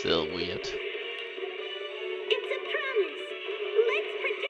Still weird. It's a promise. Let's pretend.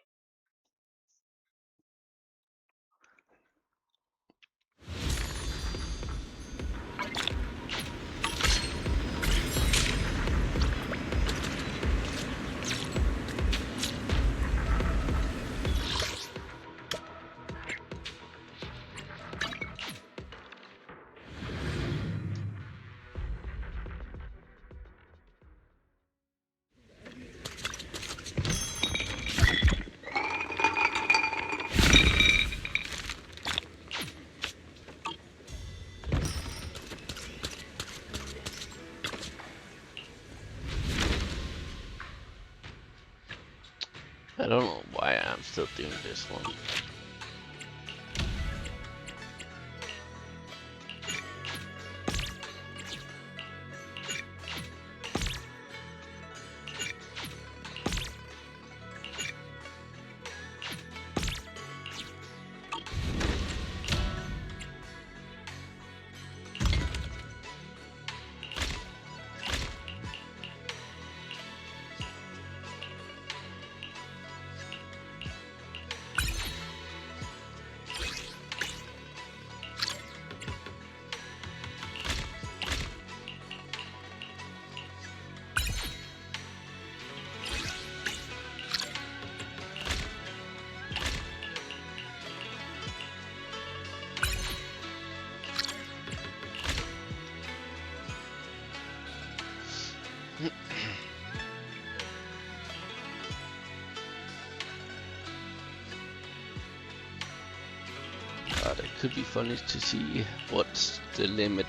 I don't know why I'm still doing this one. It could be funny to see what's the limit.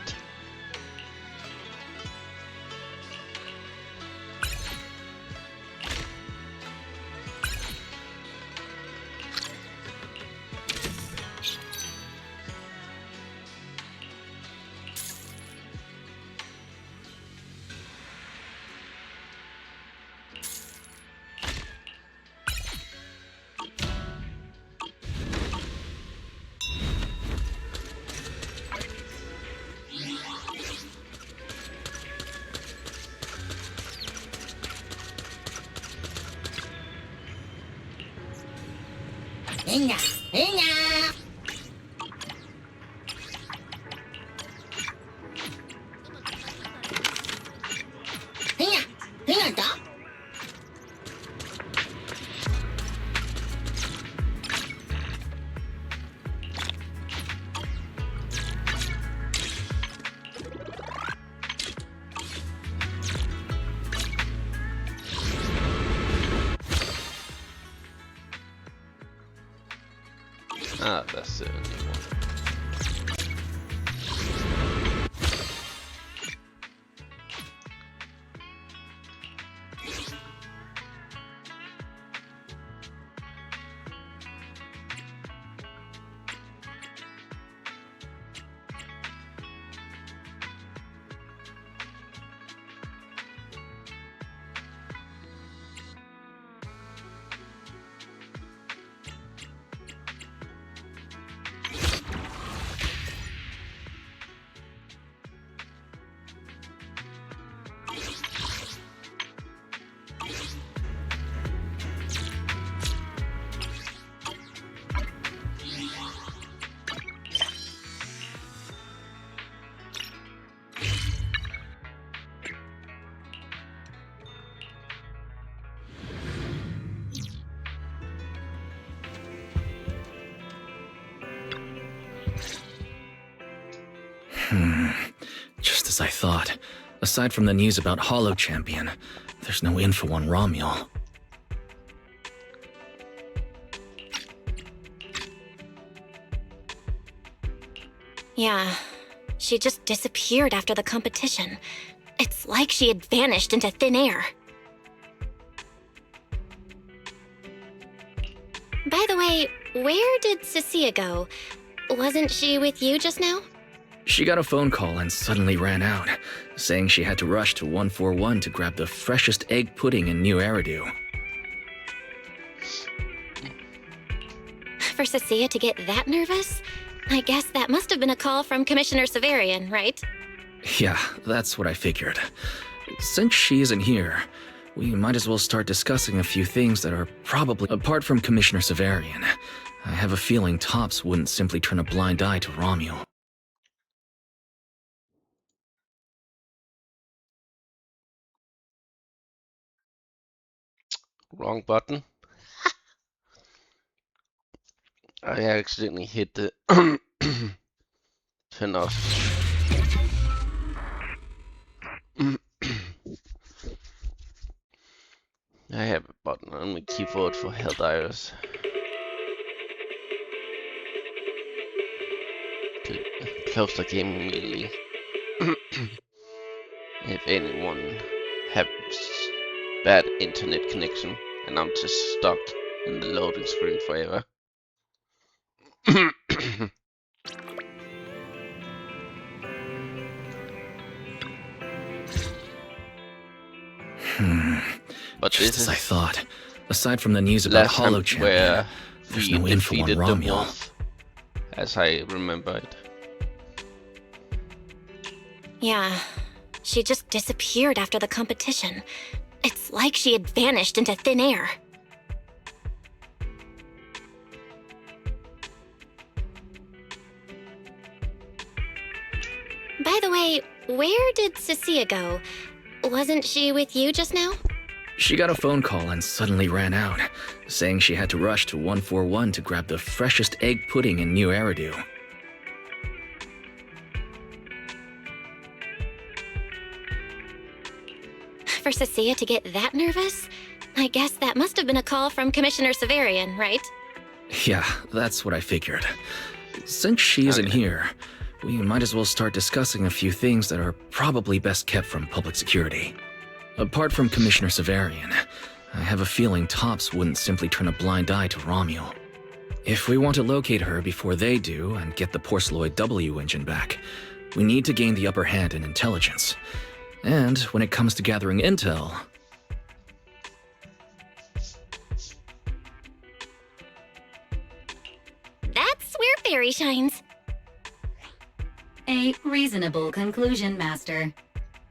Hinga, hinga. Hinga, hinga da. Ah, that's the only one. Just as I thought. Aside from the news about Hollow Champion, there's no info on Romuel. Yeah, she just disappeared after the competition. It's like she had vanished into thin air. By the way, where did Cecilia go? Wasn't she with you just now? She got a phone call and suddenly ran out, saying she had to rush to 141 to grab the freshest egg pudding in New Eridu. For Cecilia to get that nervous? I guess that must have been a call from Commissioner Severian, right? Yeah, that's what I figured. Since she isn't here, we might as well start discussing a few things that are probably apart from Commissioner Severian. I have a feeling Topps wouldn't simply turn a blind eye to Romeo. Wrong button. I accidentally hit the turn off. I have a button on my keyboard for Helldivers. Close the game immediately. If anyone has bad internet connection and I'm just stuck in the loading screen forever. But Just this as I is thought. Aside from the news about last time Hollow Champion, where there's we no info on defeated the Romeo. wolf, as I remember it. Yeah, she just disappeared after the competition. It's like she had vanished into thin air. By the way, where did Cecilia go? Wasn't she with you just now? She got a phone call and suddenly ran out, saying she had to rush to 141 to grab the freshest egg pudding in New Eridu. For Cecilia to get that nervous? I guess that must have been a call from Commissioner Severian, right? Yeah, that's what I figured. Since she isn't here, we might as well start discussing a few things that are probably best kept from public security. Apart from Commissioner Severian, I have a feeling Topps wouldn't simply turn a blind eye to Romeo. If we want to locate her before they do and get the Porceloid W engine back, we need to gain the upper hand in intelligence. And when it comes to gathering intel, That's where Fairy shines. A reasonable conclusion, Master.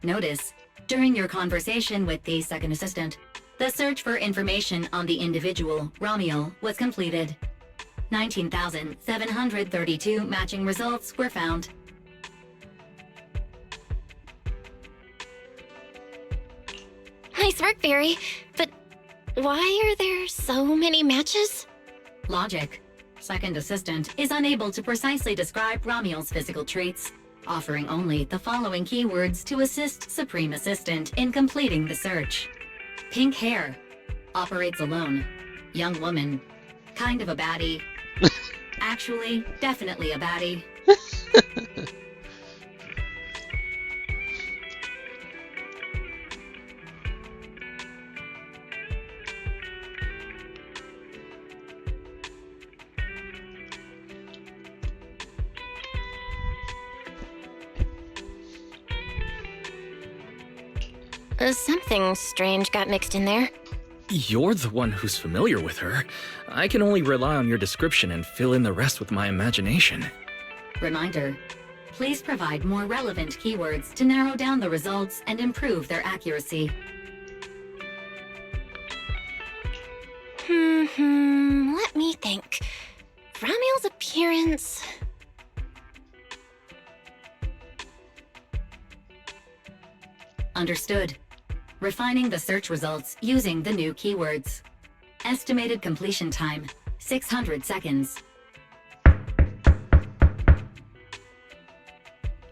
Notice, during your conversation with the second assistant, the search for information on the individual, Romeo, was completed. 19,732 matching results were found. Nice work, Fairy. But why are there so many matches? Logic. Second assistant is unable to precisely describe Romeo's physical traits, offering only the following keywords to assist Supreme Assistant in completing the search. Pink hair. Operates alone. Young woman. Kind of a baddie. Actually, definitely a baddie. Something strange got mixed in there. you're the one who's familiar with her. I can only rely on your description and fill in the rest with my imagination. Reminder, please provide more relevant keywords to narrow down the results and improve their accuracy. Let me think. Ramiel's appearance... Understood. Refining the search results using the new keywords. Estimated completion time, 600 seconds.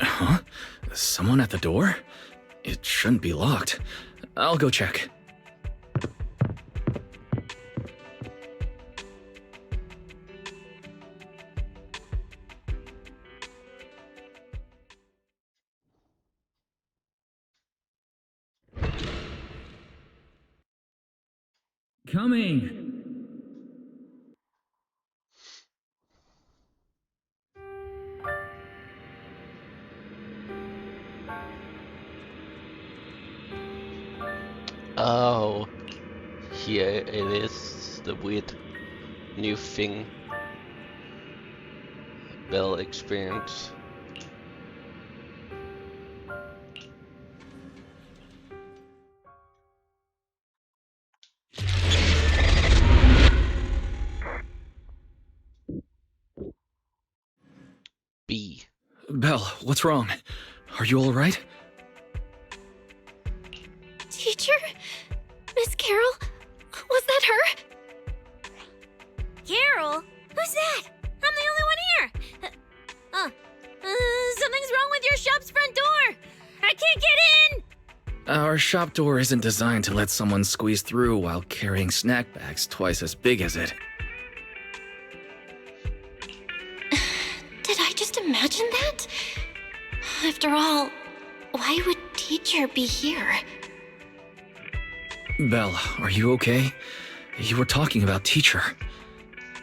Huh? Someone at the door? It shouldn't be locked. I'll go check. Coming! Oh, here it is, the weird new thing. Bell experience. Belle, what's wrong? Are you all right? Teacher? Miss Carol? Was that her? Carol? Who's that? I'm the only one here. Something's wrong with your shop's front door. I can't get in. Our shop door isn't designed to let someone squeeze through while carrying snack bags twice as big as it. Did I just imagine that? After all, why would Teacher be here? Belle, are you okay? You were talking about Teacher.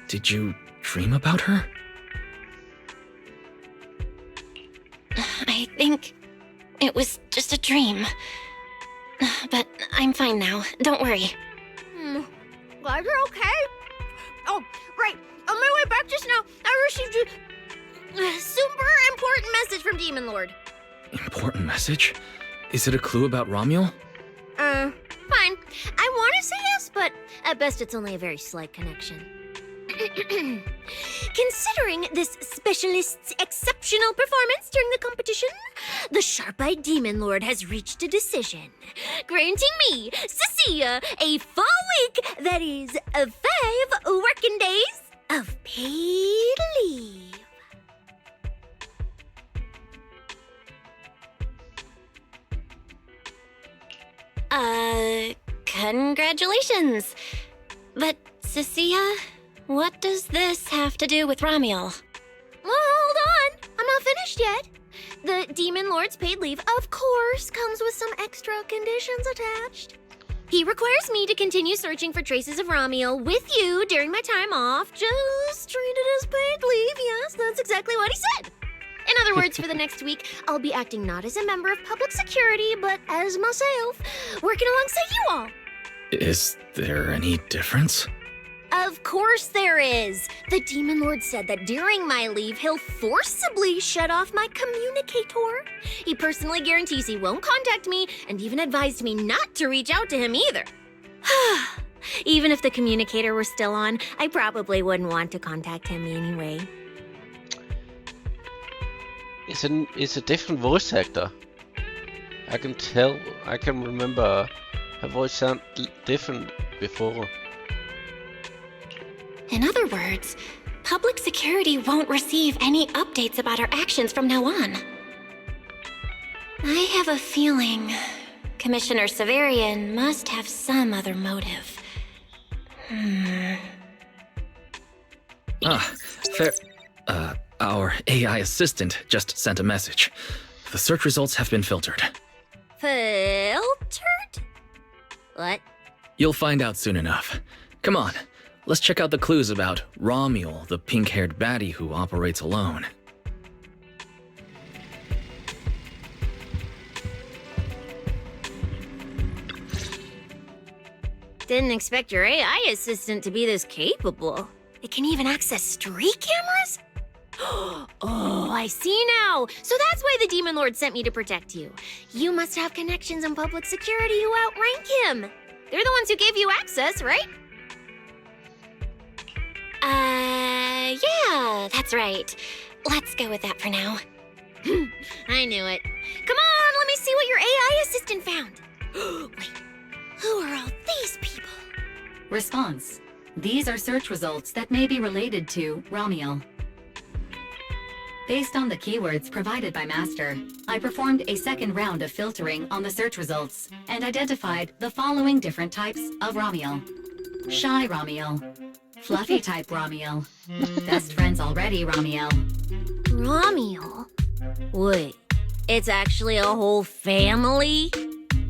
Did you dream about her? I think it was just a dream. But I'm fine now. Don't worry. Glad you're okay. Oh, right. On my way back just now, I received a super important message from Demon Lord. Important message? Is it a clue about Romuel? Fine. I want to say yes, but at best it's only a very slight connection. Considering this specialist's exceptional performance during the competition, the sharp-eyed Demon Lord has reached a decision, granting me, Cecilia, a full week, that is, 5 working days of paid leave. Congratulations. But, Cecilia, what does this have to do with Romuel? Well, hold on. I'm not finished yet. The Demon Lord's paid leave, of course, comes with some extra conditions attached. He requires me to continue searching for traces of Romuel with you during my time off. Just treat it as paid leave. Yes, that's exactly what he said. In other words, for the next week, I'll be acting not as a member of public security, but as myself, working alongside you all. Is there any difference? Of course there is. The Demon Lord said that during my leave, he'll forcibly shut off my communicator. He personally guarantees he won't contact me and even advised me not to reach out to him either. Even if the communicator were still on, I probably wouldn't want to contact him anyway. It's a different voice actor. I can tell. I can remember her voice sound different before. In other words, public security won't receive any updates about our actions from now on. I have a feeling Commissioner Severian must have some other motive. Fair. Our AI assistant just sent a message. The search results have been filtered. Filtered? What? You'll find out soon enough. Come on, let's check out the clues about Romuel, the pink-haired baddie who operates alone. Didn't expect your AI assistant to be this capable. It can even access street cameras? Oh, I see now. So that's why the Demon Lord sent me to protect you. You must have connections in public security who outrank him. They're the ones who gave you access, right? Yeah, that's right. Let's go with that for now. I knew it. Come on, let me see what your AI assistant found. Wait, who are all these people? Response. These are search results that may be related to Romuel. Based on the keywords provided by Master, I performed a second round of filtering on the search results and identified the following different types of Romuel. Shy Romuel. Fluffy type Romuel. Best friends already Romuel. Romuel? Wait, it's actually a whole family?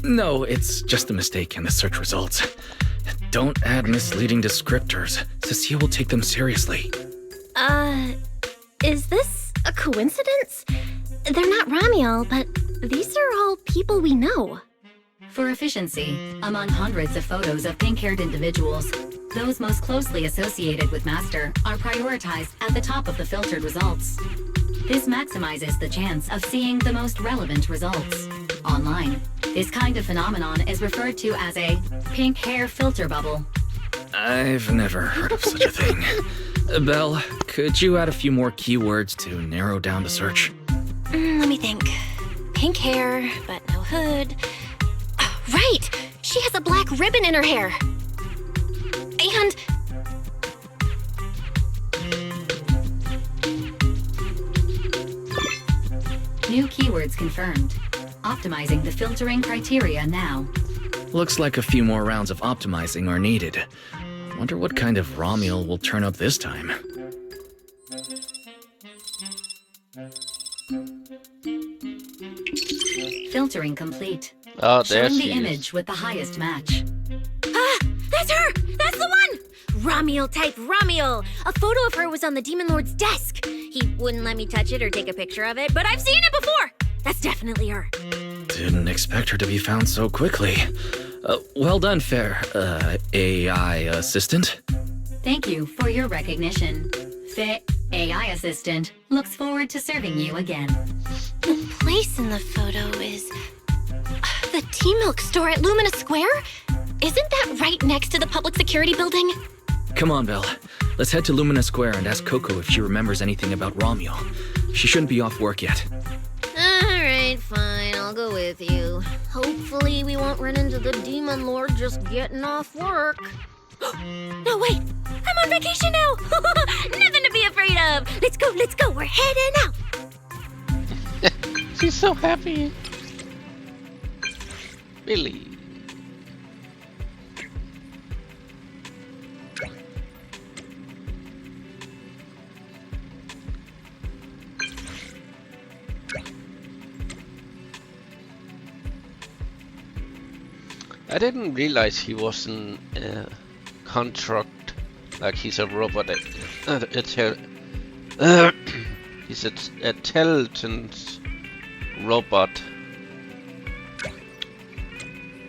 No, it's just a mistake in the search results. Don't add misleading descriptors. Cecilia will take them seriously. Is this a coincidence? They're not Romuel, but these are all people we know. For efficiency, among hundreds of photos of pink-haired individuals, those most closely associated with Master are prioritized at the top of the filtered results. This maximizes the chance of seeing the most relevant results. Online, this kind of phenomenon is referred to as a pink hair filter bubble. I've never heard of such a thing. Belle, could you add a few more keywords to narrow down the search? Let me think. Pink hair, but no hood. Right! She has a black ribbon in her hair. And... New keywords confirmed. Optimizing the filtering criteria now. Looks like a few more rounds of optimizing are needed. Wonder what kind of Romuel will turn up this time. Filtering complete. Oh, there Showing the she image is. with the highest match. Ah, that's her! That's the one! Romuel type Romuel! A photo of her was on the Demon Lord's desk. He wouldn't let me touch it or take a picture of it, but I've seen it before! That's definitely her. Didn't expect her to be found so quickly. Well done, fair, AI assistant. Thank you for your recognition. The AI assistant looks forward to serving you again. The place in the photo is... the T-Milk store at Lumina Square? Isn't that right next to the public security building? Come on, Belle. Let's head to Lumina Square and ask Coco if she remembers anything about Romuel. She shouldn't be off work yet. Alright, fine, I'll go with you. Hopefully we won't run into the Demon Lord just getting off work. No, wait! I'm on vacation now! Nothing to be afraid of! Let's go, we're heading out! She's so happy. Billy. I didn't realize he was in contract, like he's a robot. He's a intelligence robot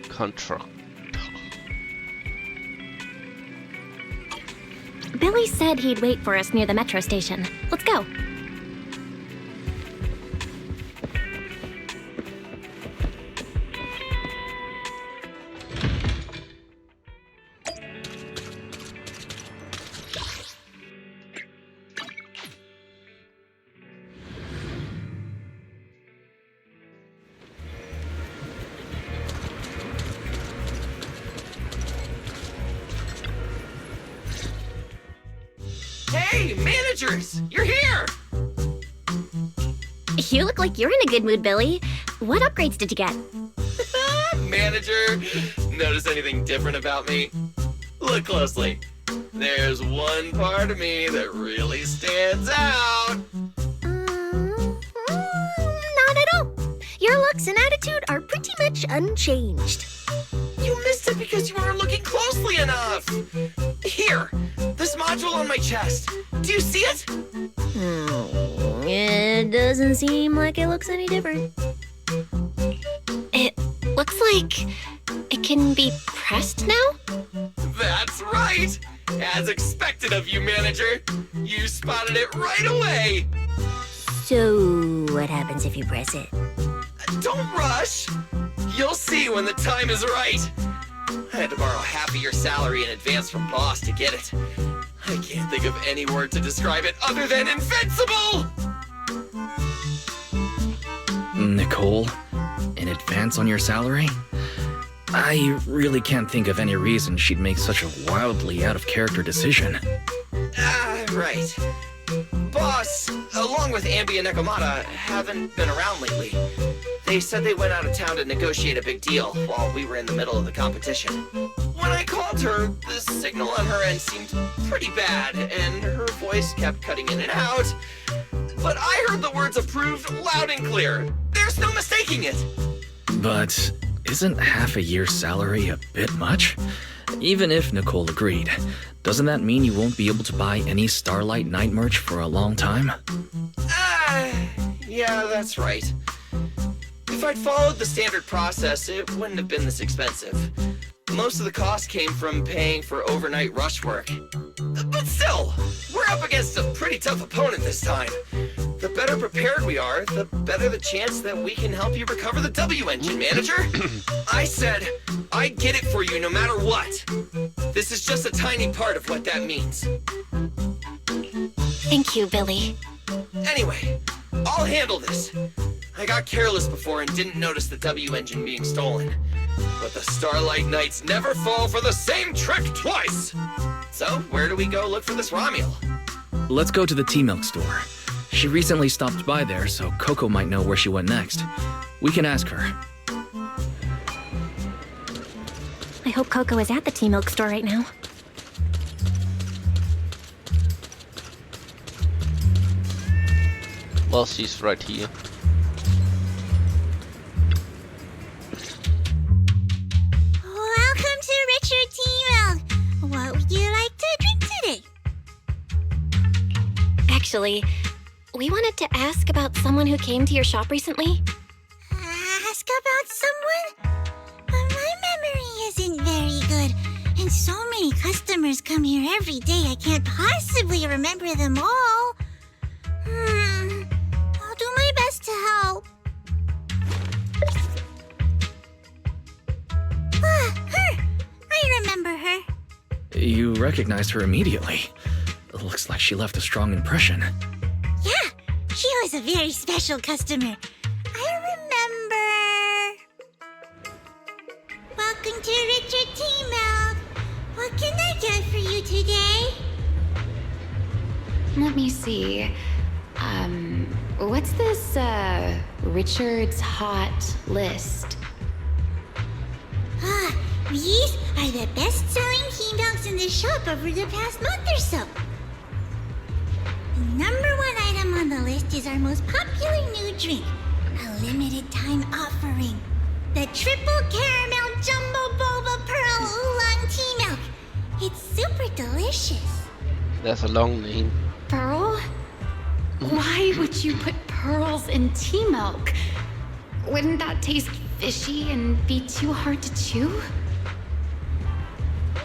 contract. Billy said he'd wait for us near the metro station. Let's go. Hey, managers! You're here! You look like you're in a good mood, Billy. What upgrades did you get? Manager, notice anything different about me? Look closely. There's one part of me that really stands out. Not at all. Your looks and attitude are pretty much unchanged. You missed it because you weren't looking closely enough. Here, this module on my chest. Do you see it? It doesn't seem like it looks any different. It looks like it can be pressed now? That's right. As expected of you, manager. You spotted it right away. So, what happens if you press it? Don't rush. You'll see when the time is right. I had to borrow half of your salary in advance from boss to get it. I can't think of any word to describe it other than invincible! Nicole, in advance on your salary? I really can't think of any reason she'd make such a wildly out-of-character decision. Right. Boss, along with Ambi and Nekomata, haven't been around lately. They said they went out of town to negotiate a big deal while we were in the middle of the competition. When I called her, the signal on her end seemed pretty bad, and her voice kept cutting in and out. But I heard the words approved loud and clear. There's no mistaking it. But isn't half a year's salary a bit much? Even if Nicole agreed, doesn't that mean you won't be able to buy any Starlight Night merch for a long time? Yeah, that's right. If I'd followed the standard process, it wouldn't have been this expensive. Most of the cost came from paying for overnight rush work. But still, we're up against a pretty tough opponent this time. The better prepared we are, the better the chance that we can help you recover the W engine, manager. I said I'd get it for you no matter what. This is just a tiny part of what that means. Thank you, Billy. Anyway, I'll handle this. I got careless before and didn't notice the W engine being stolen. But the Starlight Knights never fall for the same trick twice! So, where do we go look for this Romuel? Let's go to the T-Milk store. She recently stopped by there, so Coco might know where she went next. We can ask her. I hope Coco is at the T-Milk store right now. Well, she's right here. Welcome to Richard T-Milk. What would you like to drink today? Actually, we wanted to ask about someone who came to your shop recently. Ask about someone? My memory isn't very good, and so many customers come here every day I can't possibly remember them all. I'll do my best to help. Her! I remember her. You recognized her immediately. Looks like she left a strong impression. Yeah, she was a very special customer. I remember. Welcome to Richard T-Milk. What can I get for you today? Let me see. What's this, Richard's Hot List? These are the best-selling T-Milks in the shop over the past month or so. The #1 item on the list is our most popular new drink, a limited-time offering. The Triple Caramel Jumbo Boba Pearl Oolong T-Milk. It's super delicious. That's a long name. Pearl? Why would you put pearls in tea milk? Wouldn't that taste fishy and be too hard to chew?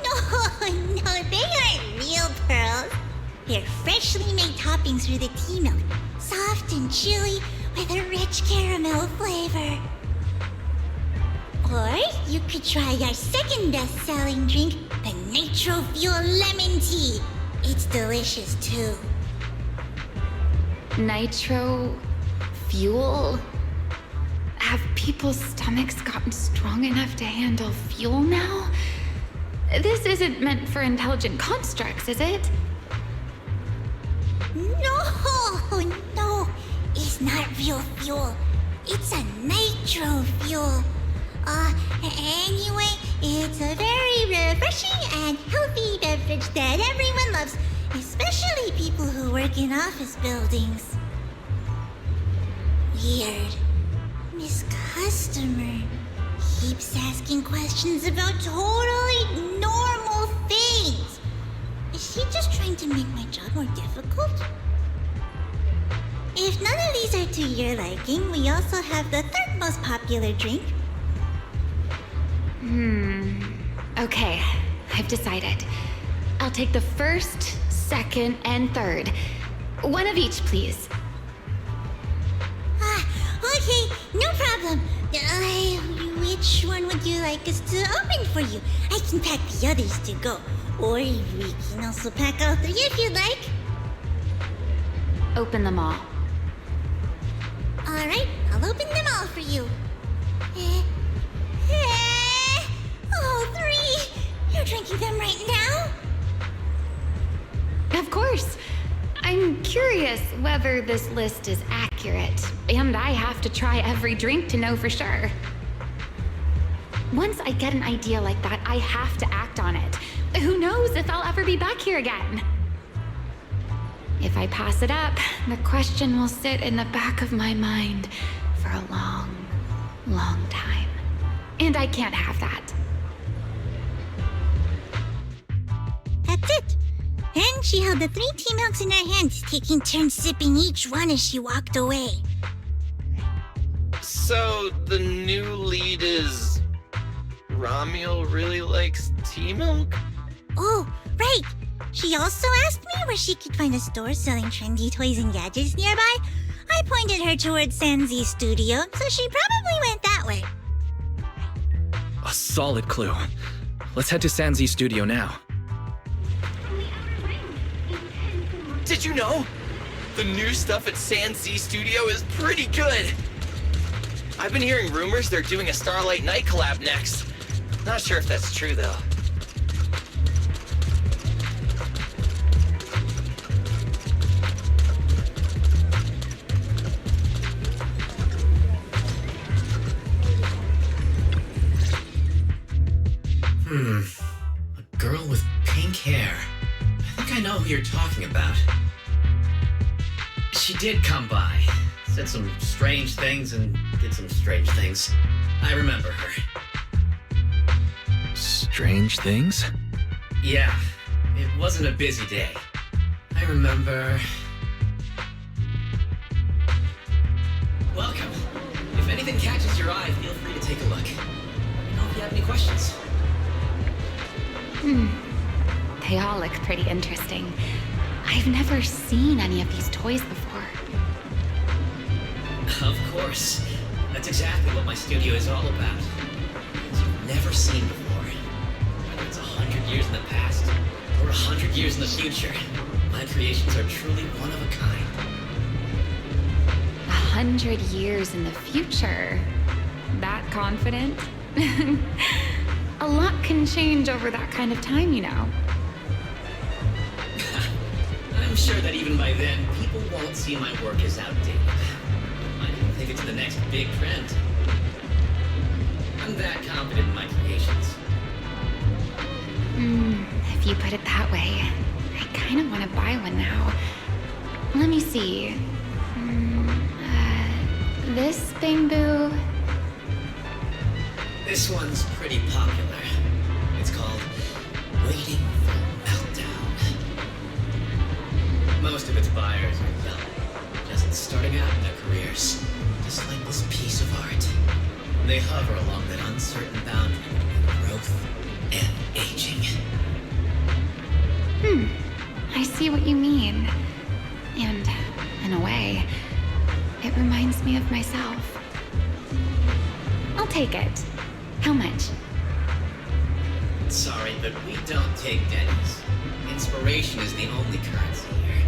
No, they aren't real pearls. They're freshly made toppings for the tea milk, soft and chewy with a rich caramel flavor. Or you could try our second best-selling drink, the Nitro Fuel Lemon Tea. It's delicious too. Nitro fuel? Have people's stomachs gotten strong enough to handle fuel now? This isn't meant for intelligent constructs, is it? No, it's not real fuel. It's a nitro fuel. Anyway, it's a very refreshing and healthy beverage that everyone loves, especially people who work in office buildings. Weird. This customer keeps asking questions about totally normal things. Is she just trying to make my job more difficult? If none of these are to your liking, we also have the third most popular drink. Okay, I've decided. I'll take the first, second, and third. One of each, please. Okay, no problem. Which one would you like us to open for you? I can pack the others to go. Or we can also pack all three if you'd like. Open them all. Alright, I'll open them all for you. All three! You're drinking them right now? Of course. I'm curious whether this list is accurate, and I have to try every drink to know for sure. Once I get an idea like that, I have to act on it. Who knows if I'll ever be back here again? If I pass it up, the question will sit in the back of my mind for a long, long time. And I can't have that. That's it. Then she held the 3 tea milks in her hands, taking turns sipping each one as she walked away. So, the new lead is... Romuel really likes tea milk? Oh, right. She also asked me where she could find a store selling trendy toys and gadgets nearby. I pointed her towards Sanzi's studio, so she probably went that way. A solid clue. Let's head to Sanzi's studio now. Did you know? The new stuff at San Z Studio is pretty good. I've been hearing rumors they're doing a Starlight Night collab next. Not sure if that's true, though. A girl with pink hair. I think I know who you're talking about. She did come by, said some strange things and did some strange things. I remember her. Strange things? Yeah, it wasn't a busy day. I remember... Welcome. If anything catches your eye, feel free to take a look. Let me know if you have any questions. They all look pretty interesting. I've never seen any of these toys before. Of course. That's exactly what my studio is all about. Things you've never seen before. Whether it's 100 years in the past or 100 years in the future, my creations are truly one of a kind. 100 years in the future? That confident? A lot can change over that kind of time, you know. I'm sure that even by then, people won't see my work as outdated. Might even take it to the next big trend. I'm that confident in my creations. If you put it that way, I kind of want to buy one now. Let me see. This bamboo. This one's pretty popular. It's called Waiting for Meltdown. Most of its buyers are young, just starting out in their careers, just like this piece of art. They hover along that uncertain boundary between growth and aging. I see what you mean. And, in a way, it reminds me of myself. I'll take it. How much? Sorry, but we don't take pennies. Inspiration is the only currency here.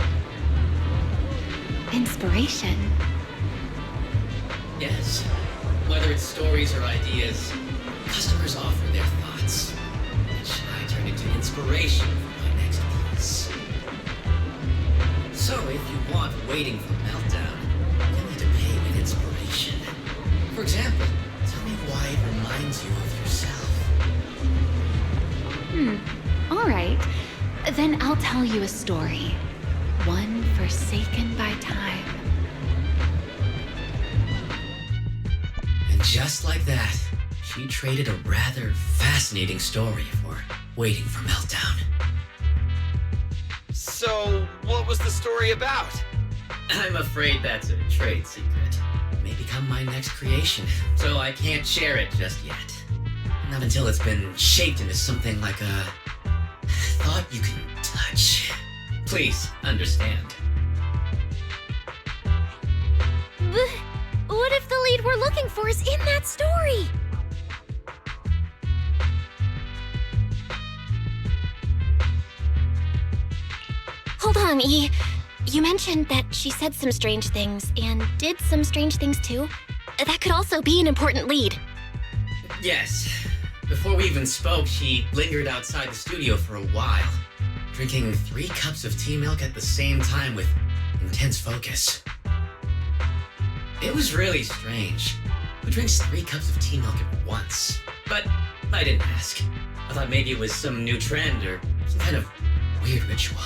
Inspiration? Yes. Whether it's stories or ideas, customers offer their thoughts, which I turn into inspiration for my next piece. So if you want Waiting for Meltdown, you'll need to pay with inspiration. For example, tell me why it reminds you of yourself. All right. Then I'll tell you a story. One forsaken by time. And just like that, she traded a rather fascinating story for Waiting for Meltdown. So, what was the story about? I'm afraid that's a trade secret. It may become my next creation, so I can't share it just yet. Not until it's been shaped into something like a thought you can touch. Please understand. What if the lead we're looking for is in that story? Hold on, E. You mentioned that she said some strange things and did some strange things too. That could also be an important lead. Yes. Before we even spoke, she lingered outside the studio for a while, drinking 3 cups of tea milk at the same time with intense focus. It was really strange. Who drinks 3 cups of tea milk at once? But I didn't ask. I thought maybe it was some new trend or some kind of weird ritual.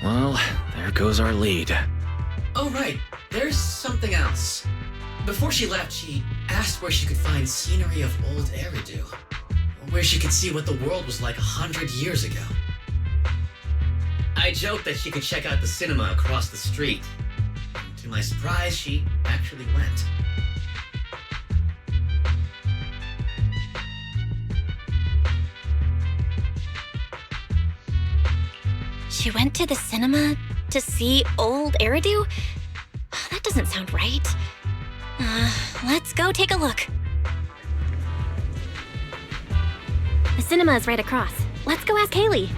Well, there goes our lead. Oh, right. There's something else. Before she left, she asked where she could find scenery of old Eridu, where she could see what the world was like 100 years ago. I joked that she could check out the cinema across the street. And to my surprise, she actually went. She went to the cinema to see old Eridu? That doesn't sound right. Let's go take a look. The cinema is right across. Let's go ask Haley.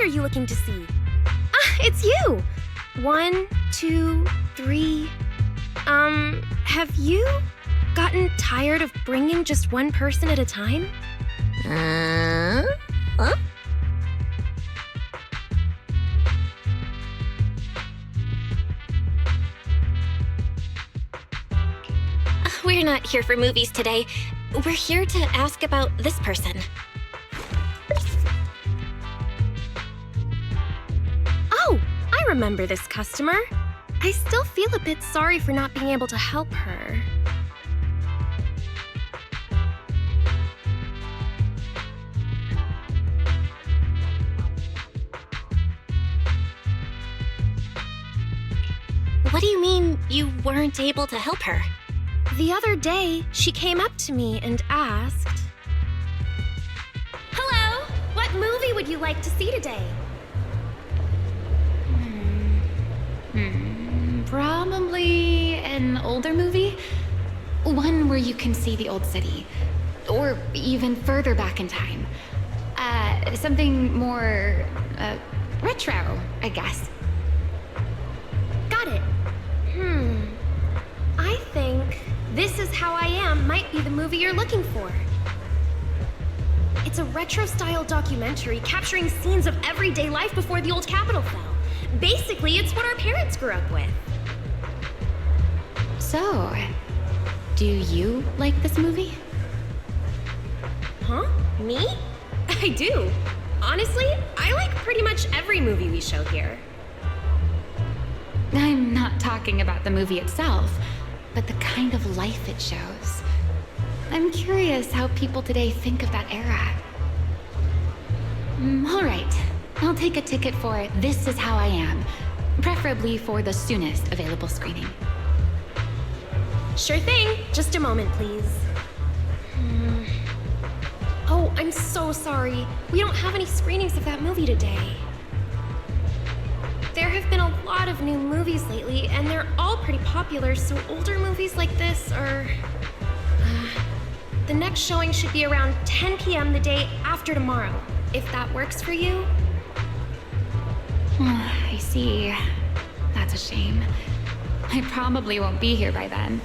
movie are you looking to see? Ah, it's you! 1, 2, 3. Have you gotten tired of bringing just one person at a time? Huh? We're not here for movies today. We're here to ask about this person. Oh, I remember this customer. I still feel a bit sorry for not being able to help her. What do you mean you weren't able to help her? The other day, she came up to me and asked, "Hello, what movie would you like to see today?" Probably an older movie. One where you can see the old city. Or even further back in time. Something more, retro, I guess. Got it. I think This Is How I Am might be the movie you're looking for. It's a retro-style documentary capturing scenes of everyday life before the old Capitol fell. Basically, it's what our parents grew up with. So, do you like this movie? Huh? Me? I do. Honestly, I like pretty much every movie we show here. I'm not talking about the movie itself, but the kind of life it shows. I'm curious how people today think of that era. All right, I'll take a ticket for This Is How I Am, preferably for the soonest available screening. Sure thing. Just a moment, please. Oh, I'm so sorry. We don't have any screenings of that movie today. There have been a lot of new movies lately, and they're all pretty popular, so older movies like this are... The next showing should be around 10 p.m. the day after tomorrow, if that works for you. I see. That's a shame. I probably won't be here by then.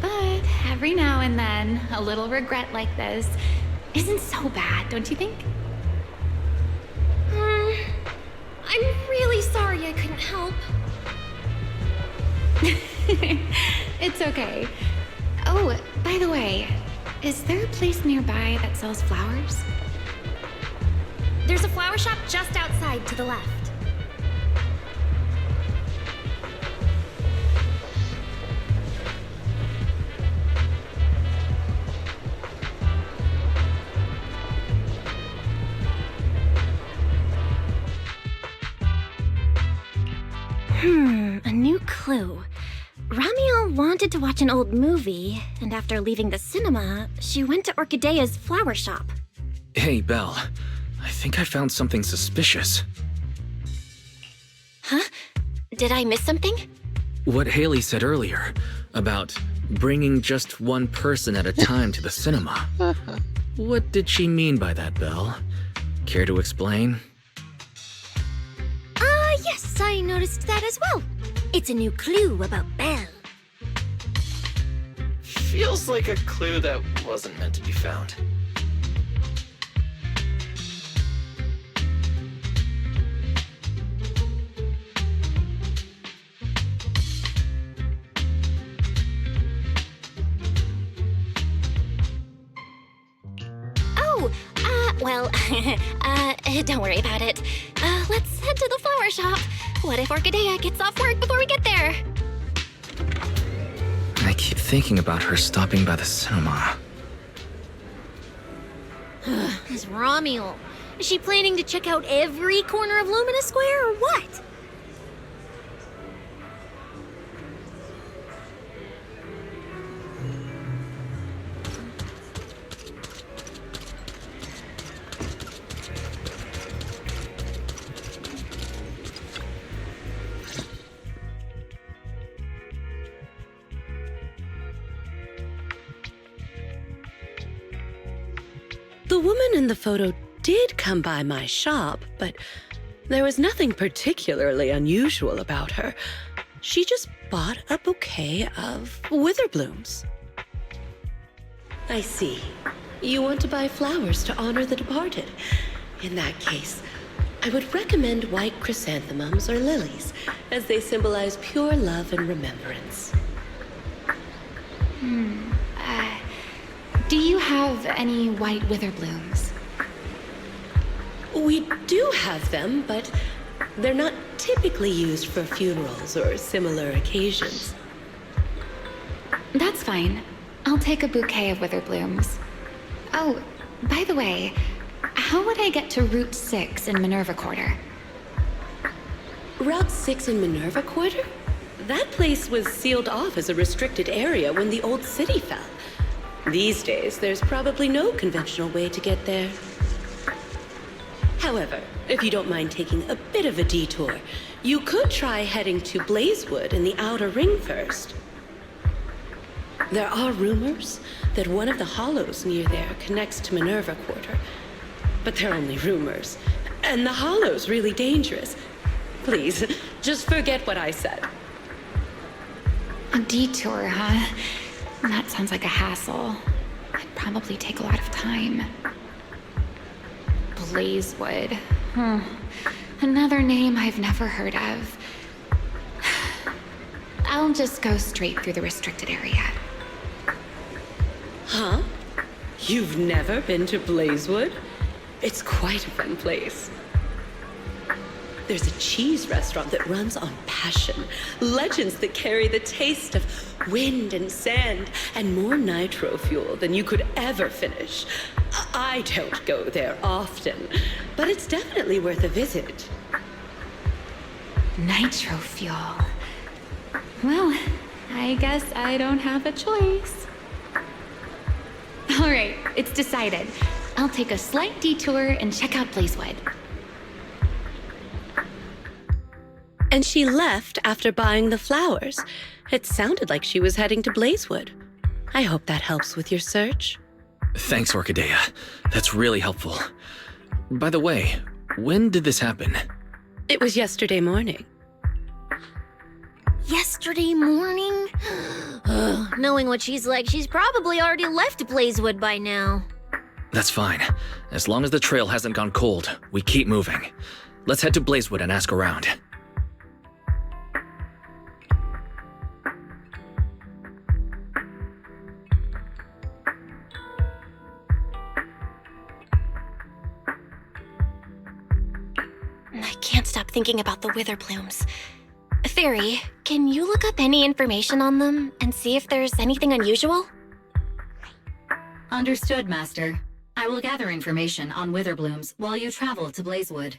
But every now and then, a little regret like this isn't so bad, don't you think? I'm really sorry I couldn't help. It's okay. Oh, by the way, is there a place nearby that sells flowers? There's a flower shop just outside to the left. A new clue. Ramiel wanted to watch an old movie, and after leaving the cinema, she went to Orchidea's flower shop. Hey, Belle. I think I found something suspicious. Huh? Did I miss something? What Haley said earlier about bringing just one person at a time to the cinema. What did she mean by that, Belle? Care to explain? Yes, I noticed that as well. It's a new clue about Belle. Feels like a clue that wasn't meant to be found. Well, don't worry about it. Let's head to the flower shop. What if Orchidea gets off work before we get there? I keep thinking about her stopping by the cinema. This Ramiel. Is she planning to check out every corner of Lumina Square or what? The woman in the photo did come by my shop, but there was nothing particularly unusual about her. She just bought a bouquet of witherblooms. I see. You want to buy flowers to honor the departed. In that case, I would recommend white chrysanthemums or lilies, as they symbolize pure love and remembrance. Do you have any white witherblooms? We do have them, but they're not typically used for funerals or similar occasions. That's fine. I'll take a bouquet of witherblooms. Oh, by the way, how would I get to Route 6 in Minerva Quarter? Route 6 in Minerva Quarter? That place was sealed off as a restricted area when the old city fell. These days, there's probably no conventional way to get there. However, if you don't mind taking a bit of a detour, you could try heading to Blazewood in the Outer Ring first. There are rumors that one of the hollows near there connects to Minerva Quarter. But they're only rumors, and the hollow's really dangerous. Please, just forget what I said. A detour, huh? That sounds like a hassle. It'd probably take a lot of time. Blazewood. Another name I've never heard of. I'll just go straight through the restricted area. Huh? You've never been to Blazewood? It's quite a fun place. There's a cheese restaurant that runs on passion. Legends that carry the taste of wind and sand and more nitro fuel than you could ever finish. I don't go there often, but it's definitely worth a visit. Nitro fuel. Well, I guess I don't have a choice. All right, it's decided. I'll take a slight detour and check out Blazewood. And she left after buying the flowers. It sounded like she was heading to Blazewood. I hope that helps with your search. Thanks, Orchidea. That's really helpful. By the way, when did this happen? It was yesterday morning. Yesterday morning? Knowing what she's like, she's probably already left Blazewood by now. That's fine. As long as the trail hasn't gone cold, we keep moving. Let's head to Blazewood and ask around. I can't stop thinking about the witherblooms. Fairy, can you look up any information on them and see if there's anything unusual? Understood, Master. I will gather information on witherblooms while you travel to Blazewood.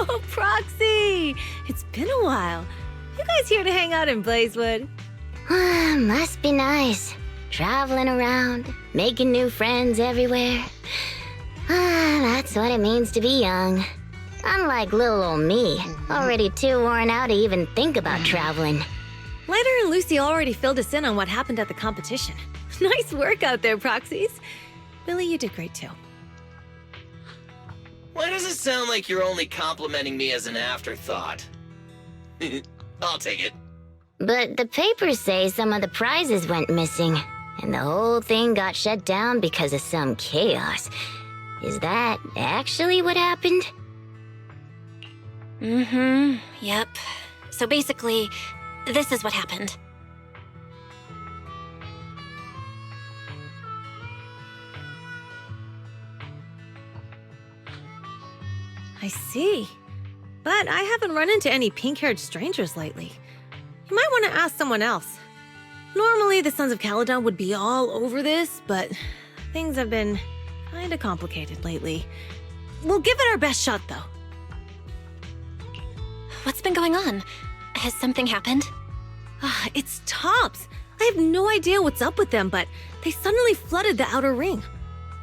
Oh, Proxy! It's been a while. You guys here to hang out in Blazewood? Must be nice. Traveling around, making new friends everywhere. That's what it means to be young. Unlike little old me, already too worn out to even think about traveling. Lighter and Lucy already filled us in on what happened at the competition. Nice work out there, proxies. Billy, you did great too. Why does it sound like you're only complimenting me as an afterthought? I'll take it. But the papers say some of the prizes went missing, and the whole thing got shut down because of some chaos. Is that actually what happened? Yep. So basically, this is what happened. I see. But I haven't run into any pink-haired strangers lately. You might want to ask someone else. Normally, the Sons of Caledon would be all over this, but things have been kinda complicated lately. We'll give it our best shot, though. What's been going on? Has something happened? It's Tops. I have no idea what's up with them, but they suddenly flooded the outer ring.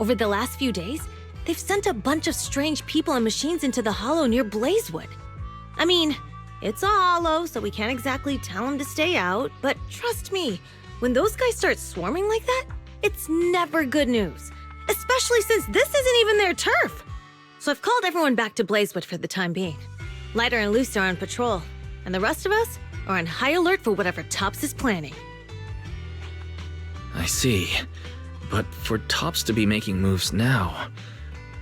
Over the last few days, they've sent a bunch of strange people and machines into the hollow near Blazewood. I mean, it's a hollow, so we can't exactly tell them to stay out, but trust me, when those guys start swarming like that, it's never good news. Especially since this isn't even their turf. So I've called everyone back to Blazewood for the time being. Lighter and Lucy are on patrol, and the rest of us are on high alert for whatever Tops is planning. I see. But for Tops to be making moves now,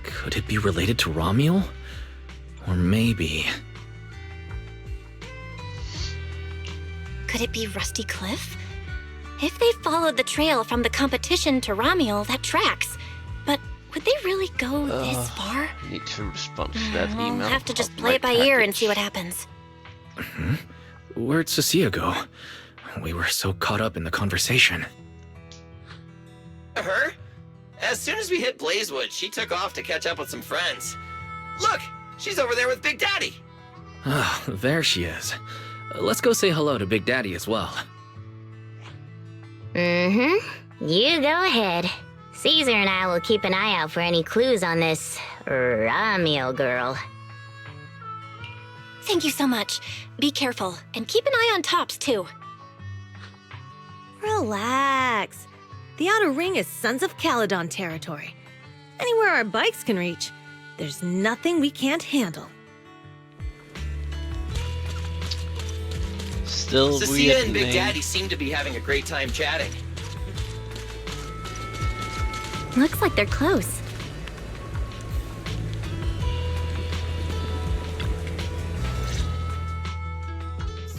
could it be related to Romuel? Or maybe... Could it be Rusty Cliff? If they followed the trail from the competition to Romuel, that tracks. But would they really go this far? I need to respond to that email. We'll have to just of play my it by ear and package. see what happens. Where'd Cecilia go? We were so caught up in the conversation. Her? As soon as we hit Blazewood, she took off to catch up with some friends. Look, she's over there with Big Daddy. Ah, there she is. Let's go say hello to Big Daddy as well. You go ahead. Caesar and I will keep an eye out for any clues on this Romuel girl. Thank you so much. Be careful, and keep an eye on Tops, too. Relax. The outer ring is Sons of Caledon territory. Anywhere our bikes can reach, there's nothing we can't handle. Still Cecilia weird and Big name. Daddy seem to be having a great time chatting. Looks like they're close.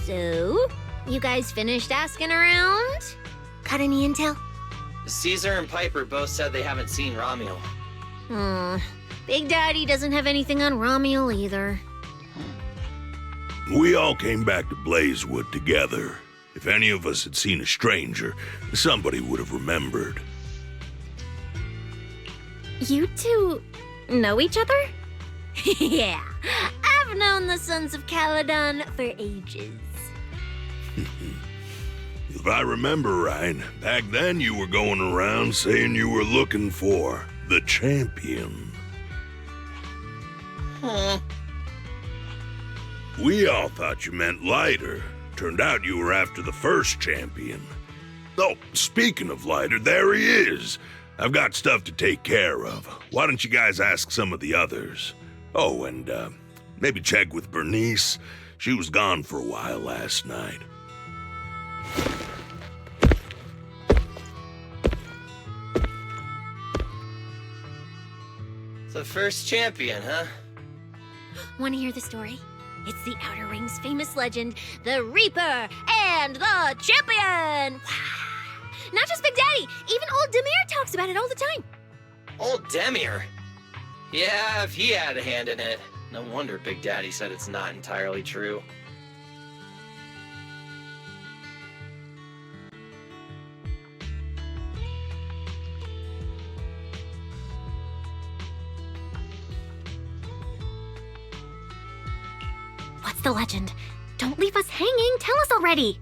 So, you guys finished asking around? Got any intel? Caesar and Piper both said they haven't seen Romuel. Big Daddy doesn't have anything on Romuel either. We all came back to Blazewood together. If any of us had seen a stranger, somebody would have remembered. You two know each other? Yeah, I've known the Sons of Caledon for ages. If I remember right, back then you were going around saying you were looking for the champion. We all thought you meant Lighter. Turned out you were after the first champion. Oh, speaking of Lighter, there he is. I've got stuff to take care of. Why don't you guys ask some of the others? Oh, and maybe check with Bernice. She was gone for a while last night. The first champion, huh? Want to hear the story? It's the Outer Ring's famous legend, the Reaper and the Champion! Not just Big Daddy, even old Demir talks about it all the time. Old Demir? Yeah, if he had a hand in it. No wonder Big Daddy said it's not entirely true. What's the legend? Don't leave us hanging. Tell us already.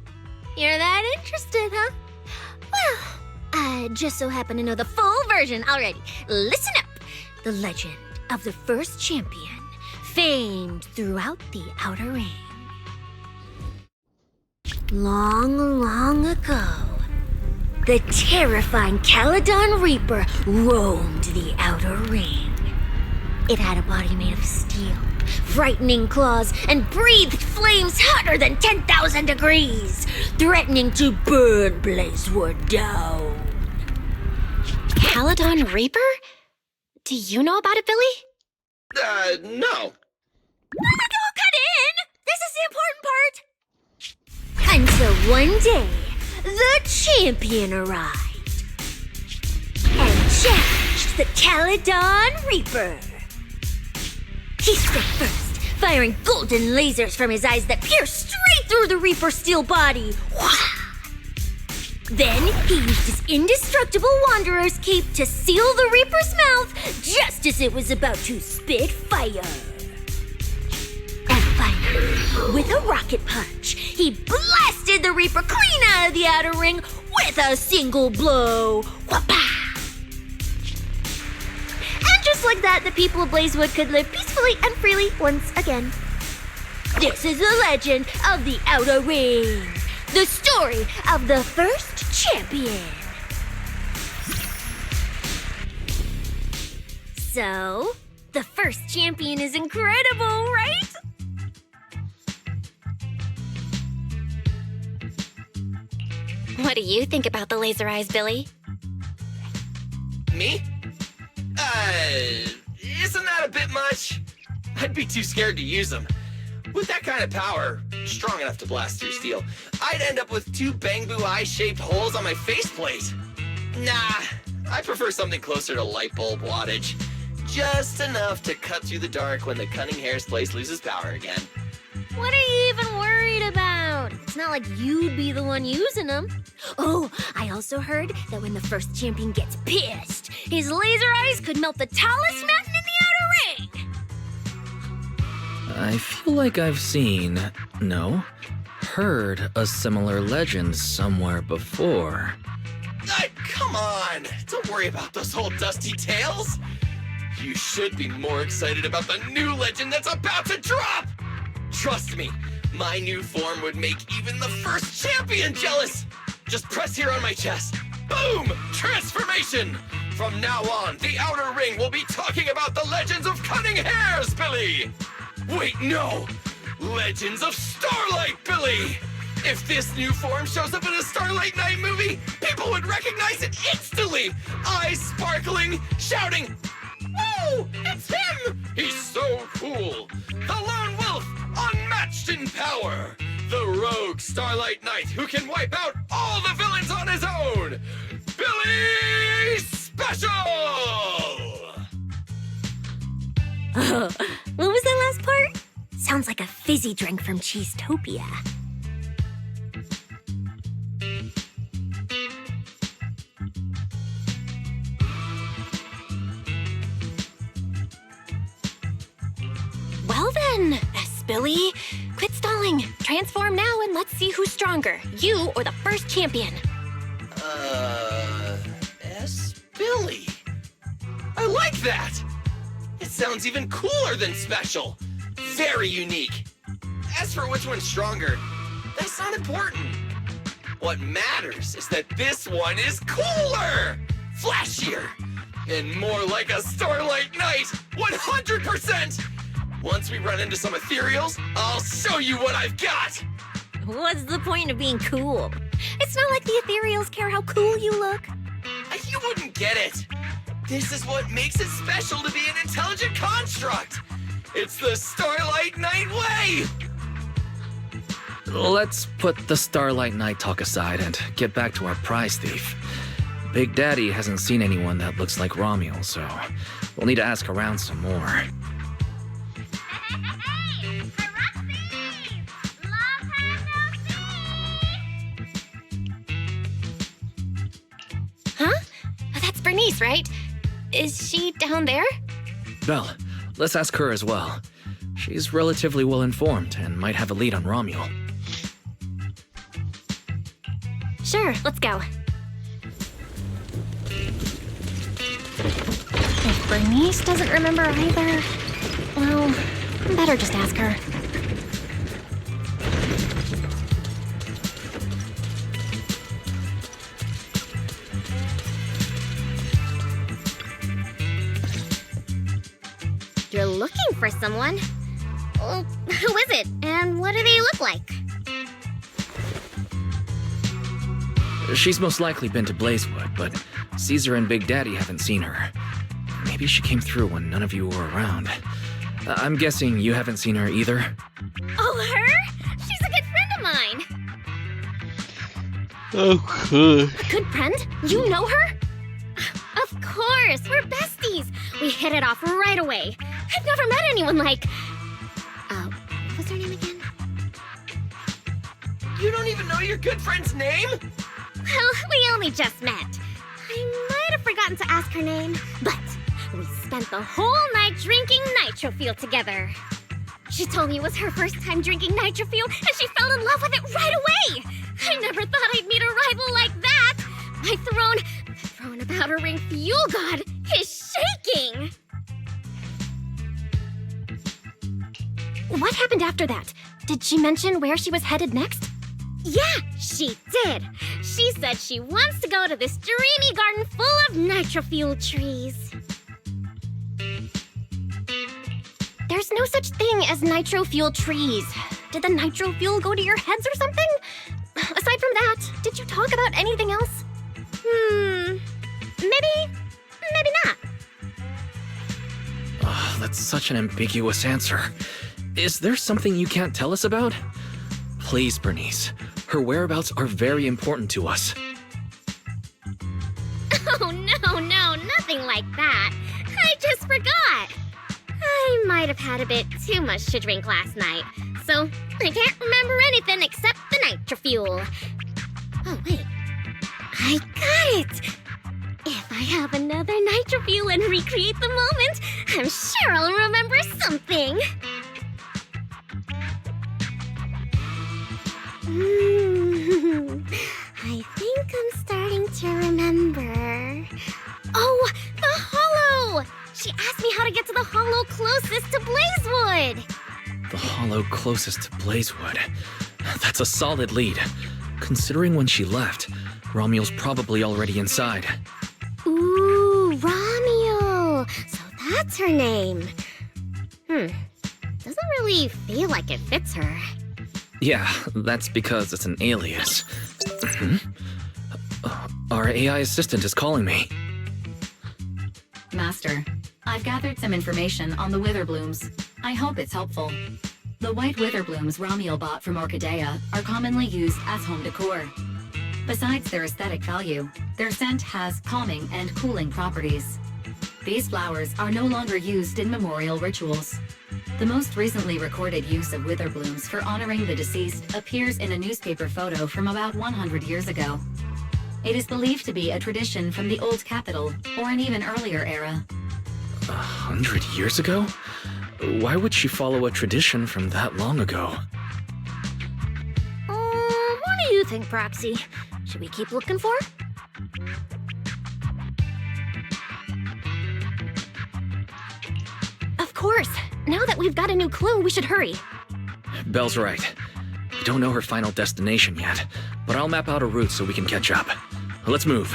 You're that interested, huh? Well, I just so happen to know the full version already. Listen up. The legend of the first champion famed throughout the Outer Ring. Long, long ago, the terrifying Caledon Reaper roamed the Outer Ring. It had a body made of steel, frightening claws, and breathed flames hotter than 10,000 degrees, threatening to burn Blazewood down. Caledon Reaper? Do you know about it, Billy? No. Don't cut in! This is the important part! Until one day, the champion arrived and challenged the Caledon Reaper. He struck first, firing golden lasers from his eyes that pierced straight through the Reaper's steel body. Then he used his indestructible Wanderer's cape to seal the Reaper's mouth just as it was about to spit fire. And finally, with a rocket punch, he blasted the Reaper clean out of the Outer Ring with a single blow. Wha-pow! And just like that, the people of Blazewood could live peacefully and freely once again. This is the legend of the Outer Ring. The story of the first champion. So, the first champion is incredible, right? What do you think about the laser eyes, Billy? Me? Isn't that a bit much? I'd be too scared to use them. With that kind of power, strong enough to blast through steel, I'd end up with 2 bamboo eye-shaped holes on my faceplate. Nah, I prefer something closer to light bulb wattage. Just enough to cut through the dark when the cunning hair's place loses power again. What are you even worried about? It's not like you'd be the one using them. Oh, I also heard that when the first champion gets pissed, his laser eyes could melt the tallest mountain in the Outer Ring. I feel like I've seen, no, heard a similar legend somewhere before. Come on! Don't worry about those old dusty tales! You should be more excited about the new legend that's about to drop! Trust me, my new form would make even the first champion jealous! Just press here on my chest. Boom! Transformation! From now on, the Outer Ring will be talking about the legends of cunning hairs, Billy! Wait, no! Legends of Starlight, Billy! If this new form shows up in a Starlight Night movie, people would recognize it instantly! Eyes sparkling, shouting, "Whoa! It's him! He's so cool! The Lone Wolf, unmatched in power! The rogue Starlight Knight who can wipe out all the villains on his own! Billy Special!" What was that last part? Sounds like a fizzy drink from Cheesetopia. Well then, Billy, quit stalling. Transform now and let's see who's stronger, you or the first champion. Billy. I like that! It sounds even cooler than special. Very unique. As for which one's stronger, that's not important. What matters is that this one is cooler, flashier, and more like a Starlight Knight, 100%! Once we run into some ethereals, I'll show you what I've got! What's the point of being cool? It's not like the ethereals care how cool you look. You wouldn't get it. This is what makes it special to be an intelligent construct. It's the Starlight Knight way! Let's put the Starlight Knight talk aside and get back to our prize thief. Big Daddy hasn't seen anyone that looks like Romuald, so we'll need to ask around some more. Huh? That's Bernice, right? Is she down there? Belle, let's ask her as well. She's relatively well informed and might have a lead on Romuald. Sure, let's go. If Bernice doesn't remember either, well, Better just ask her. You're looking for someone? Well, who is it? And what do they look like? She's most likely been to Blazewood, but Caesar and Big Daddy haven't seen her. Maybe she came through when none of you were around. I'm guessing you haven't seen her either? Oh, her? She's a good friend of mine. Okay. A good friend? You know her? Of course, we're besties. We hit it off right away. I've never met anyone like... what's her name again? You don't even know your good friend's name? Well, we only just met. I might have forgotten to ask her name, but we spent the whole night drinking Nitrofuel together. She told me it was her first time drinking Nitrofuel, and she fell in love with it right away. I never thought I'd meet a rival like that. My throne about her ring fuel god is shaking. What happened after that? Did she mention where she was headed next? Yeah, she did. She said she wants to go to this dreamy garden full of Nitrofuel trees. There's no such thing as Nitrofuel trees. Did the Nitrofuel go to your heads or something? Aside from that, did you talk about anything else? Maybe not. Oh, that's such an ambiguous answer. Is there something you can't tell us about? Please, Bernice. Her whereabouts are very important to us. Oh, no, nothing like that. I just forgot. I might have had a bit too much to drink last night, so I can't remember anything except the Nitrofuel. Oh, wait. I got it! If I have another Nitrofuel and recreate the moment, I'm sure I'll remember something. I think I'm starting to remember. Oh, the hollow! She asked me how to get to the hollow closest to Blazewood. The hollow closest to Blazewood. That's a solid lead. Considering when she left, Romual's probably already inside. Ooh, Romual! So that's her name. Doesn't really feel like it fits her. Yeah, that's because it's an alias. Our AI assistant is calling me. Master, I've gathered some information on the Witherblooms. I hope it's helpful. The white Witherblooms Romual bought from Orchidea are commonly used as home decor. Besides their aesthetic value, their scent has calming and cooling properties. These flowers are no longer used in memorial rituals. The most recently recorded use of Witherblooms for honoring the deceased appears in a newspaper photo from about 100 years ago. It is believed to be a tradition from the Old Capital, or an even earlier era. 100 years ago? Why would she follow a tradition from that long ago? What do you think, Proxy? Should we keep looking for her? Of course. Now that we've got a new clue, we should hurry. Belle's right. We don't know her final destination yet, but I'll map out a route so we can catch up. Let's move.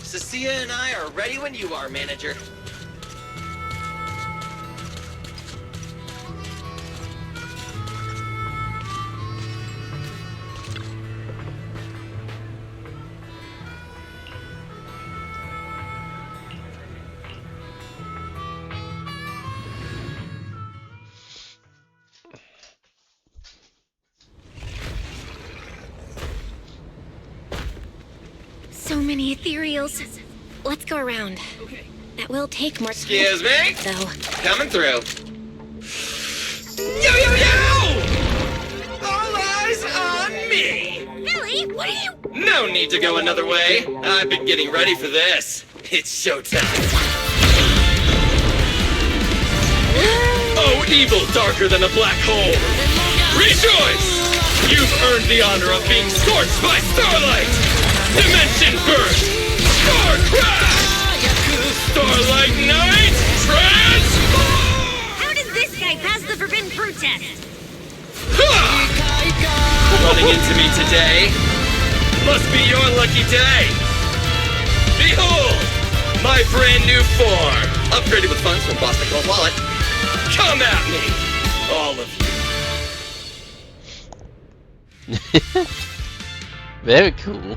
Cecilia and I are ready when you are, manager. So many ethereals. Let's go around. Okay. That will take more time. Excuse me? Though. Coming through. Yo, yo, yo! All eyes on me! Billy, what are you... No need to go another way. I've been getting ready for this. It's showtime. Oh, evil darker than a black hole! Rejoice! You've earned the honor of being scorched by starlight! Dimension burst! Starlight Knight, transform! How did this guy pass the forbidden fruit test? Running into me today must be your lucky day. Behold, my brand new form, upgraded with funds from Boss Nicole's wallet. Come at me, all of you. Very cool.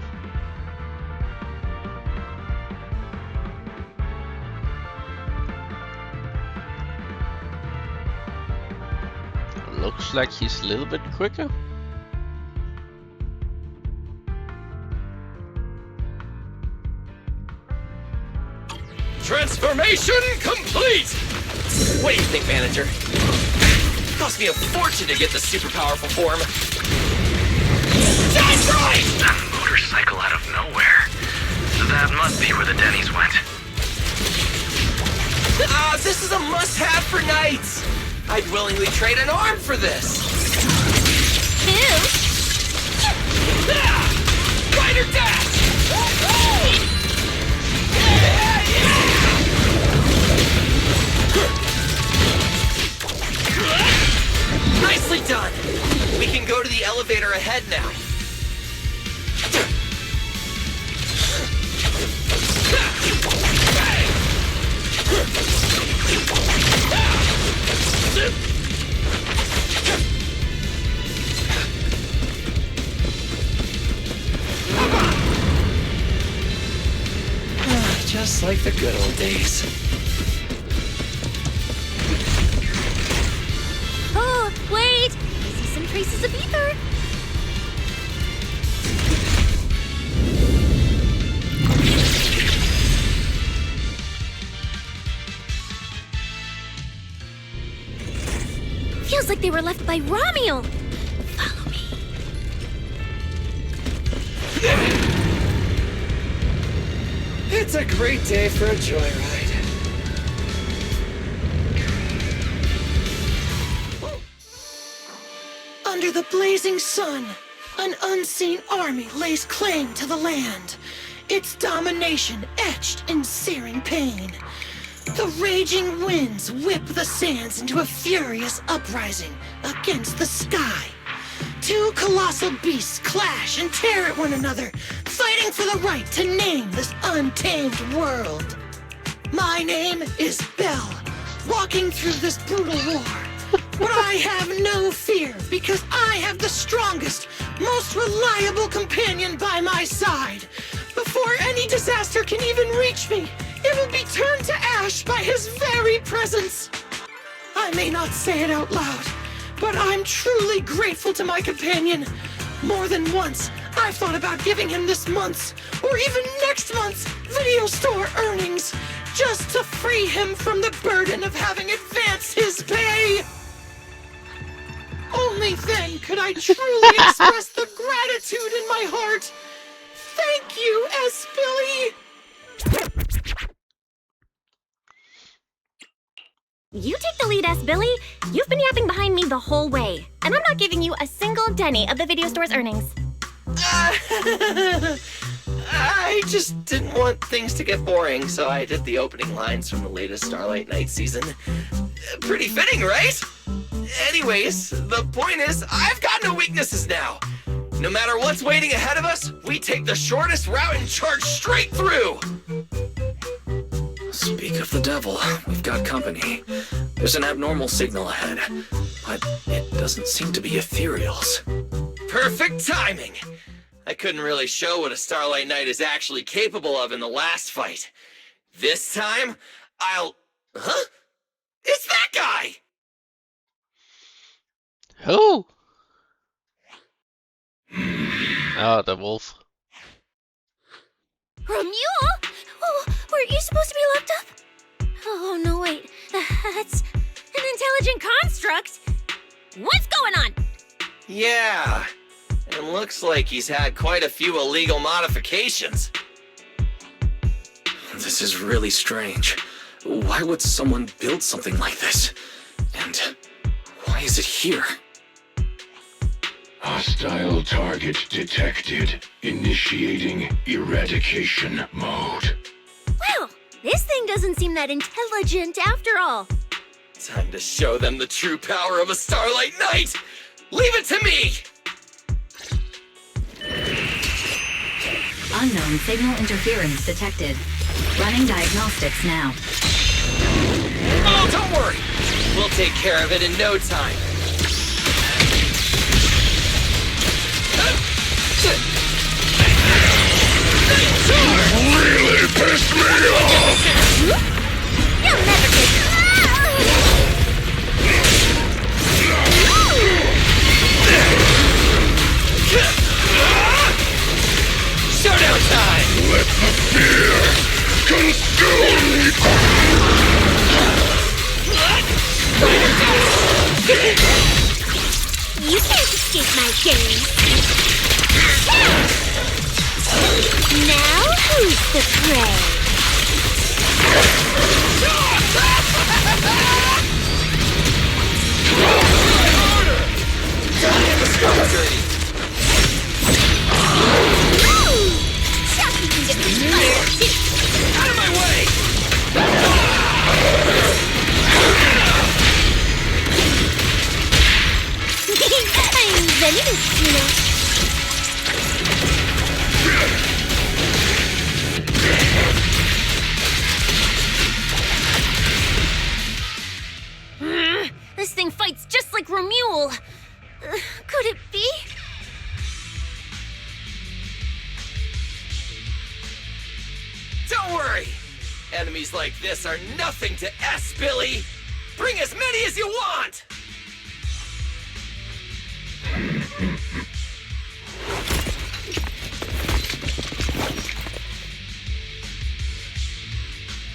Looks like he's a little bit quicker. Transformation complete! What do you think, manager? It cost me a fortune to get this super powerful form. That's right! A motorcycle out of nowhere. That must be where the Denny's went. This is a must-have for knights. I'd willingly trade an arm for this. Ew. Rider dash! Nicely done! We can go to the elevator ahead now. Just like the good old days. Oh, wait! I see some traces of ether. Feels like they were left by Ramiel. Follow me. It's a great day for a joyride. Under the blazing sun, an unseen army lays claim to the land. Its domination etched in searing pain. The raging winds whip the sands into a furious uprising against the sky. Two colossal beasts clash and tear at one another, fighting for the right to name this untamed world. My name is Belle, walking through this brutal war. But I have no fear, because I have the strongest, most reliable companion by my side. Before any disaster can even reach me, it will be turned to ash by his very presence. I may not say it out loud, but I'm truly grateful to my companion. More than once, I've thought about giving him this month's, or even next month's, video store earnings, just to free him from the burden of having advanced his pay. Only then could I truly express the gratitude in my heart. Thank you, S. Billy. You take the lead, S. Billy. You've been yapping behind me the whole way, and I'm not giving you a single penny of the video store's earnings. I just didn't want things to get boring, so I did the opening lines from the latest Starlight Knight season. Pretty fitting, right? Anyways, the point is, I've got no weaknesses now. No matter what's waiting ahead of us, we take the shortest route and charge straight through. Speak of the devil, we've got company. There's an abnormal signal ahead, but it doesn't seem to be ethereals. Perfect timing! I couldn't really show what a Starlight Knight is actually capable of in the last fight. This time, Huh? It's that guy! Who? Oh, the wolf. Romuald? Oh, weren't you supposed to be locked up? Oh, no, wait. That's an intelligent construct. What's going on? Yeah, and looks like he's had quite a few illegal modifications. This is really strange. Why would someone build something like this? And why is it here? Hostile target detected. Initiating eradication mode. doesn't seem that intelligent after all. Time to show them the true power of a Starlight Knight! Leave it to me! Unknown signal interference detected. Running diagnostics now. Oh, don't worry! We'll take care of it in no time. Really pissed me off! You'll never get... Showdown time! Let the fear consume me! You can't escape my gaze. Now who's the prey? Chucky can get this fire too. Out of my way! I'm venomous, you know. This thing fights just like Romule. Could it be? Don't worry! Enemies like this are nothing to S, Billy! Bring as many as you want!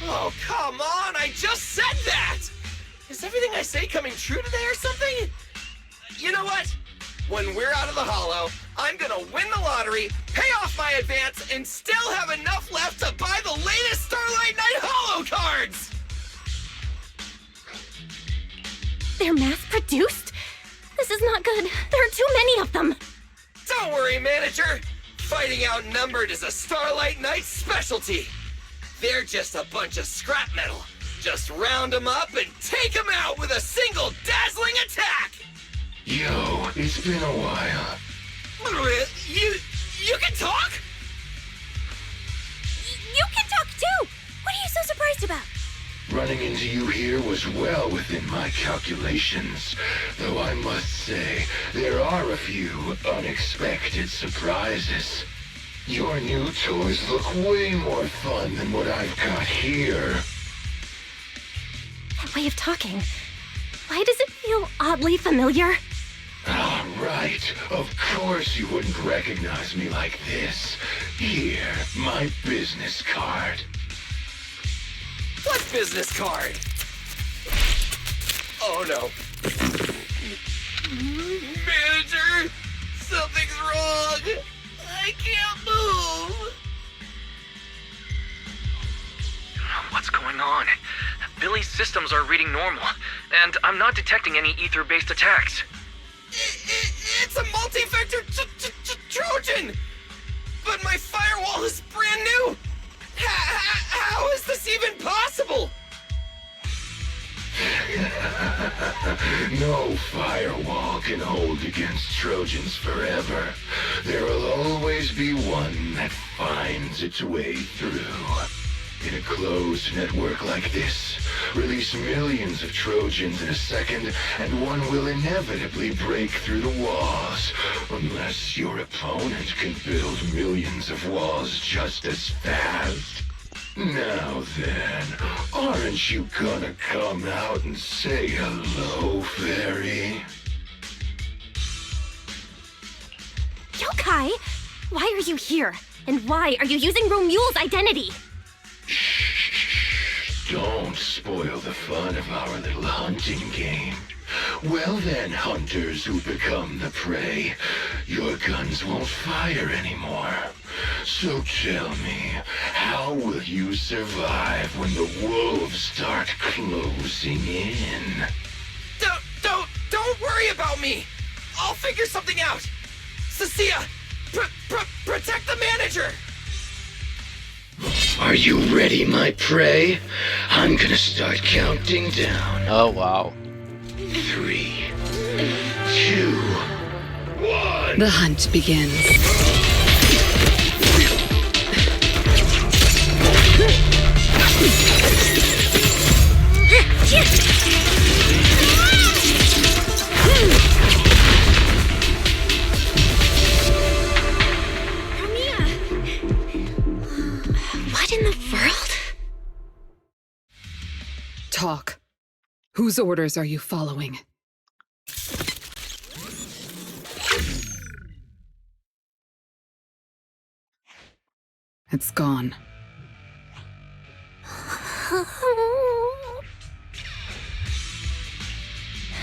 Oh, come on! I just said that! Is everything I say coming true today or something? You know what? When we're out of the Hollow, I'm gonna win the lottery, pay off my advance, and still have enough left to buy the latest Starlight Knight Hollow cards! They're mass-produced? This is not good. There are too many of them. Don't worry, manager! Fighting outnumbered is a Starlight Knight specialty! They're just a bunch of scrap metal. Just round them up and take them out with a single dazzling attack! Yo, it's been a while. You can talk? You can talk too! What are you so surprised about? Running into you here was well within my calculations, though I must say, there are a few unexpected surprises. Your new toys look way more fun than what I've got here. That way of talking. Why does it feel oddly familiar? Ah, right. Of course you wouldn't recognize me like this. Here, my business card. What business card? Oh no. Manager! Something's wrong! I can't move! What's going on? Billy's systems are reading normal, and I'm not detecting any ether-based attacks. It's a multi-vector Trojan! But my firewall is brand new! How is this even possible? No firewall can hold against Trojans forever. There will always be one that finds its way through. In a closed network like this, release millions of Trojans in a second, and one will inevitably break through the walls, unless your opponent can build millions of walls just as fast. Now then, aren't you gonna come out and say hello, fairy? Yokai! Why are you here? And why are you using Romule's identity? Don't spoil the fun of our little hunting game. Well then, hunters who become the prey, your guns won't fire anymore. So tell me, how will you survive when the wolves start closing in? Don't worry about me! I'll figure something out! Cecilia, protect the manager! Are you ready, my prey? I'm gonna start counting down. Oh, wow. 3, 2, 1. The hunt begins. What in the world? Talk. Whose orders are you following? It's gone.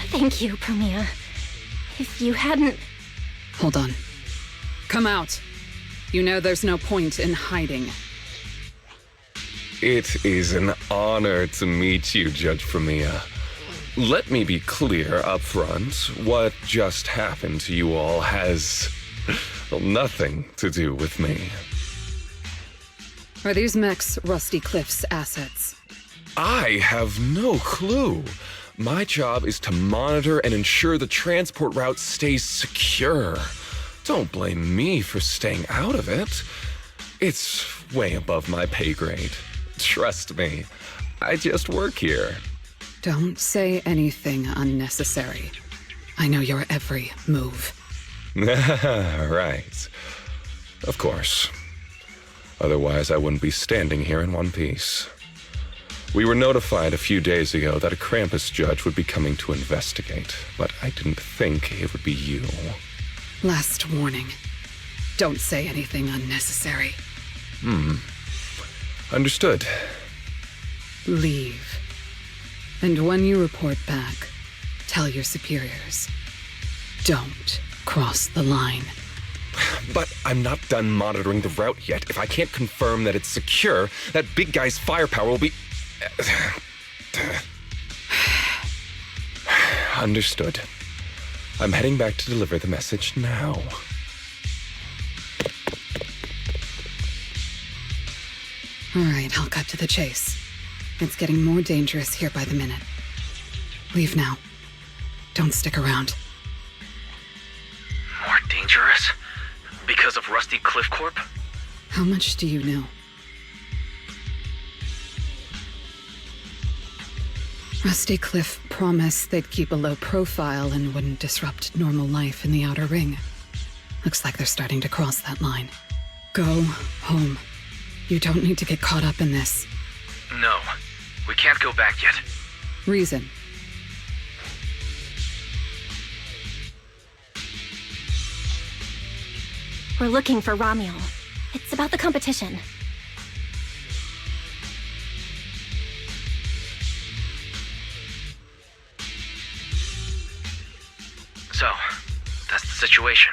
Thank you, Promia. If you hadn't... Hold on. Come out. You know there's no point in hiding. It is an honor to meet you, Judge Promia. Let me be clear up front. What just happened to you all has nothing to do with me. Are these mechs Rusty Cliff's assets? I have no clue. My job is to monitor and ensure the transport route stays secure. Don't blame me for staying out of it. It's way above my pay grade. Trust me, I just work here. Don't say anything unnecessary. I know your every move. Right. Of course. Otherwise, I wouldn't be standing here in one piece. We were notified a few days ago that a Krampus judge would be coming to investigate, but I didn't think it would be you. Last warning. Don't say anything unnecessary. Understood. Leave. And when you report back, tell your superiors. Don't cross the line. But I'm not done monitoring the route yet. If I can't confirm that it's secure, that big guy's firepower will be... Understood. I'm heading back to deliver the message now. All right, I'll cut to the chase. It's getting more dangerous here by the minute. Leave now. Don't stick around. More dangerous? Because of Rusty Cliff Corp? How much do you know? Rusty Cliff promised they'd keep a low profile and wouldn't disrupt normal life in the Outer Ring. Looks like they're starting to cross that line. Go home. You don't need to get caught up in this. No, we can't go back yet. Reason. We're looking for Ramiel. It's about the competition. So, that's the situation.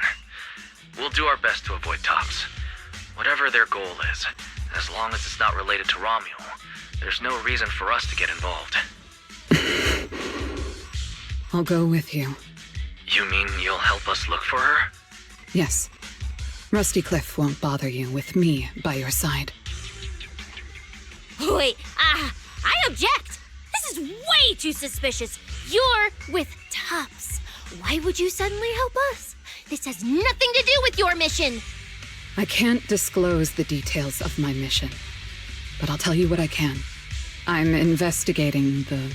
We'll do our best to avoid Tops. Whatever their goal is, as long as it's not related to Ramiel, there's no reason for us to get involved. I'll go with you. You mean you'll help us look for her? Yes. Rusty Cliff won't bother you with me by your side. Wait, I object! This is way too suspicious. You're with Tops. Why would you suddenly help us? This has nothing to do with your mission. I can't disclose the details of my mission, but I'll tell you what I can. I'm investigating the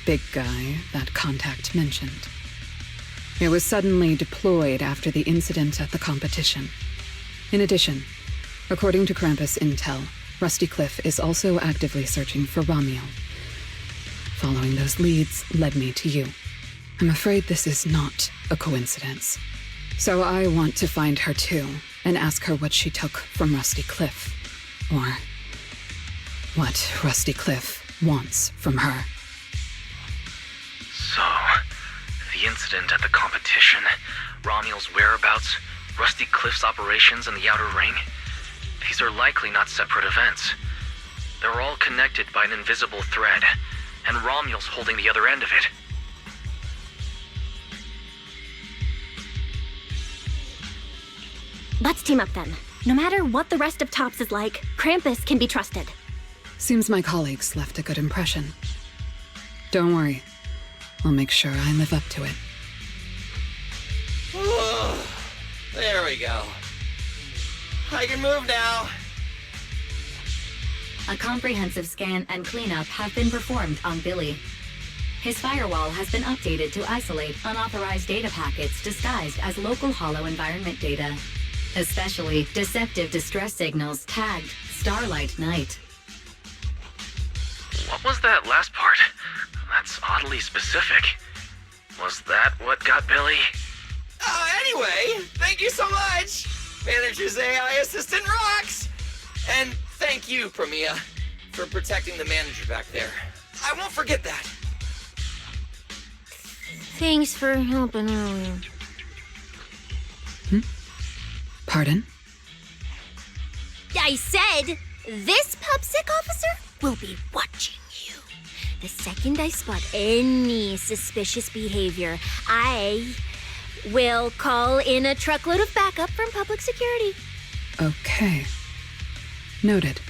big guy that Contact mentioned. It was suddenly deployed after the incident at the competition. In addition, according to Krampus intel, Rusty Cliff is also actively searching for Ramiel. Following those leads led me to you. I'm afraid this is not a coincidence. So I want to find her too, and ask her what she took from Rusty Cliff. Or what Rusty Cliff wants from her. So, the incident at the competition, Ramiel's whereabouts, Rusty Cliff's operations in the Outer Ring, these are likely not separate events. They're all connected by an invisible thread, and Ramiel's holding the other end of it. Let's team up then. No matter what the rest of Tops is like, Krampus can be trusted. Seems my colleagues left a good impression. Don't worry. I'll make sure I live up to it. There we go. I can move now. A comprehensive scan and cleanup have been performed on Billy. His firewall has been updated to isolate unauthorized data packets disguised as local Hollow environment data, especially deceptive distress signals tagged Starlight Night. What was that last part? That's oddly specific. Was that what got Billy? Anyway, thank you so much! Manager's AI assistant rocks! And thank you, Premia, for protecting the manager back there. I won't forget that. Thanks for helping earlier. Pardon? I said, this PubSec officer will be watching you. The second I spot any suspicious behavior, I will call in a truckload of backup from public security. Okay. Noted.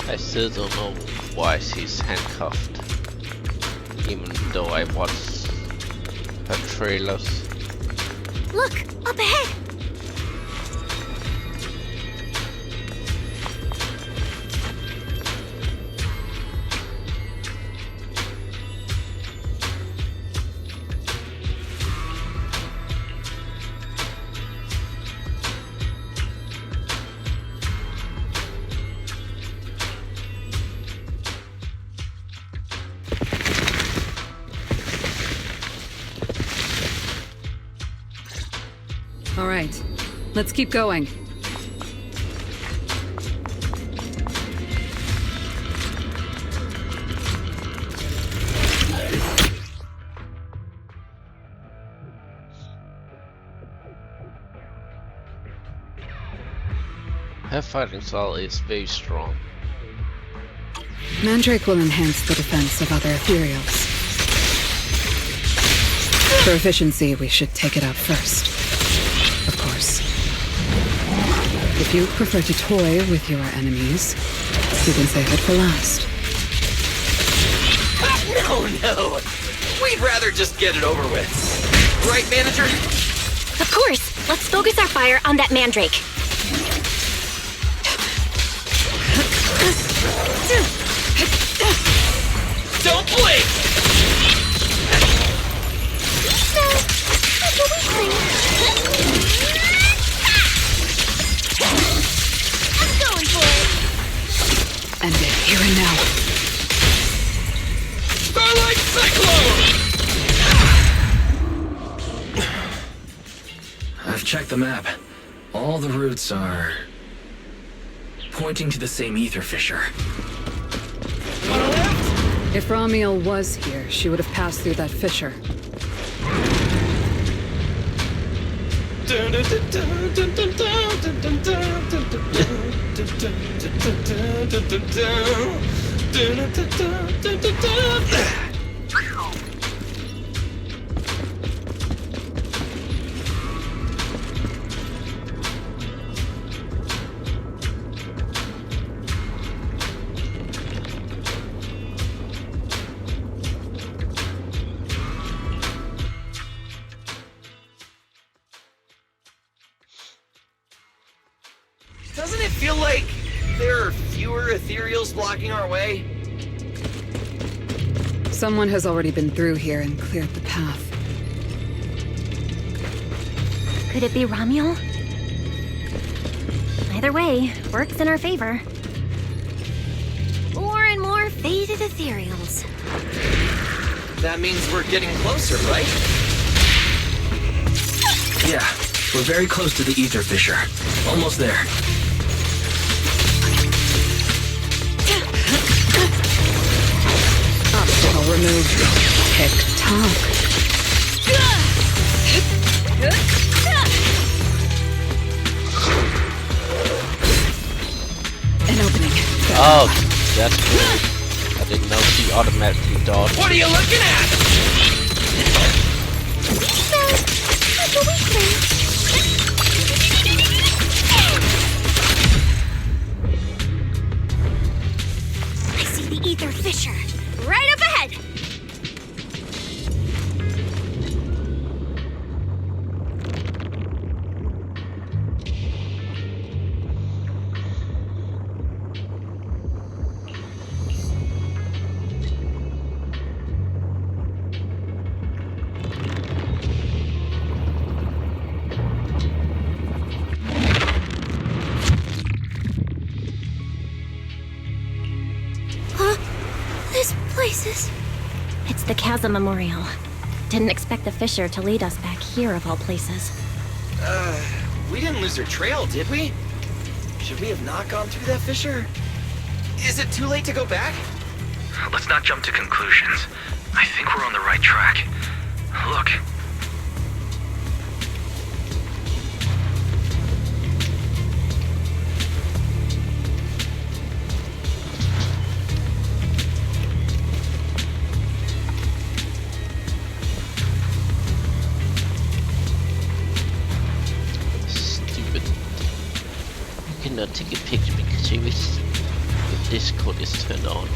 I still don't know why she's handcuffed, even though I watched her trailers. Look, up ahead! All right, let's keep going. Her fighting style is very strong. Mandrake will enhance the defense of other ethereals. For efficiency, we should take it out first. Of course. If you prefer to toy with your enemies, you can save it for last. No. We'd rather just get it over with. Right, manager? Of course! Let's focus our fire on that Mandrake. Don't blink! I'm going for it! End it here and now. Starlight Cyclone! I've checked the map. All the routes are pointing to the same ether fissure. If Ramiel was here, she would have passed through that fissure. Doesn't it feel like there are fewer ethereals blocking our way? Someone has already been through here and cleared the path. Could it be Ramiel? Either way, works in our favor. More and more faded ethereals. That means we're getting closer, right? Yeah, we're very close to the ether fissure. Almost there. Obstacle removed. Tick-tock. An opening. Oh, that's cool. I didn't know she automatically dodged. What are you looking at? Like a weakling. I see the ether fissure. Right up ahead. Places. It's the Chasm Memorial. Didn't expect the fissure to lead us back here of all places. We didn't lose our trail, did we? Should we have not gone through that fissure? Is it too late to go back? Let's not jump to conclusions. I think we're on the right track. Look. Cannot take a picture because the Discord is turned on.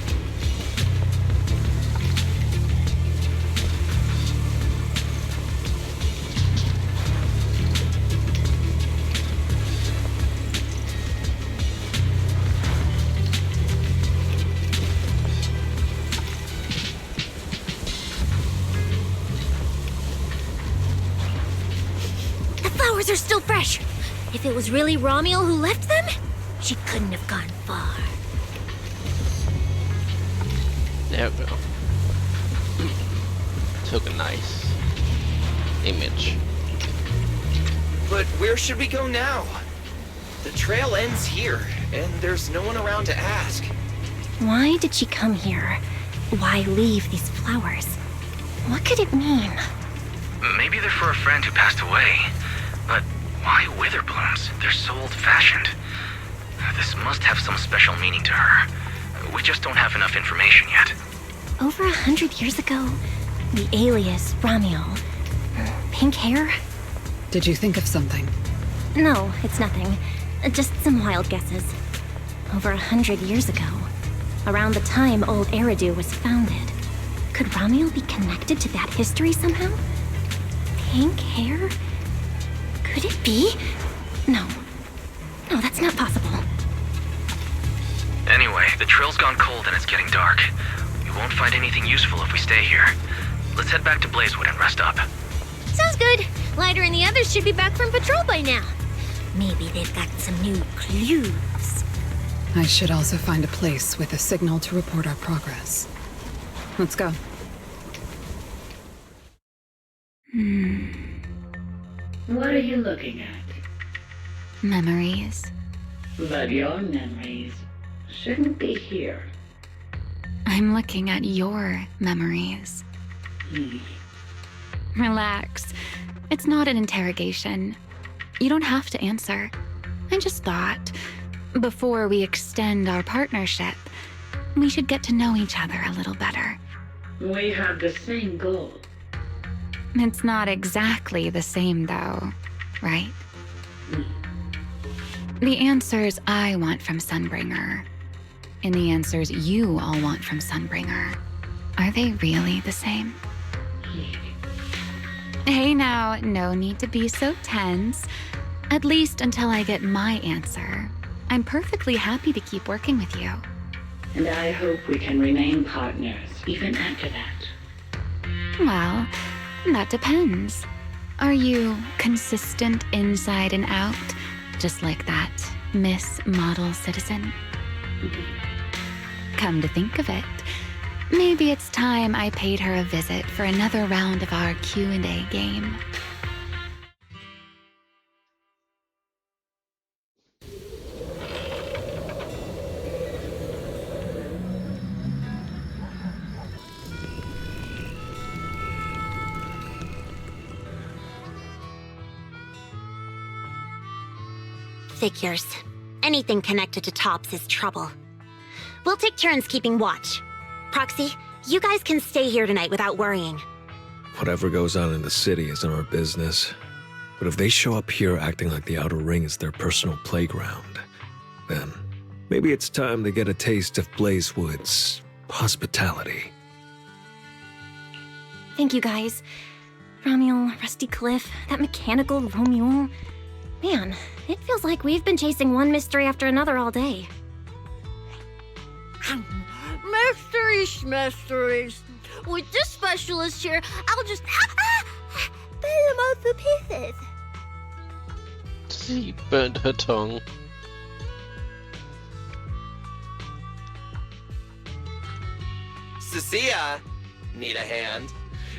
The flowers are still fresh. If it was really Romiel who left them, she couldn't have gone far. There we go. Took a nice image. But where should we go now? The trail ends here, and there's no one around to ask. Why did she come here? Why leave these flowers? What could it mean? Maybe they're for a friend who passed away. But why wither blooms? They're so old-fashioned. This must have some special meaning to her. We just don't have enough information yet. Over 100 years ago, the alias Romiel. Pink hair? Did you think of something? No, it's nothing. Just some wild guesses. Over 100 years ago, around the time old Eridu was founded, could Romiel be connected to that history somehow? Pink hair? Could it be? No. No, that's not possible. Anyway, the trail's gone cold and it's getting dark. We won't find anything useful if we stay here. Let's head back to Blazewood and rest up. Sounds good. Lighter and the others should be back from patrol by now. Maybe they've got some new clues. I should also find a place with a signal to report our progress. Let's go. What are you looking at? Memories. But your memories shouldn't be here. I'm looking at your memories. Relax. It's not an interrogation. You don't have to answer. I just thought, before we extend our partnership, we should get to know each other a little better. We have the same goal. It's not exactly the same, though, right? The answers I want from Sunbringer, and the answers you all want from Sunbringer, are they really the same? Hey now, no need to be so tense. At least until I get my answer. I'm perfectly happy to keep working with you. And I hope we can remain partners even after that. Well, that depends. Are you consistent inside and out, just like that Miss Model Citizen? Come to think of it, maybe it's time I paid her a visit for another round of our Q&A game. Figures. Anything connected to Tops is trouble. We'll take turns keeping watch. Proxy, you guys can stay here tonight without worrying. Whatever goes on in the city isn't our business. But if they show up here acting like the Outer Ring is their personal playground, then maybe it's time to get a taste of Blazewood's hospitality. Thank you, guys. Romuel, Rusty Cliff, that mechanical Romuel. Man, it feels like we've been chasing one mystery after another all day. Mysteries. With this specialist here, I'll just burn them all to pieces. She burned her tongue. Cecilia, need a hand?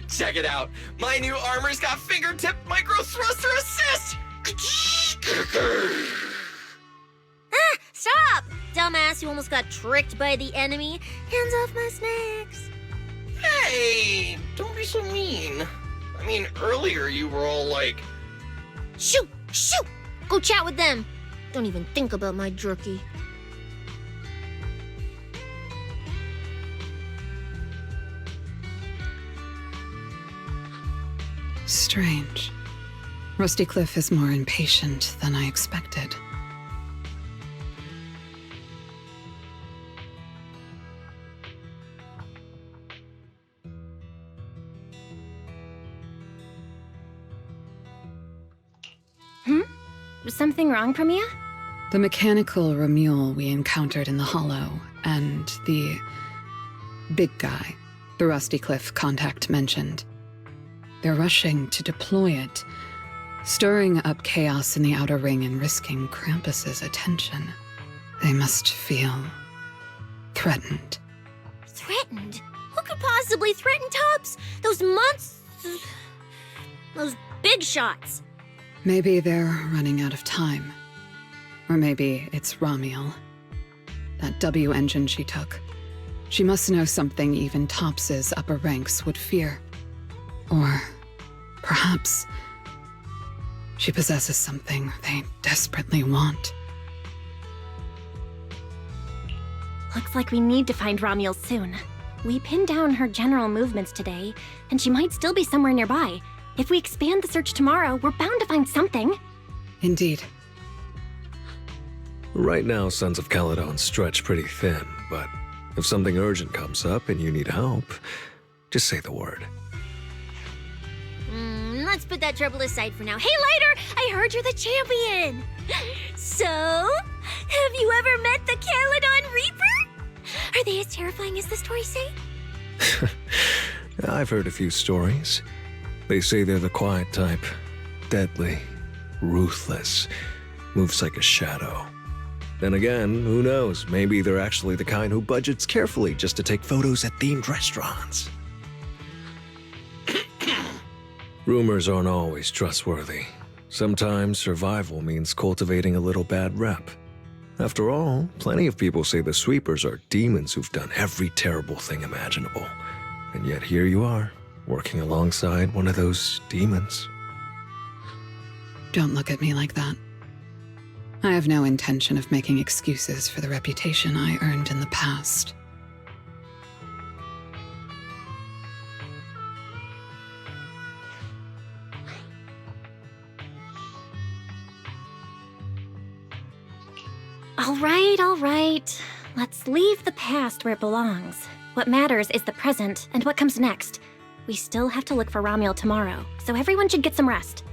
Check it out. My new armor's got fingertip micro thruster assist. Stop! Dumbass, you almost got tricked by the enemy. Hands off my snacks. Hey, don't be so mean. I mean, earlier you were all like, Shoot! Shoot! Go chat with them. Don't even think about my jerky. Strange. Rusty Cliff is more impatient than I expected. Was something wrong, Premia? The mechanical Romuel we encountered in the Hollow, and the big guy the Rusty Cliff contact mentioned. They're rushing to deploy it, stirring up chaos in the Outer Ring and risking Krampus's attention. They must feel threatened. Threatened? Who could possibly threaten Tubbs? Those monsters... Those big shots. Maybe they're running out of time. Or maybe it's Romuel. That W engine she took. She must know something even Tops's upper ranks would fear. Or perhaps she possesses something they desperately want. Looks like we need to find Romuel soon. We pinned down her general movements today, and she might still be somewhere nearby. If we expand the search tomorrow, we're bound to find something. Indeed. Right now, Sons of Caledon stretch pretty thin, but if something urgent comes up and you need help, just say the word. Let's put that trouble aside for now. Hey, Lighter! I heard you're the champion! So, have you ever met the Caledon Reaper? Are they as terrifying as the stories say? I've heard a few stories. They say they're the quiet type. Deadly. Ruthless. Moves like a shadow. Then again, who knows? Maybe they're actually the kind who budgets carefully just to take photos at themed restaurants. Rumors aren't always trustworthy. Sometimes survival means cultivating a little bad rep. After all, plenty of people say the sweepers are demons who've done every terrible thing imaginable. And yet here you are, working alongside one of those demons. Don't look at me like that. I have no intention of making excuses for the reputation I earned in the past. All right. Let's leave the past where it belongs. What matters is the present and what comes next. We still have to look for Romuel tomorrow, so everyone should get some rest.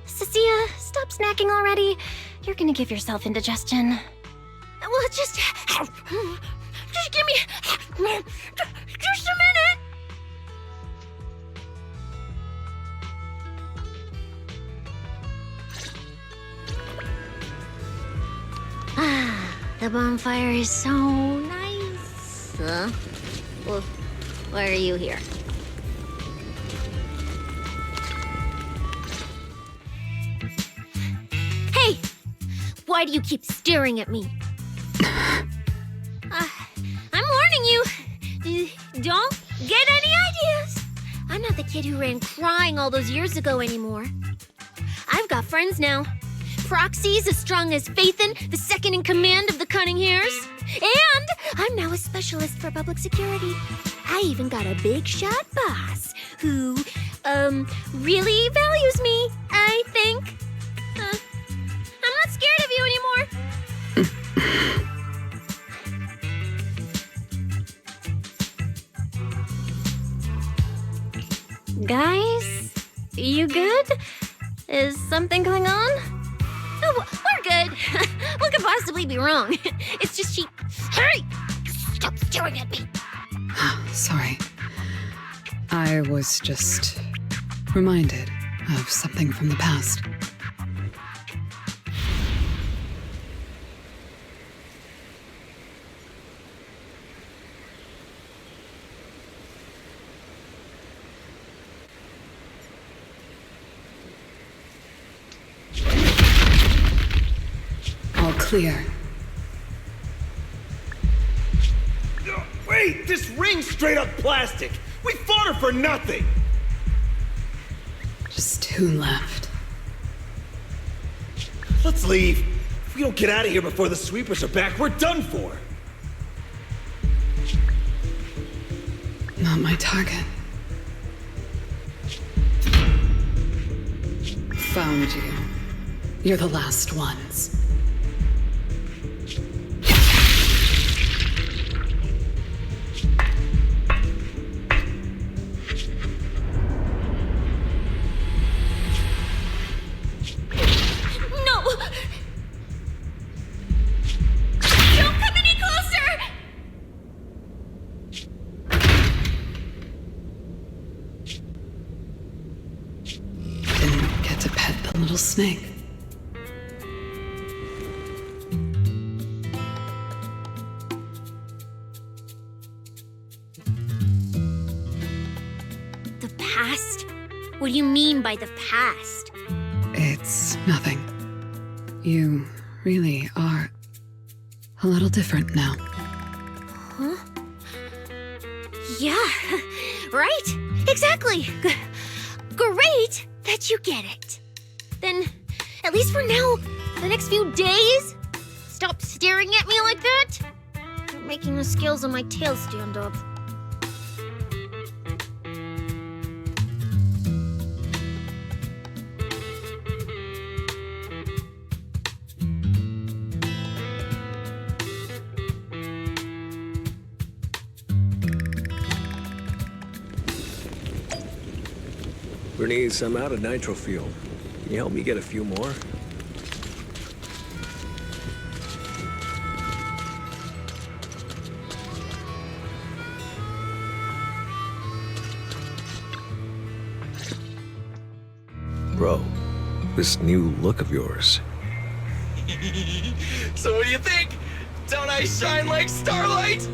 Cecilia, stop snacking already. You're gonna give yourself indigestion. Well, just give me just a minute. The bonfire is so nice. Well, why are you here? Hey! Why do you keep staring at me? I'm warning you. Don't get any ideas. I'm not the kid who ran crying all those years ago anymore. I've got friends now. Proxy's as strong as Phaethon, the second in command of the Cunning Hares. And I'm now a specialist for public security. I even got a big shot boss who, really values me, I think. I'm not scared of you anymore. Guys, you good? Is something going on? Oh, we're good. What could possibly be wrong? It's just she... Hurry! Stop staring at me! Sorry. I was just reminded of something from the past. All clear. Wait, this ring's straight up plastic. We fought her for nothing. Just 2 left. Let's leave. If we don't get out of here before the sweepers are back, we're done for. Not my target. Found you. You're the last ones. No! Don't come any closer! Didn't get to pet the little snake. The past? What do you mean by the past? It's nothing. You really are a little different now. Huh? Yeah, right? Exactly. Great that you get it. Then, at least for now, the next few days, stop staring at me like that. You're making the scales on my tail stand up. Bernice, I'm out of nitro fuel. Can you help me get a few more? Bro, this new look of yours. So what do you think? Don't I shine like starlight?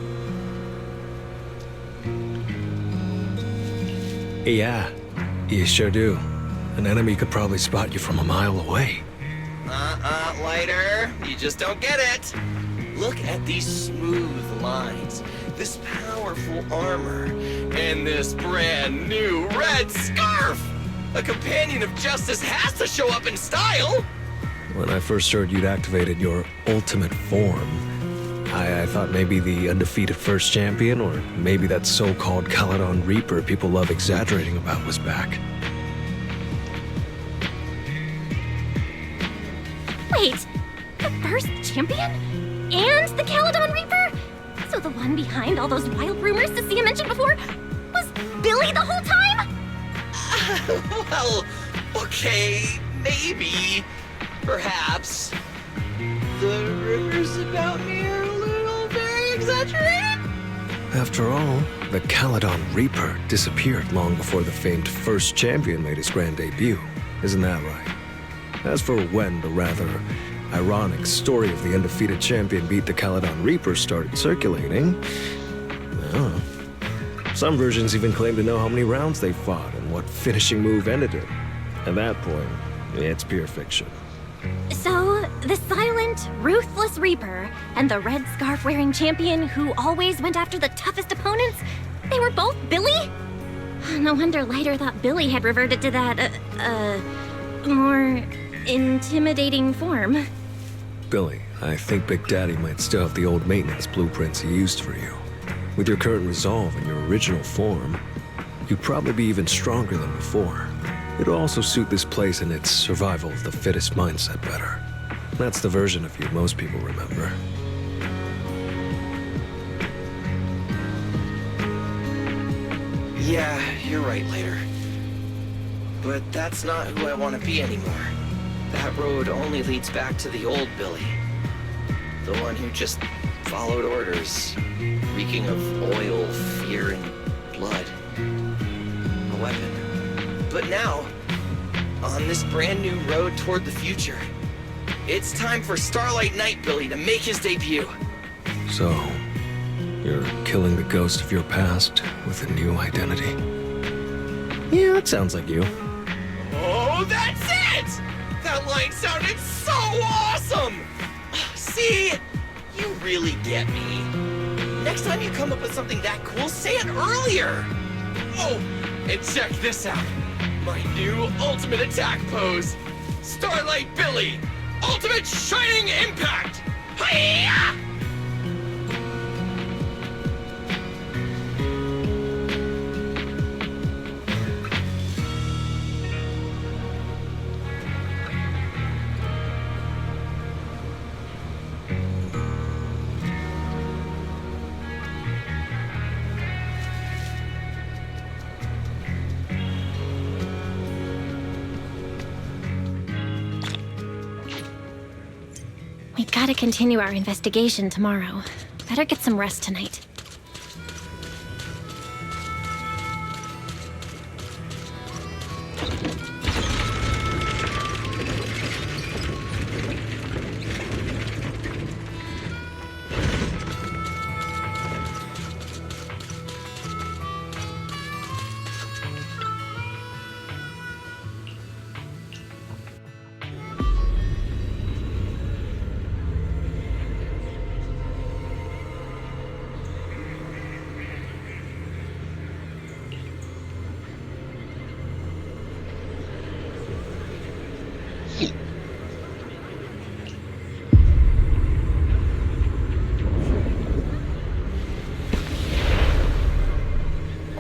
Yeah, you sure do. An enemy could probably spot you from a mile away. Lighter. You just don't get it. Look at these smooth lines, this powerful armor, and this brand new red scarf! A companion of justice has to show up in style! When I first heard you'd activated your ultimate form, I thought maybe the undefeated first champion, or maybe that so-called Caledon Reaper people love exaggerating about was back. Wait, the first champion? And the Caledon Reaper? So the one behind all those wild rumors Cecilia mentioned before was Billy the whole time? Well, okay, maybe. Perhaps. The rumors about me are a little very exaggerated? After all, the Caledon Reaper disappeared long before the famed first champion made his grand debut. Isn't that right? As for when the rather ironic story of the undefeated champion beat the Caledon Reaper started circulating, well, some versions even claim to know how many rounds they fought and what finishing move ended it. At that point, it's pure fiction. So, the silent, ruthless Reaper and the red scarf-wearing champion who always went after the toughest opponents, they were both Billy? No wonder Lighter thought Billy had reverted to that, more intimidating form. Billy, I think Big Daddy might still have the old maintenance blueprints he used for you. With your current resolve in your original form, you'd probably be even stronger than before. It'll also suit this place and its survival of the fittest mindset better. That's the version of you most people remember. Yeah, you're right, Later. But that's not who I want to be anymore. That road only leads back to the old Billy. The one who just followed orders, reeking of oil, fear, and blood. A weapon. But now, on this brand new road toward the future, it's time for Starlight Knight Billy to make his debut. So, you're killing the ghost of your past with a new identity. Yeah, that sounds like you. Oh, that's it! That line sounded so awesome! See? You really get me. Next time you come up with something that cool, say it earlier! Oh, and check this out. My new ultimate attack pose. Starlight Billy! Ultimate Shining Impact! Hi-ya! We gotta continue our investigation tomorrow. Better get some rest tonight.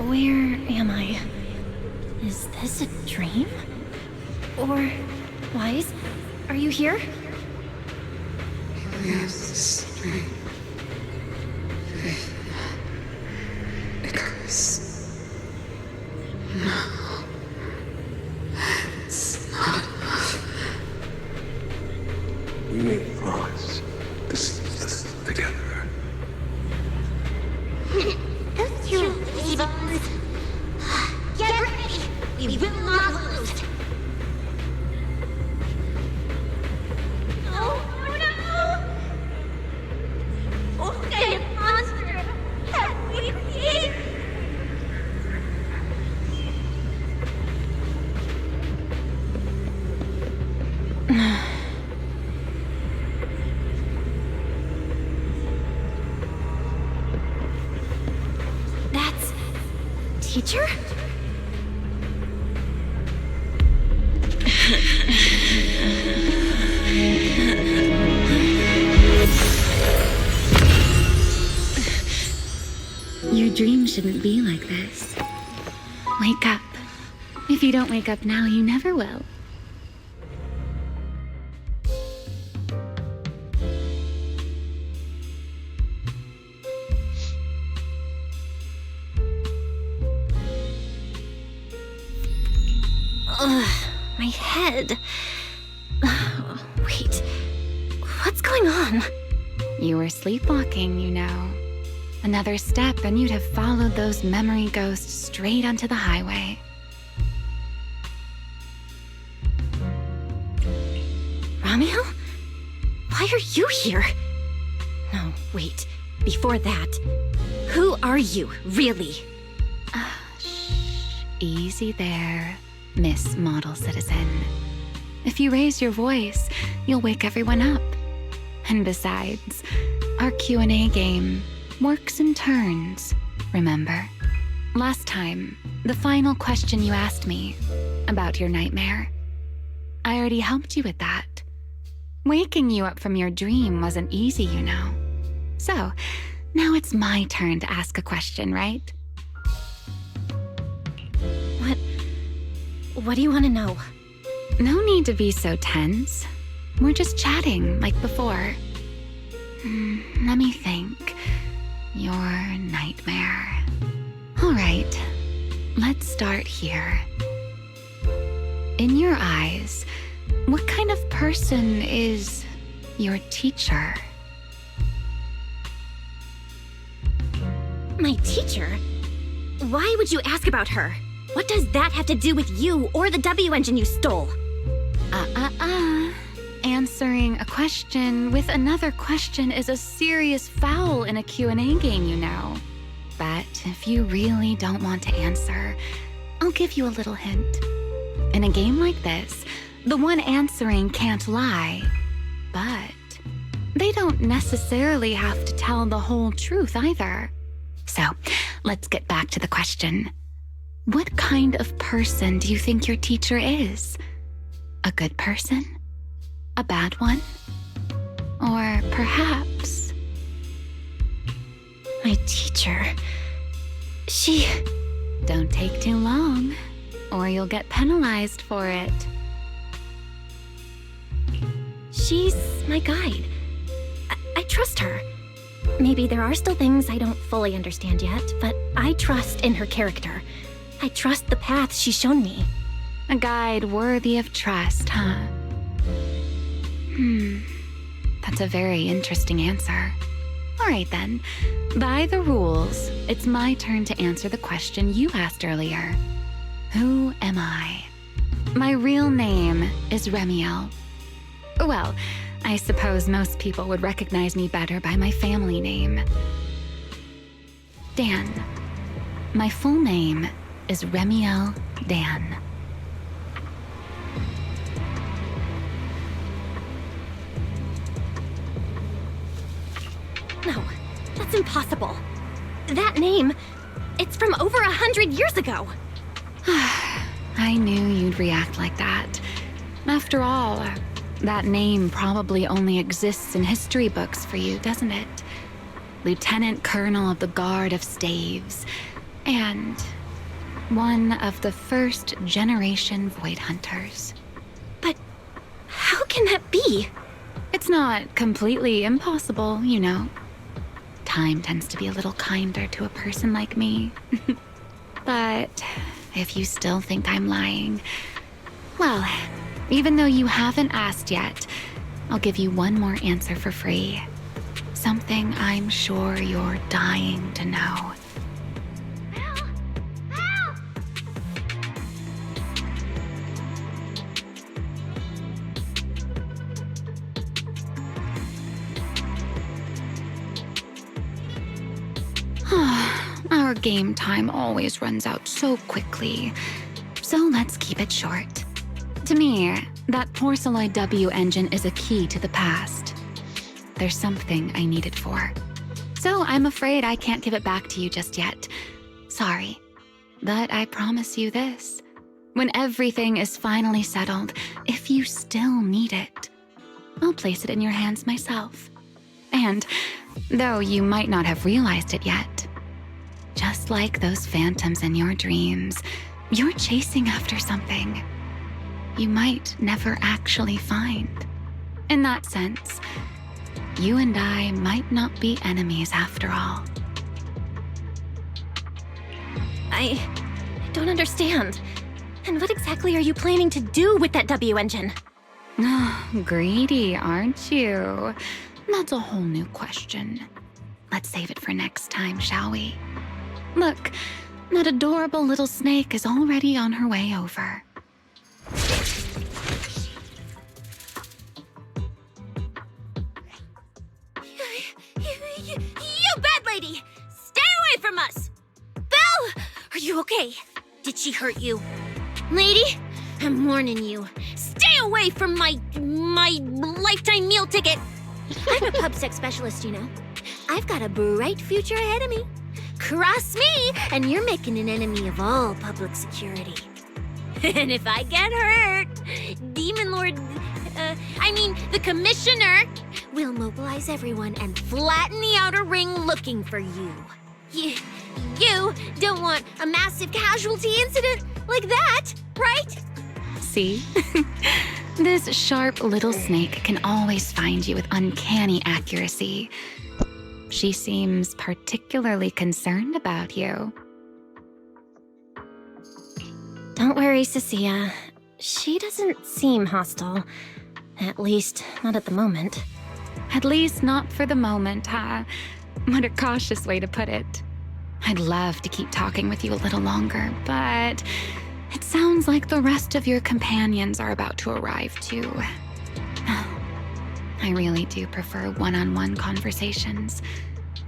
Where am I? Is this a dream? Or... Wise? Are you here? Yes, dream. Icarus. No. It's not enough. We made a promise to see this together. Those two lazy bones. Get ready! We will not lose! Oh no! What kind of monster have we created? That's... Teacher? Your dream shouldn't be like this. Wake up. If you don't wake up now, you never will. Ugh, my head. Wait, what's going on? You were sleepwalking, you know. Another step and you'd have followed those memory ghosts straight onto the highway. Romeo? Why are you here? No, wait. Before that, who are you, really? Easy there, Miss Model Citizen. If you raise your voice, you'll wake everyone up. And besides, our Q&A game works in turns, remember? Last time, the final question you asked me about your nightmare, I already helped you with that. Waking you up from your dream wasn't easy, you know. So, now it's my turn to ask a question, right? What do you want to know? No need to be so tense. We're just chatting like before. Let me think. Your nightmare. All right, let's start here. In your eyes, what kind of person is your teacher? My teacher? Why would you ask about her? What does that have to do with you or the W engine you stole? Answering a question with another question is a serious foul in a Q&A game, you know. But if you really don't want to answer, I'll give you a little hint. In a game like this, the one answering can't lie, but they don't necessarily have to tell the whole truth either. So, let's get back to the question. What kind of person do you think your teacher is? A good person? A bad one? Or perhaps... My teacher... She... Don't take too long, or you'll get penalized for it. She's my guide. I trust her. Maybe there are still things I don't fully understand yet, but I trust in her character. I trust the path she's shown me. A guide worthy of trust, huh? That's a very interesting answer. All right then. By the rules, it's my turn to answer the question you asked earlier. Who am I? My real name is Remiel. Well, I suppose most people would recognize me better by my family name. Dan. My full name is Remiel Dan. No, that's impossible. That name, it's from over 100 years ago. I knew you'd react like that. After all, that name probably only exists in history books for you, doesn't it? Lieutenant Colonel of the Guard of Staves, and one of the first generation Void Hunters. But how can that be? It's not completely impossible, you know. Time tends to be a little kinder to a person like me. But if you still think I'm lying, well, even though you haven't asked yet, I'll give you one more answer for free. Something I'm sure you're dying to know. Our game time always runs out so quickly, so let's keep it short. To me, that Porceloid W engine is a key to the past. There's something I need it for. So I'm afraid I can't give it back to you just yet. Sorry. But I promise you this. When everything is finally settled, if you still need it, I'll place it in your hands myself. And, though you might not have realized it yet, just like those phantoms in your dreams, you're chasing after something you might never actually find. In that sense, you and I might not be enemies after all. I don't understand. And what exactly are you planning to do with that W engine? Greedy, aren't you? That's a whole new question. Let's save it for next time, shall we? Look, that adorable little snake is already on her way over. You bad lady! Stay away from us! Belle! Are you okay? Did she hurt you? Lady, I'm warning you. Stay away from my lifetime meal ticket! I'm a pub sex specialist, you know. I've got a bright future ahead of me. Cross me, and you're making an enemy of all public security. And if I get hurt, Demon Lord... I mean, the commissioner will mobilize everyone and flatten the outer ring looking for you. You don't want a massive casualty incident like that, right? See? This sharp little snake can always find you with uncanny accuracy. She seems particularly concerned about you. Don't worry, Cecilia. She doesn't seem hostile. At least, not at the moment. At least not for the moment, huh? What a cautious way to put it. I'd love to keep talking with you a little longer, but it sounds like the rest of your companions are about to arrive too. I really do prefer one-on-one conversations.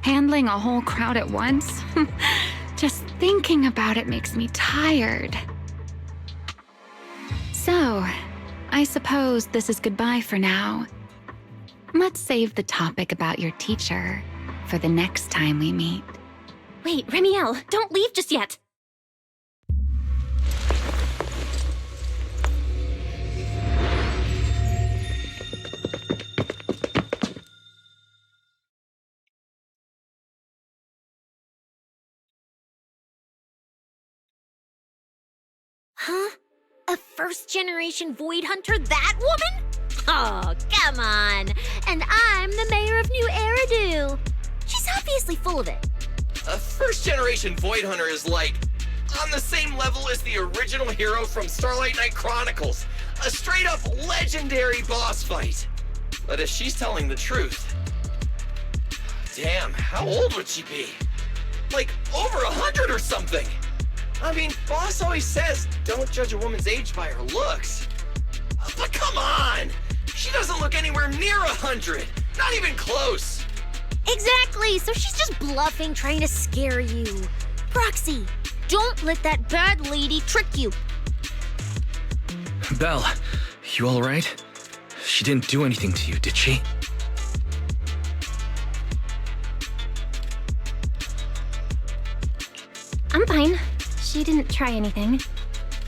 Handling a whole crowd at once? Just thinking about it makes me tired. So, I suppose this is goodbye for now. Let's save the topic about your teacher for the next time we meet. Wait, Remiel, don't leave just yet! Huh? A first-generation Void Hunter, that woman? Oh, come on. And I'm the mayor of New Eridu. She's obviously full of it. A first-generation Void Hunter is like on the same level as the original hero from Starlight Knight Chronicles. A straight-up legendary boss fight. But if she's telling the truth... Damn, how old would she be? Like, over 100 or something! I mean, boss always says, don't judge a woman's age by her looks. But come on! She doesn't look anywhere near 100! Not even close! Exactly, so she's just bluffing, trying to scare you. Proxy, don't let that bad lady trick you. Belle, you alright? She didn't do anything to you, did she? I'm fine. She didn't try anything.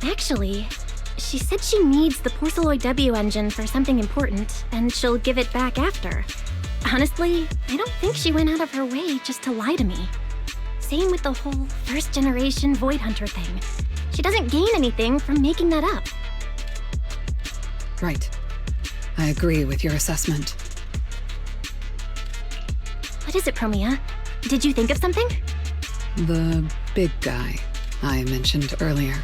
Actually, she said she needs the Porceloid W engine for something important, and she'll give it back after. Honestly, I don't think she went out of her way just to lie to me. Same with the whole first-generation Void Hunter thing. She doesn't gain anything from making that up. Right. I agree with your assessment. What is it, Promia? Did you think of something? The big guy I mentioned earlier.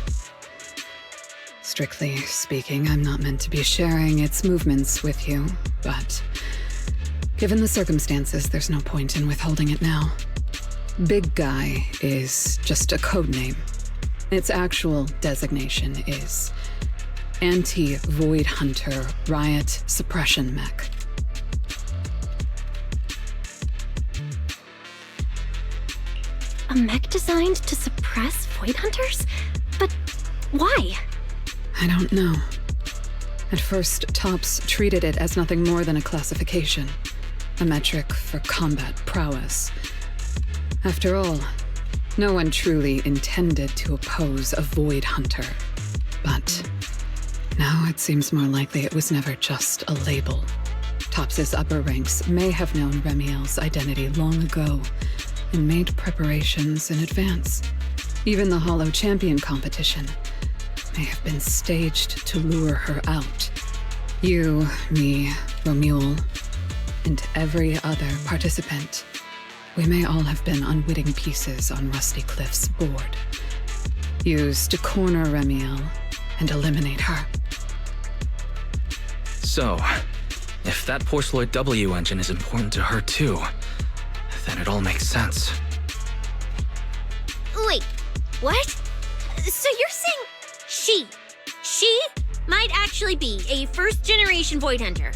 Strictly speaking, I'm not meant to be sharing its movements with you, but given the circumstances, there's no point in withholding it now. Big Guy is just a code name. Its actual designation is Anti-Void Hunter Riot Suppression Mech. A mech designed to suppress Void Hunters? But why? I don't know. At first, Tops treated it as nothing more than a classification, a metric for combat prowess. After all, no one truly intended to oppose a Void Hunter. But now it seems more likely it was never just a label. Tops's upper ranks may have known Remiel's identity long ago and made preparations in advance. Even the Hollow Champion competition may have been staged to lure her out. You, me, Romuald, and every other participant, we may all have been unwitting pieces on Rusty Cliff's board, used to corner Remiel and eliminate her. So, if that Porceloid W engine is important to her too, then it all makes sense. Wait, what? So you're saying she might actually be a first-generation Void Hunter?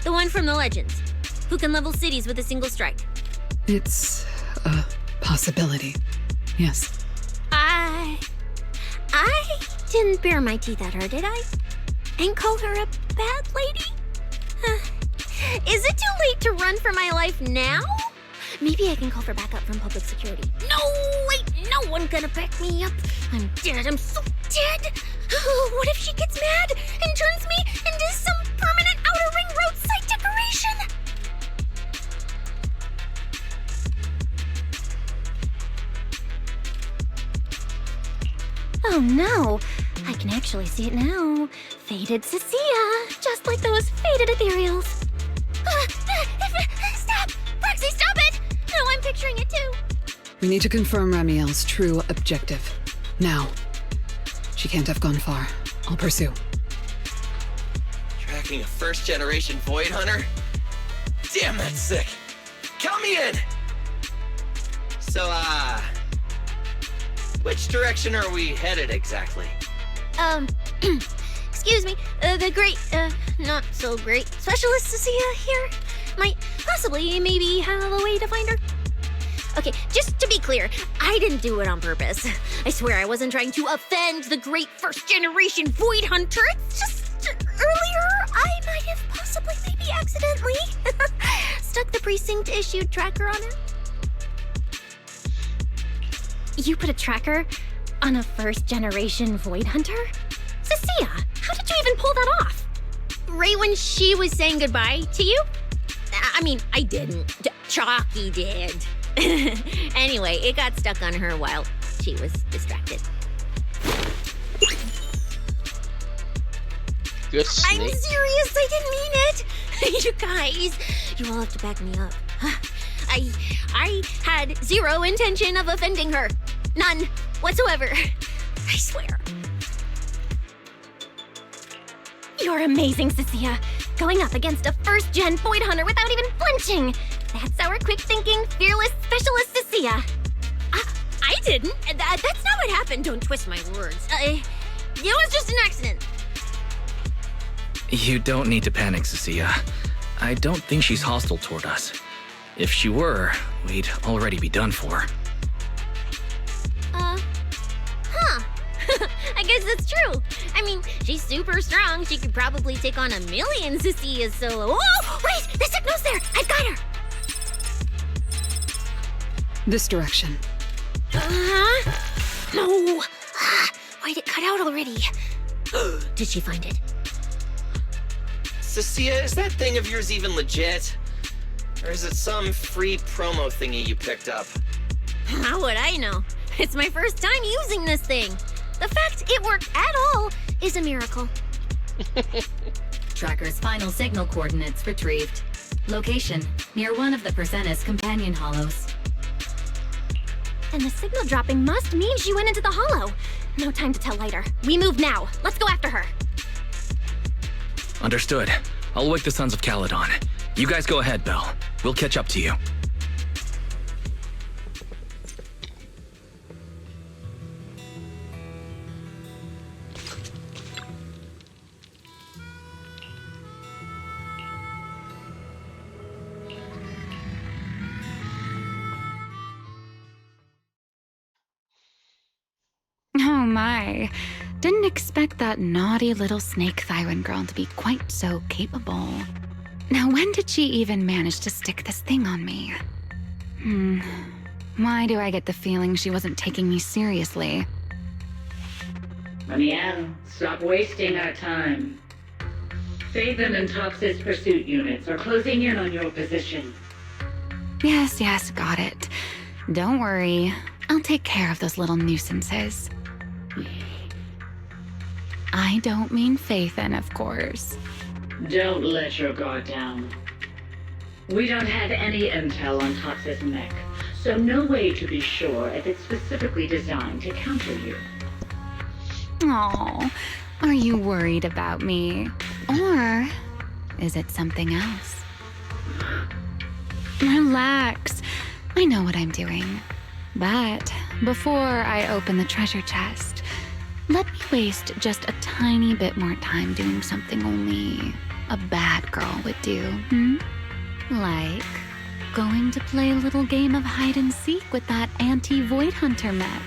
The one from the Legends, who can level cities with a single strike? It's a possibility, yes. I didn't bare my teeth at her, did I? And call her a bad lady? Is it too late to run for my life now? Maybe I can call for backup from public security. No, wait, no one gonna back me up. I'm dead, I'm so dead. What if she gets mad and turns me into some permanent outer Oh no! I can actually see it now. Faded Cecilia, just like those faded ethereals. Stop! Proxy, stop it! No, I'm picturing it too. We need to confirm Ramiel's true objective. Now. She can't have gone far. I'll pursue. Tracking a first-generation Void Hunter? Damn, that's sick. Count me in! So, which direction are we headed exactly? Excuse me, the great, not so great specialist Cecilia here might possibly maybe have a way to find her. Okay, just to be clear, I didn't do it on purpose. I swear I wasn't trying to offend the great first-generation Void Hunter. It's just earlier I might have possibly maybe accidentally stuck the precinct-issued tracker on her. You put a tracker on a first-generation Void Hunter? Cecilia, how did you even pull that off? Right when she was saying goodbye to you? I mean, I didn't. Chalky did. Anyway, it got stuck on her while she was distracted. Good snake. I'm serious, I didn't mean it. You guys, you all have to back me up. I had zero intention of offending her. None whatsoever. I swear. You're amazing, Cecilia. Going up against a first-gen Void Hunter without even flinching. That's our quick-thinking, fearless specialist, Cecilia. I didn't. That's not what happened. Don't twist my words. It was just an accident. You don't need to panic, Cecilia. I don't think she's hostile toward us. If she were, we'd already be done for. I guess that's true. I mean, she's super strong. She could probably take on 1,000,000 Cecilias solo. Whoa! Wait! The signal's there! I've got her! This direction. No! Why'd it cut out already? Did she find it? Cecilia, is that thing of yours even legit? Or is it some free promo thingy you picked up? How would I know? It's my first time using this thing. The fact it worked at all is a miracle. Tracker's final signal coordinates retrieved. Location, near one of the Persenis companion hollows. And the signal dropping must mean she went into the hollow. No time to tell Lighter. We move now. Let's go after her. Understood. I'll wake the Sons of Caledon. You guys go ahead, Belle. We'll catch up to you. Oh my. Didn't expect that naughty little snake Thyran girl to be quite so capable. Now when did she even manage to stick this thing on me? Why do I get the feeling she wasn't taking me seriously? Ramiel, stop wasting our time. Phaethon and Tops's pursuit units are closing in on your position. Yes, got it. Don't worry. I'll take care of those little nuisances. I don't mean Phaethon, of course. Don't let your guard down. We don't have any intel on Tops's mech, so no way to be sure if it's specifically designed to counter you. Aw, are you worried about me? Or is it something else? Relax. I know what I'm doing. But before I open the treasure chest, let me waste just a tiny bit more time doing something only a bad girl would do, Like going to play a little game of hide and seek with that anti-Void Hunter mech.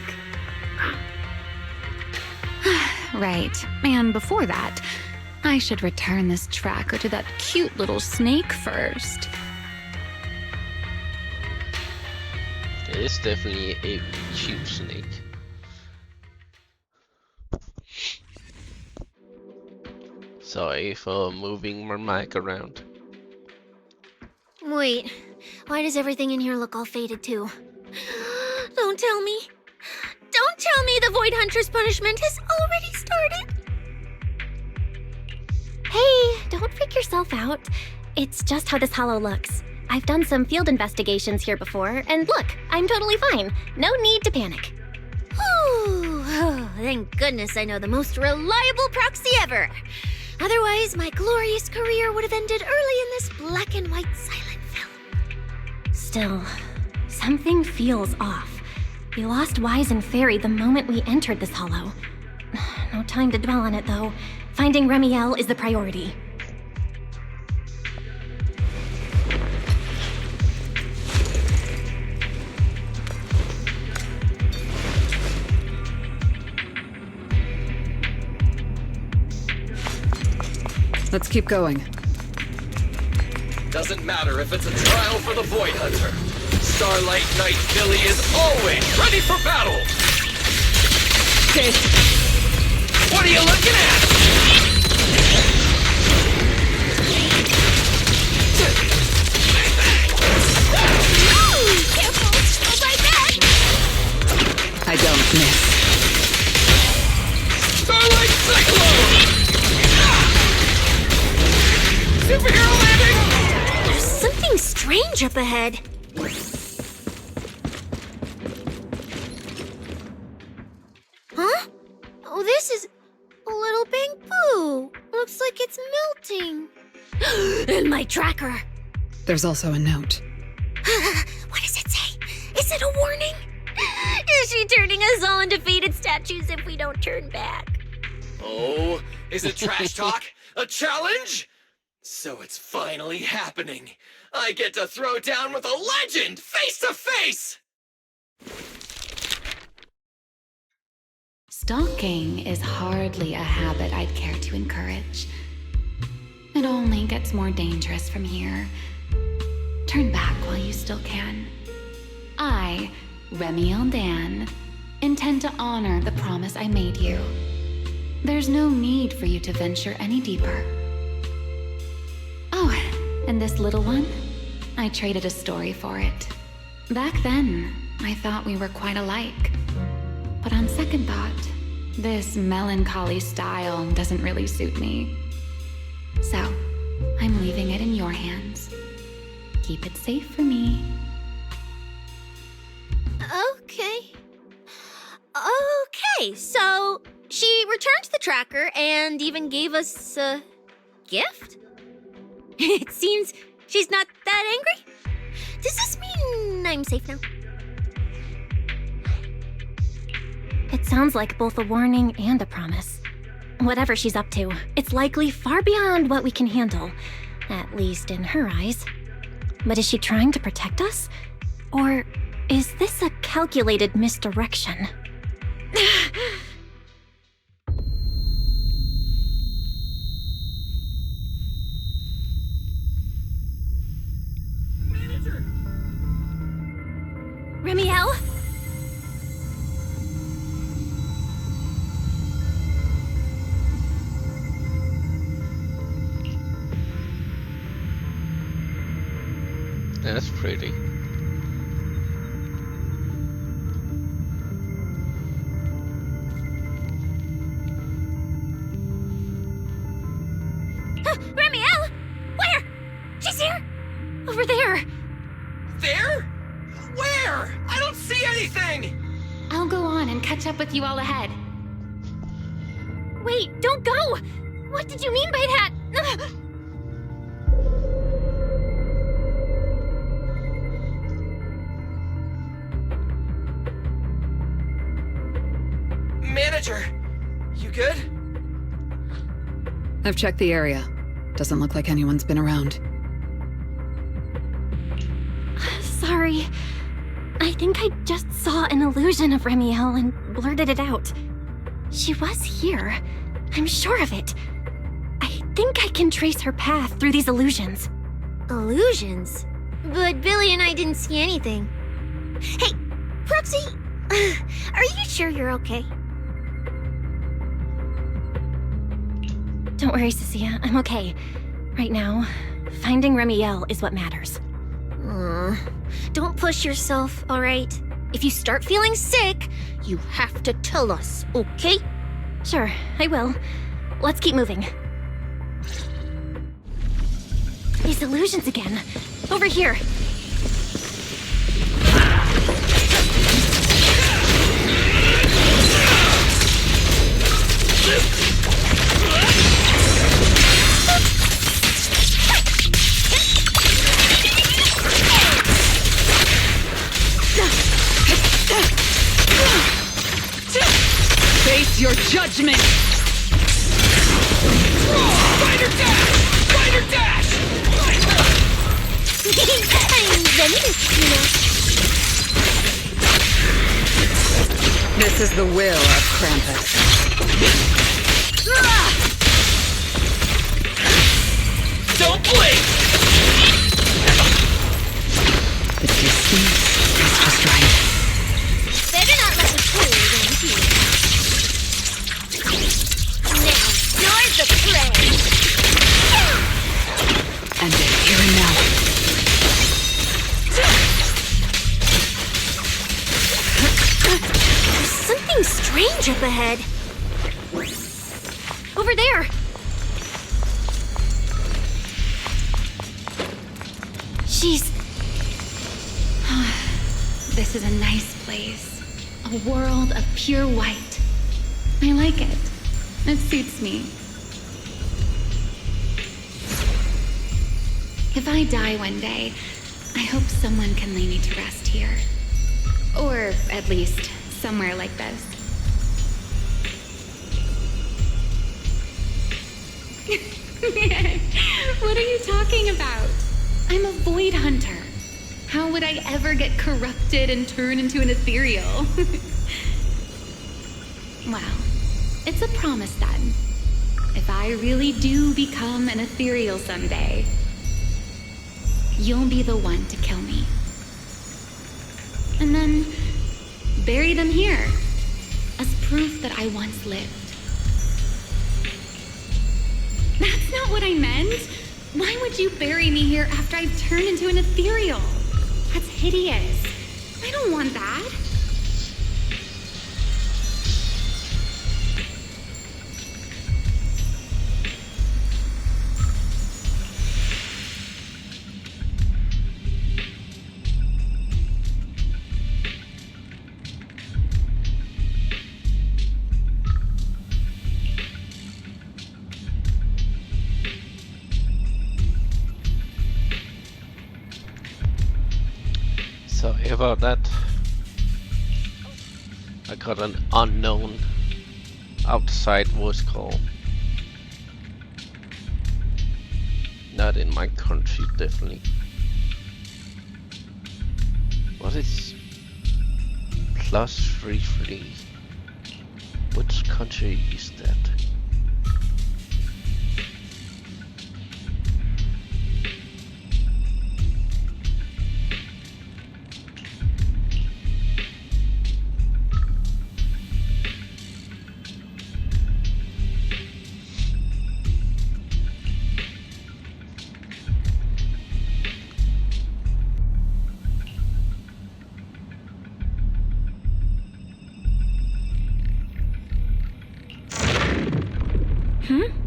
Right, and before that, I should return this tracker to that cute little snake first. It is definitely a cute snake. Sorry for moving my mic around. Wait, why does everything in here look all faded too? Don't tell me. Don't tell me the Void Void Hunter's punishment has already started. Hey, don't freak yourself out. It's just how this hollow looks. I've done some field investigations here before, and look, I'm totally fine. No need to panic. Whew. Oh, thank goodness I know the most reliable proxy ever. Otherwise, my glorious career would have ended early in this black and white silent film. Still, something feels off. We lost Wise and Fairy the moment we entered this hollow. No time to dwell on it, though. Finding Remiel is the priority. Let's keep going. Doesn't matter if it's a trial for the Void Hunter. Starlight Knight Billy is always ready for battle! Okay. What are you looking at? Careful! I'll bite back! I don't miss. Starlight Cyclone! Superhero landing! There's something strange up ahead. Huh? Oh, this is a little bamboo. Looks like it's melting. And my tracker. There's also a note. What does it say? Is it a warning? Is she turning us all into faded statues if we don't turn back? Oh, is it trash talk? A challenge? So it's finally happening. I get to throw down with a legend, face to face! Stalking is hardly a habit I'd care to encourage. It only gets more dangerous from here. Turn back while you still can. I, Remiel Dan, intend to honor the promise I made you. There's no need for you to venture any deeper. Oh, and this little one? I traded a story for it. Back then, I thought we were quite alike. But on second thought, this melancholy style doesn't really suit me. So, I'm leaving it in your hands. Keep it safe for me. Okay. Okay, so she returned the tracker and even gave us a gift? It seems she's not that angry. Does this mean I'm safe now? It sounds like both a warning and a promise. Whatever she's up to, it's likely far beyond what we can handle, at least in her eyes. But is she trying to protect us? Or is this a calculated misdirection? Remiel? That's pretty. Remiel! Where? She's here! Over there! There? Where? I don't see anything! I'll go on and catch up with you all ahead. Wait, don't go! What did you mean by that? Manager, you good? I've checked the area. Doesn't look like anyone's been around. Sorry. I think I just saw an illusion of Remiel and blurted it out. She was here. I'm sure of it. I think I can trace her path through these illusions. Illusions? But Billy and I didn't see anything. Hey, Proxy, are you sure you're okay? Don't worry, Cecilia. I'm okay. Right now, finding Remiel is what matters. Don't push yourself, all right? If you start feeling sick, you have to tell us, okay? Sure, I will. Let's keep moving. These illusions again. Over here. Face your judgment! Fighter dash! Fighter dash! I'm Venice, you know. This is the will of Krampus. Don't blink! The distance is just right. Better not let me fool around here. Now, you're the prey! And the here and now. There's something strange up ahead. Over there! She's... This is a nice place. A world of pure white. I like it. It suits me. If I die one day, I hope someone can lay me to rest here. Or at least somewhere like this. What are you talking about? I'm a void hunter. How would I ever get corrupted and turn into an ethereal? Well, it's a promise then. If I really do become an ethereal someday, you'll be the one to kill me. And then bury them here as proof that I once lived. That's not what I meant. Why would you bury me here after I've turned into an ethereal? That's hideous. I don't want that. Sorry about that. I got an unknown outside voice call. Not in my country, definitely. What is +33? Which country is that?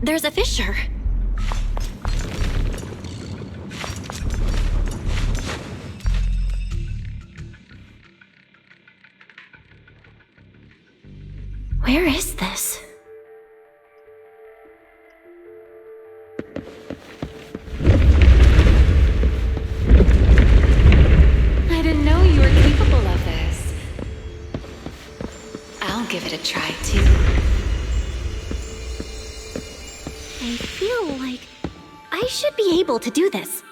There's a fissure. Where is this? I didn't know you were capable of this. I'll give it a try too. I feel like I should be able to do this.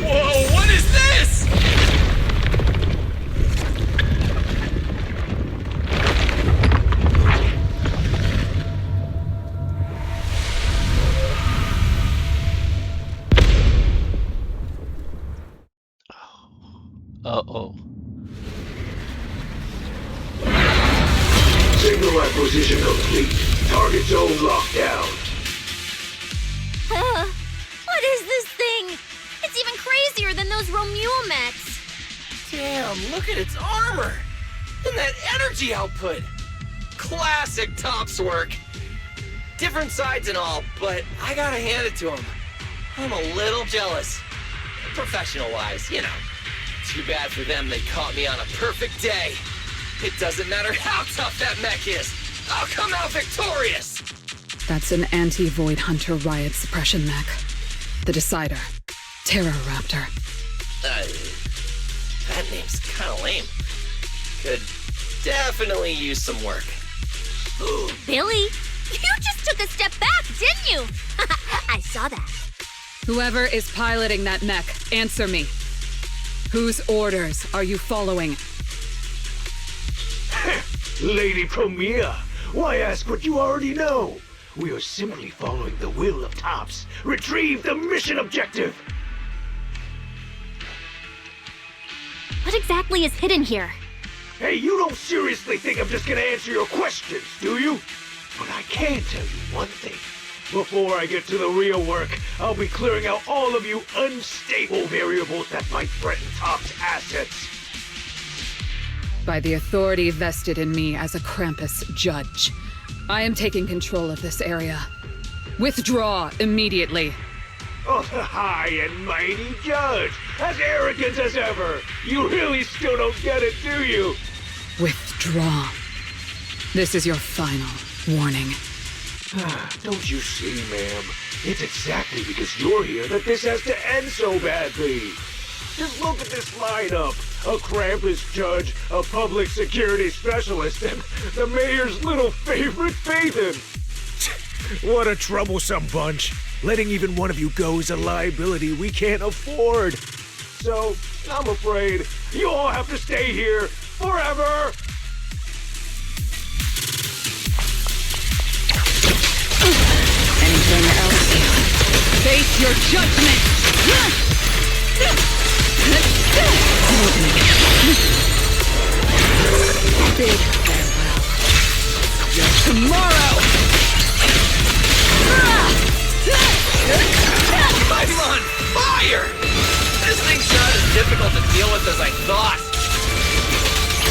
Whoa, what is this? Uh-oh. Signal acquisition complete. Target zone locked down. What is this thing? It's even crazier than those Romulo mechs. Damn, look at its armor! And that energy output! Classic Topps work! Different sides and all, but I gotta hand it to him. I'm a little jealous. Professional-wise, you know. Too bad for them they caught me on a perfect day. It doesn't matter how tough that mech is. I'll come out victorious! That's an anti-Void Hunter riot suppression mech. The Decider. Terror Raptor. That name's kinda lame. Could definitely use some work. Billy, you just took a step back, didn't you? I saw that. Whoever is piloting that mech, answer me. Whose orders are you following? Lady Promia, why ask what you already know? We are simply following the will of Topps. Retrieve the mission objective! What exactly is hidden here? Hey, you don't seriously think I'm just gonna answer your questions, do you? But I can tell you one thing. Before I get to the real work, I'll be clearing out all of you unstable variables that might threaten Topps' assets. By the authority vested in me as a Krampus judge, I am taking control of this area. Withdraw immediately. Oh, the high and mighty judge! As arrogant as ever! You really still don't get it, do you? Withdraw. This is your final warning. Don't you see, ma'am? It's exactly because you're here that this has to end so badly. Just look at this lineup. A Krampus judge, a public security specialist, and the mayor's little favorite Phaeton. What a troublesome bunch. Letting even one of you go is a liability we can't afford. So, I'm afraid you all have to stay here forever. Anything else? Face your judgment! Big farewell. Your tomorrow! I'm on fire! This thing's not as difficult to deal with as I thought.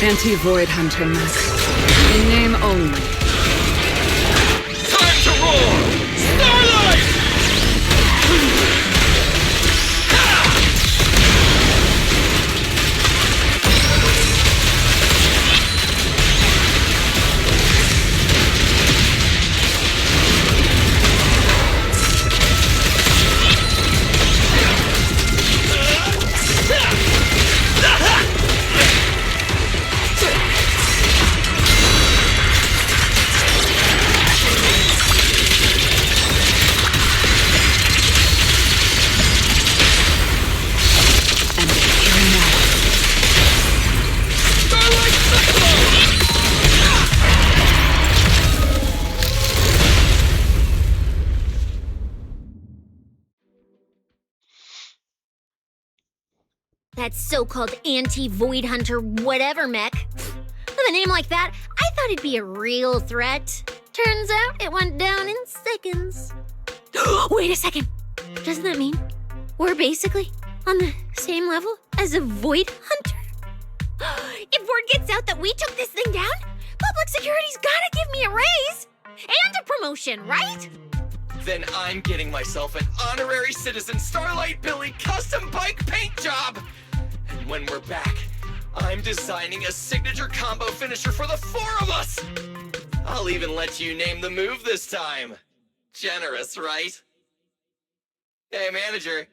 Anti-Void Hunter mech. In name only. Time to roar! Starlight! That so-called anti-Void Hunter whatever mech. With a name like that, I thought it'd be a real threat. Turns out it went down in seconds. Wait a second. Doesn't that mean we're basically on the same level as a Void Hunter? If word gets out that we took this thing down, public security's gotta give me a raise and a promotion, right? Then I'm getting myself an honorary citizen Starlight Billy custom bike paint job! And when we're back, I'm designing a signature combo finisher for the four of us! I'll even let you name the move this time. Generous, right? Hey, manager.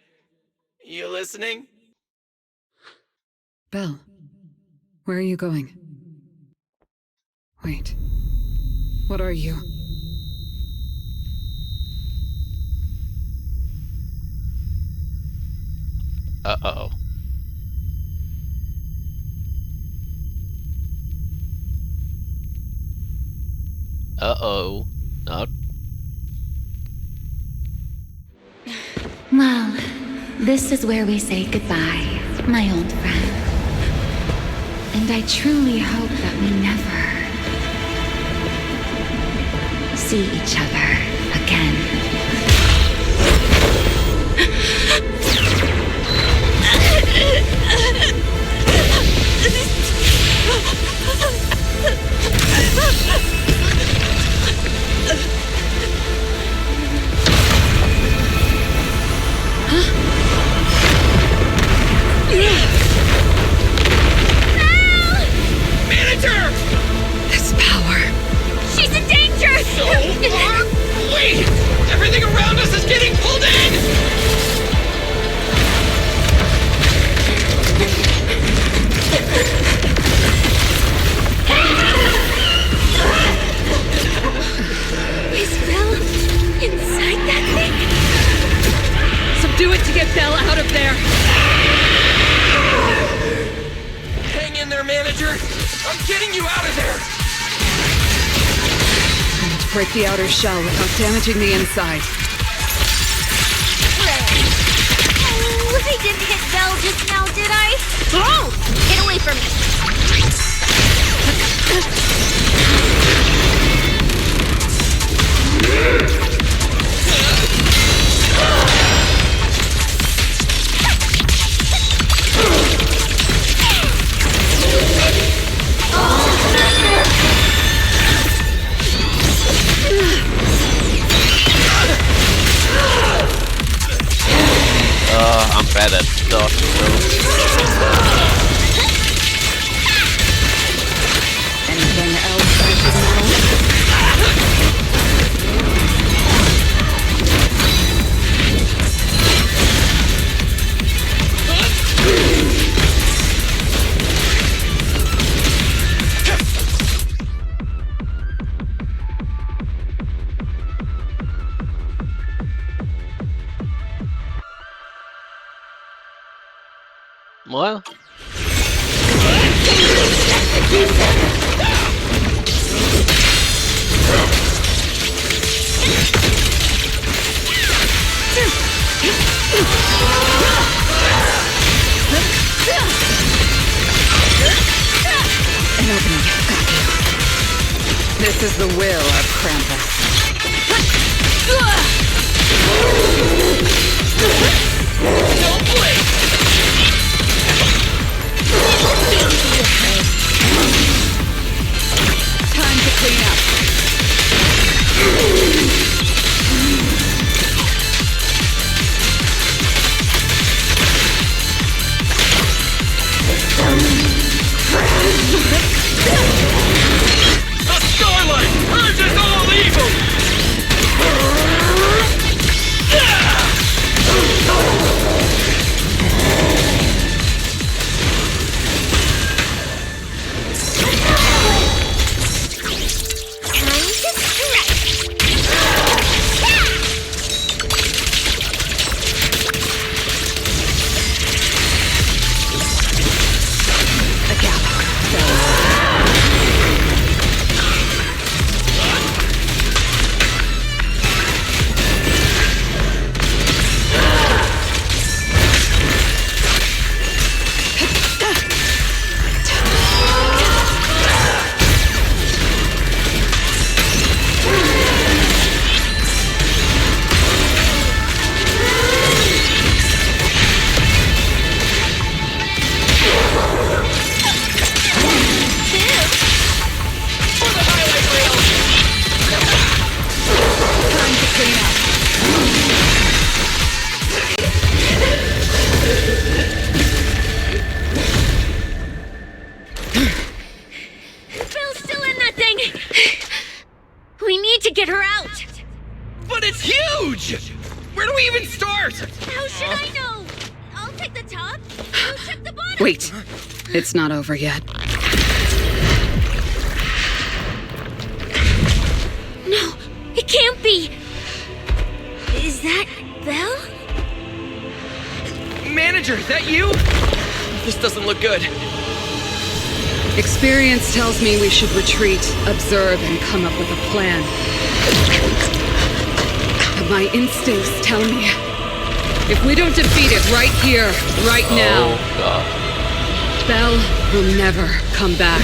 You listening? Belle, where are you going? Wait. What are you? Uh-oh. Uh-oh. Not. Well, this is where we say goodbye, my old friend. And I truly hope that we never see each other again. in there, manager! I'm getting you out of there! Break the outer shell without damaging the inside. Oh, I didn't hit Belle just now, did I? Oh! Get away from me! I'm bad at dodging those. Anything else I should know? Well, An opening. Got you. This is the will of Krampus. Don't blink! Time to clean up. The Starlight purges all evil! But it's huge! Where do we even start? How should I know? I'll take the top. You check the bottom. Wait. It's not over yet. No, it can't be. Is that Belle? Manager, that you? This doesn't look good. Experience tells me we should retreat, observe, and come up with a plan. But my instincts tell me, if we don't defeat it right here, right now, Belle will never come back.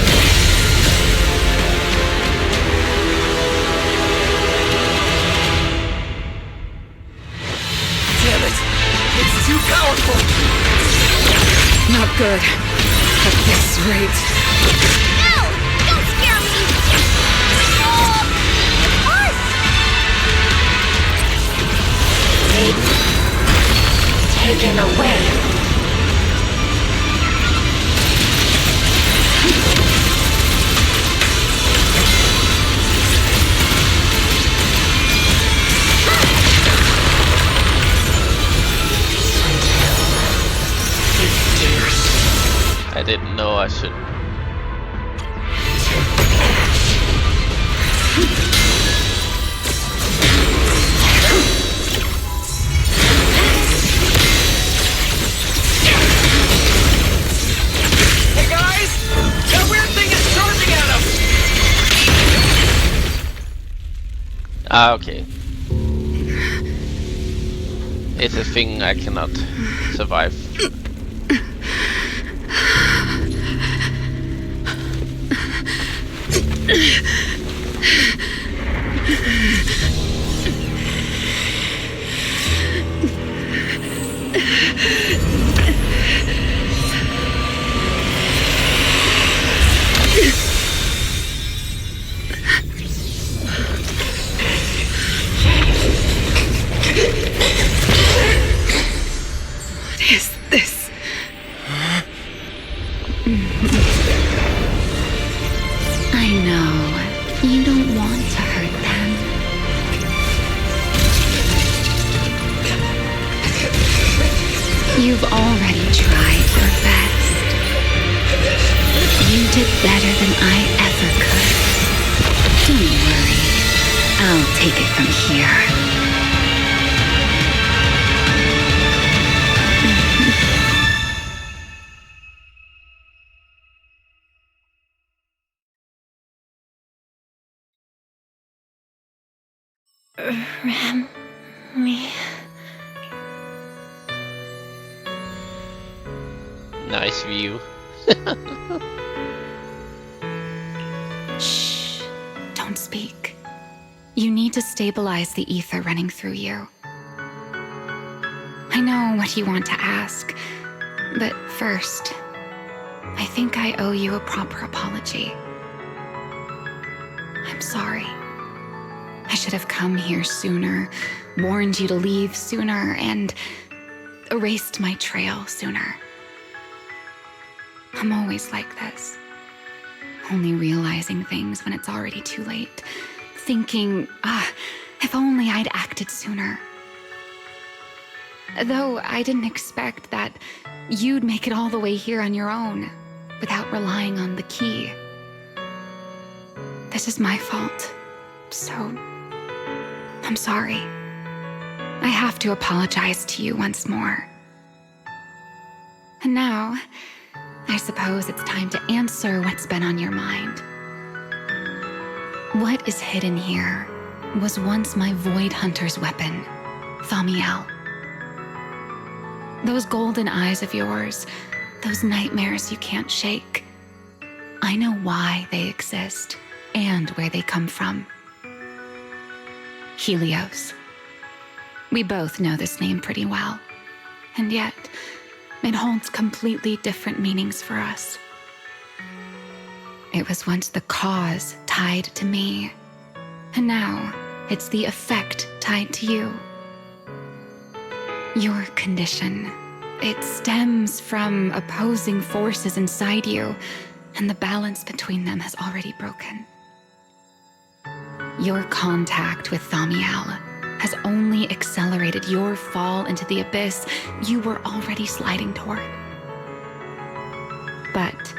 Damn it! It's too powerful! Not good. At this rate. No! Don't scare me! Taken away. I didn't know I should. Hey guys! Ah, okay. It's a thing I cannot survive. What is this? I know. You don't want to hurt them. You've already tried your best. You did better than I ever could. Don't worry. I'll take it from here. Me. Nice view. Shh. Don't speak. You need to stabilize the ether running through you. I know what you want to ask, but first, I think I owe you a proper apology. I'm sorry. I should have come here sooner, warned you to leave sooner, and erased my trail sooner. I'm always like this. Only realizing things when it's already too late. Thinking, if only I'd acted sooner. Though I didn't expect that you'd make it all the way here on your own, without relying on the key. This is my fault, so I'm sorry. I have to apologize to you once more. And now, I suppose it's time to answer what's been on your mind. What is hidden here was once my Void Hunter's weapon, Thamiel. Those golden eyes of yours, those nightmares you can't shake. I know why they exist and where they come from. Helios. We both know this name pretty well, and yet it holds completely different meanings for us. It was once the cause tied to me, and now it's the effect tied to you. Your condition, it stems from opposing forces inside you, and the balance between them has already broken. Your contact with Thamiel has only accelerated your fall into the abyss you were already sliding toward. But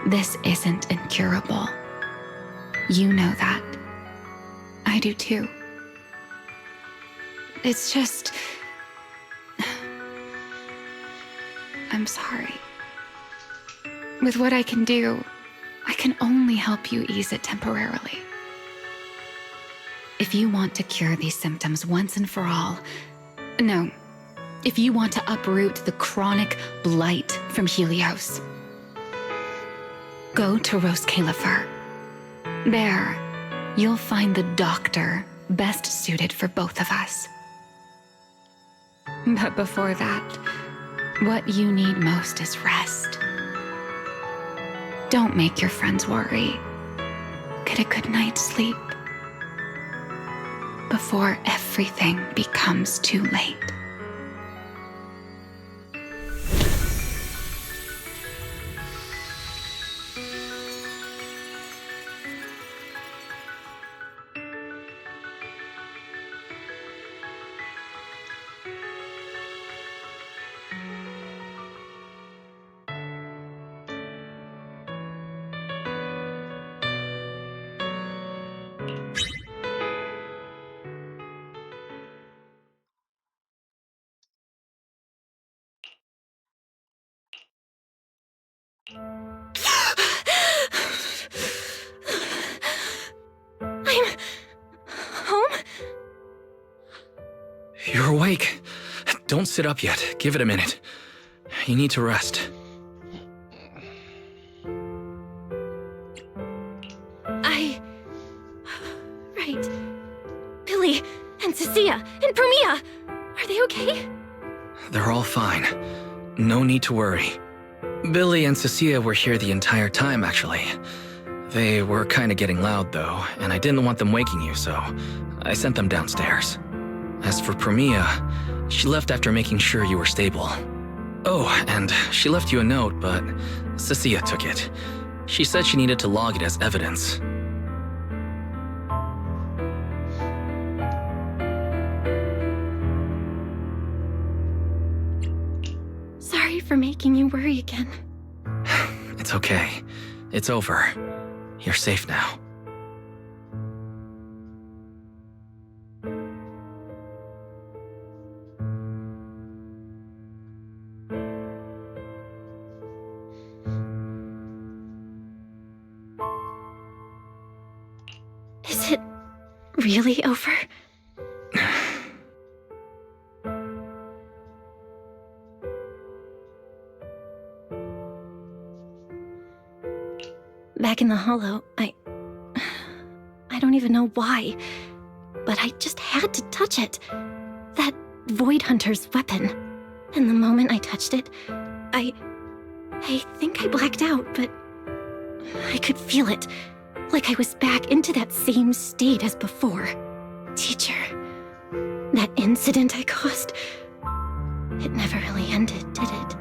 this isn't incurable. You know that. I do too. It's just... I'm sorry. With what I can do, I can only help you ease it temporarily. If you want to cure these symptoms once and for all, no, if you want to uproot the chronic blight from Helios, go to Roskalifer. There, you'll find the doctor best suited for both of us. But before that, what you need most is rest. Don't make your friends worry. Get a good night's sleep before everything becomes too late. I'm home? don't sit up yet. Give it a minute. You need to rest. Right. Billy and Cecilia and Promia, are they okay? They're all fine. No need to worry. Billy and Cecilia were here the entire time, actually. They were kind of getting loud, though, and I didn't want them waking you, so I sent them downstairs. As for Promia, she left after making sure you were stable. Oh, and she left you a note, but Cecilia took it. She said she needed to log it as evidence. Sorry for making you worry again. It's okay. It's over. You're safe now. Is it really over? Back in the hollow, I don't even know why, but I just had to touch it. That Void Hunter's weapon. And the moment I touched it, I think I blacked out, but I could feel it. Like I was back into that same state as before. Teacher, that incident I caused, it never really ended, did it?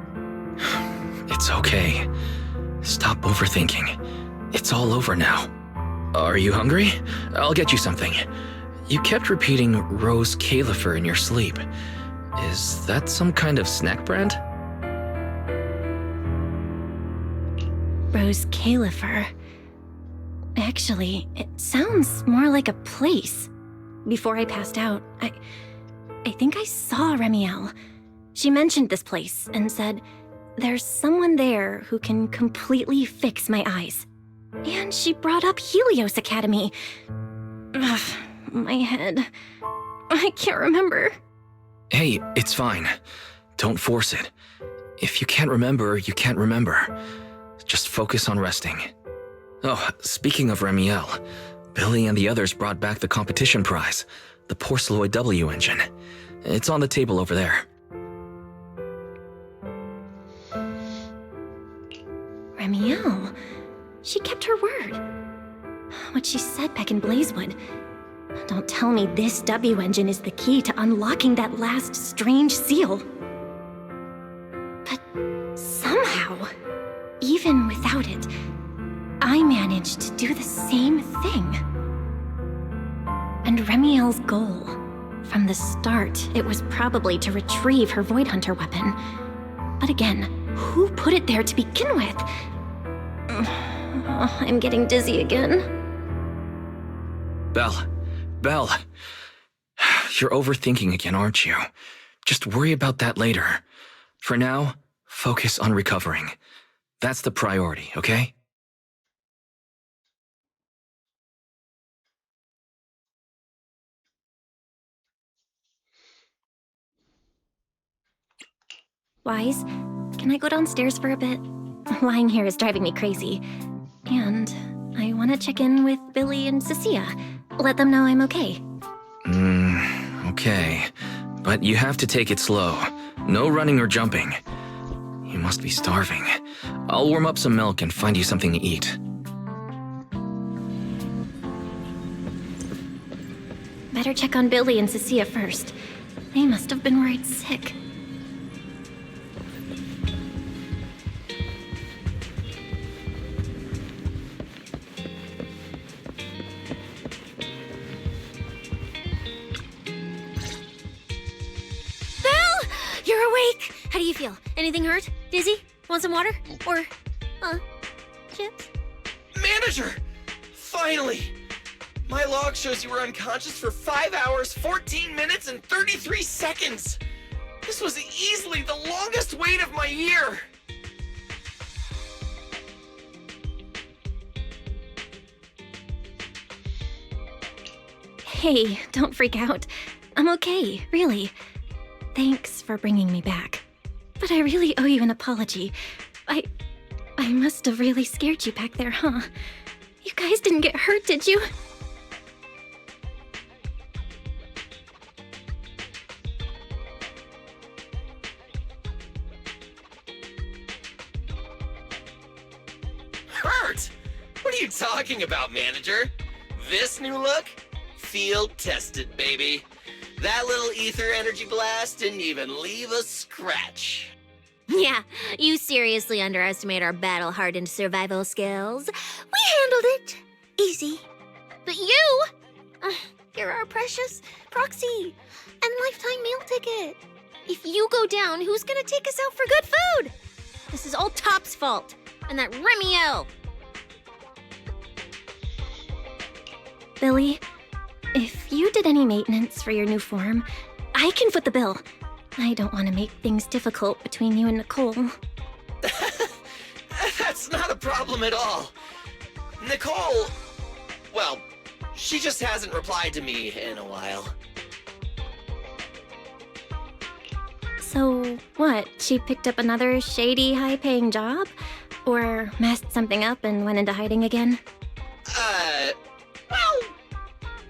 It's okay. Stop overthinking. It's all over now. Are you hungry? I'll get you something. You kept repeating Rose Califer in your sleep. Is that some kind of snack brand? Rose Califer. Actually, it sounds more like a place. Before I passed out, I think I saw Remiel. She mentioned this place and said, there's someone there who can completely fix my eyes. And she brought up Helios Academy. Ugh, my head. I can't remember. Hey, it's fine. Don't force it. If you can't remember, you can't remember. Just focus on resting. Oh, speaking of Remiel, Billy and the others brought back the competition prize, the Porceloid W engine. It's on the table over there. Remiel. She kept her word. What she said back in Blazewood. Don't tell me this W engine is the key to unlocking that last strange seal. But somehow, even without it, I managed to do the same thing. And Remiel's goal, from the start, it was probably to retrieve her Void Hunter weapon. But again, who put it there to begin with? I'm getting dizzy again. Belle. You're overthinking again, aren't you? Just worry about that later. For now, focus on recovering. That's the priority, okay? Wise, can I go downstairs for a bit? Lying here is driving me crazy. And I want to check in with Billy and Cecilia. Let them know I'm okay. Okay. But you have to take it slow. No running or jumping. You must be starving. I'll warm up some milk and find you something to eat. Better check on Billy and Cecilia first. They must have been worried sick. You're awake! How do you feel? Anything hurt? Dizzy? Want some water? Or, chips? Manager! Finally! My log shows you were unconscious for 5 hours, 14 minutes, and 33 seconds! This was easily the longest wait of my year! Hey, don't freak out. I'm okay, really. Thanks for bringing me back. But I really owe you an apology. I must have really scared you back there, huh? You guys didn't get hurt, did you? Hurt? What are you talking about, manager? This new look? Field tested, baby. That little ether energy blast didn't even leave a scratch. Yeah, you seriously underestimate our battle-hardened survival skills. We handled it. Easy. But you! You're our precious proxy and lifetime meal ticket. If you go down, who's gonna take us out for good food? This is all Top's fault. And that Remiel. Billy, if you did any maintenance for your new form, I can foot the bill. I don't want to make things difficult between you and Nicole. That's not a problem at all. Nicole, well, she just hasn't replied to me in a while. So, what? She picked up another shady, high-paying job? Or messed something up and went into hiding again? Well,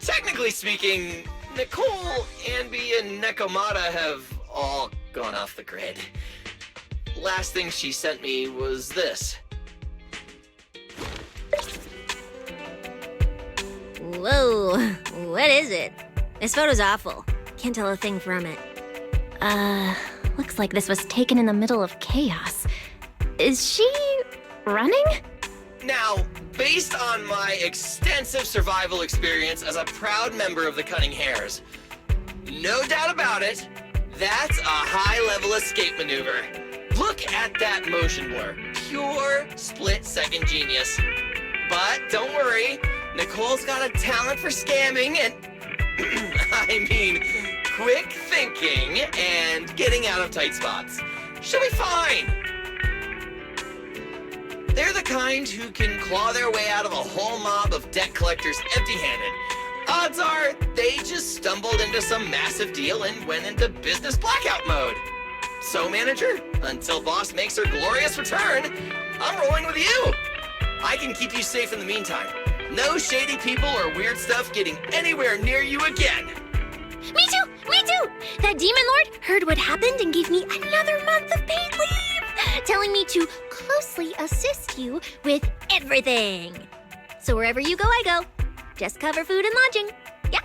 technically speaking, Nicole, Anby, and Nekomata have all gone off the grid. Last thing she sent me was this. Whoa, what is it? This photo's awful. Can't tell a thing from it. Looks like this was taken in the middle of chaos. Is she running? Now, based on my extensive survival experience as a proud member of the Cunning Hares, no doubt about it, that's a high-level escape maneuver. Look at that motion blur. Pure split-second genius. But don't worry, Nicole's got a talent for scamming and, I mean, quick thinking and getting out of tight spots. She'll be fine. They're the kind who can claw their way out of a whole mob of debt collectors empty-handed. Odds are, they just stumbled into some massive deal and went into business blackout mode. So, manager, until boss makes her glorious return, I'm rolling with you. I can keep you safe in the meantime. No shady people or weird stuff getting anywhere near you again. Me too! Me too! That demon lord heard what happened and gave me another month of paid leave, telling me to closely assist you with everything. So wherever you go, I go. Just cover food and lodging. Yeah?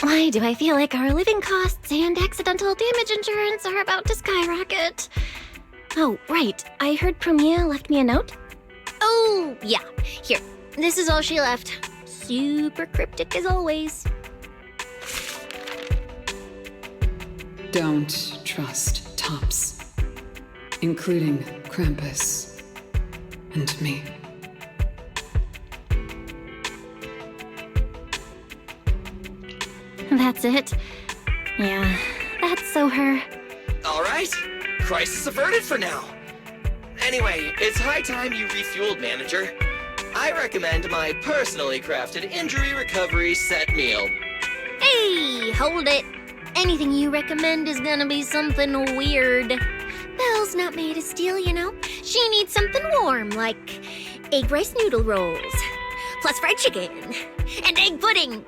Why do I feel like our living costs and accidental damage insurance are about to skyrocket? Oh, right. I heard Premier left me a note. Oh, yeah. Here. This is all she left. Super cryptic as always. Don't trust Tops, including Krampus and me. That's it? Yeah, that's so her. All right. Crisis averted for now. Anyway, it's high time you refueled, manager. I recommend my personally crafted injury recovery set meal. Hey, hold it. Anything you recommend is gonna be something weird. Belle's not made of steel, you know. She needs something warm, like egg rice noodle rolls, plus fried chicken, and egg pudding.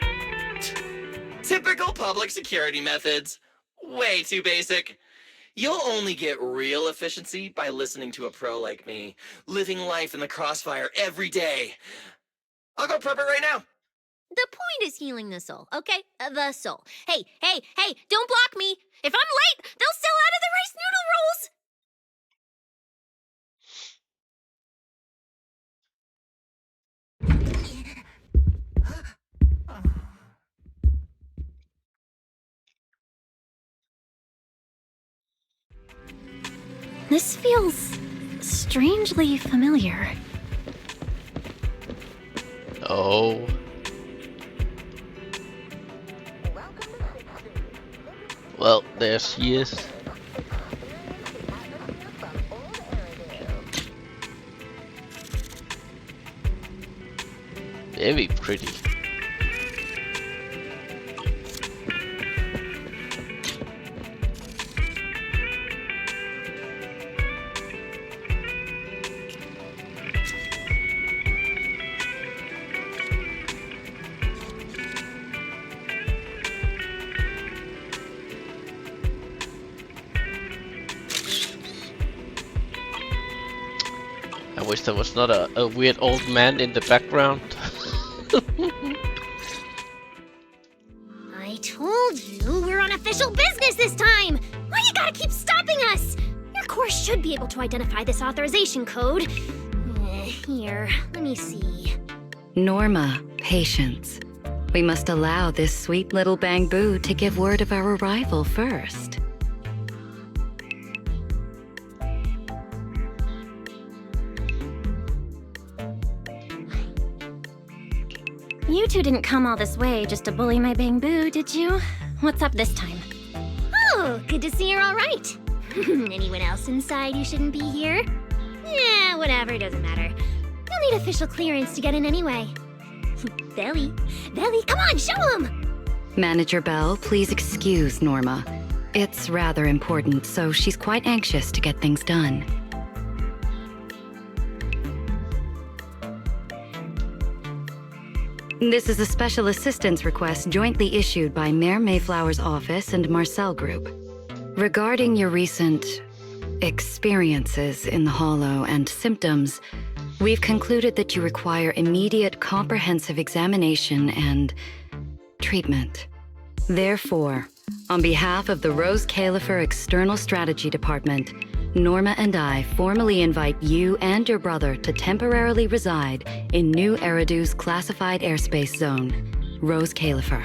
Typical public security methods. Way too basic. You'll only get real efficiency by listening to a pro like me, living life in the crossfire every day. I'll go prep it right now. The point is healing the soul, okay? The soul. Hey, don't block me. If I'm late, they'll sell out of the rice noodle rolls. This feels strangely familiar. Oh. Well, there she is. very pretty. I wish there was not a weird old man in the background. I told you we're on official business this time! Why you gotta keep stopping us? Your course should be able to identify this authorization code. Here, let me see. Norma, patience. We must allow this sweet little Bangbu to give word of our arrival first. You two didn't come all this way just to bully my Bangbu, did you? What's up this time? Oh, good to see you're all right. Anyone else inside who shouldn't be here? Yeah, whatever, doesn't matter. You'll need official clearance to get in anyway. Belly, come on, show him! Manager Bell, please excuse Norma. It's rather important, so she's quite anxious to get things done. This is a special assistance request jointly issued by Mayor Mayflower's office and Marcel Group. Regarding your recent experiences in the Hollow and symptoms, we've concluded that you require immediate comprehensive examination and treatment. Therefore, on behalf of the Rose Califer External Strategy Department, Norma and I formally invite you and your brother to temporarily reside in New Eridu's classified airspace zone, Rose Califer.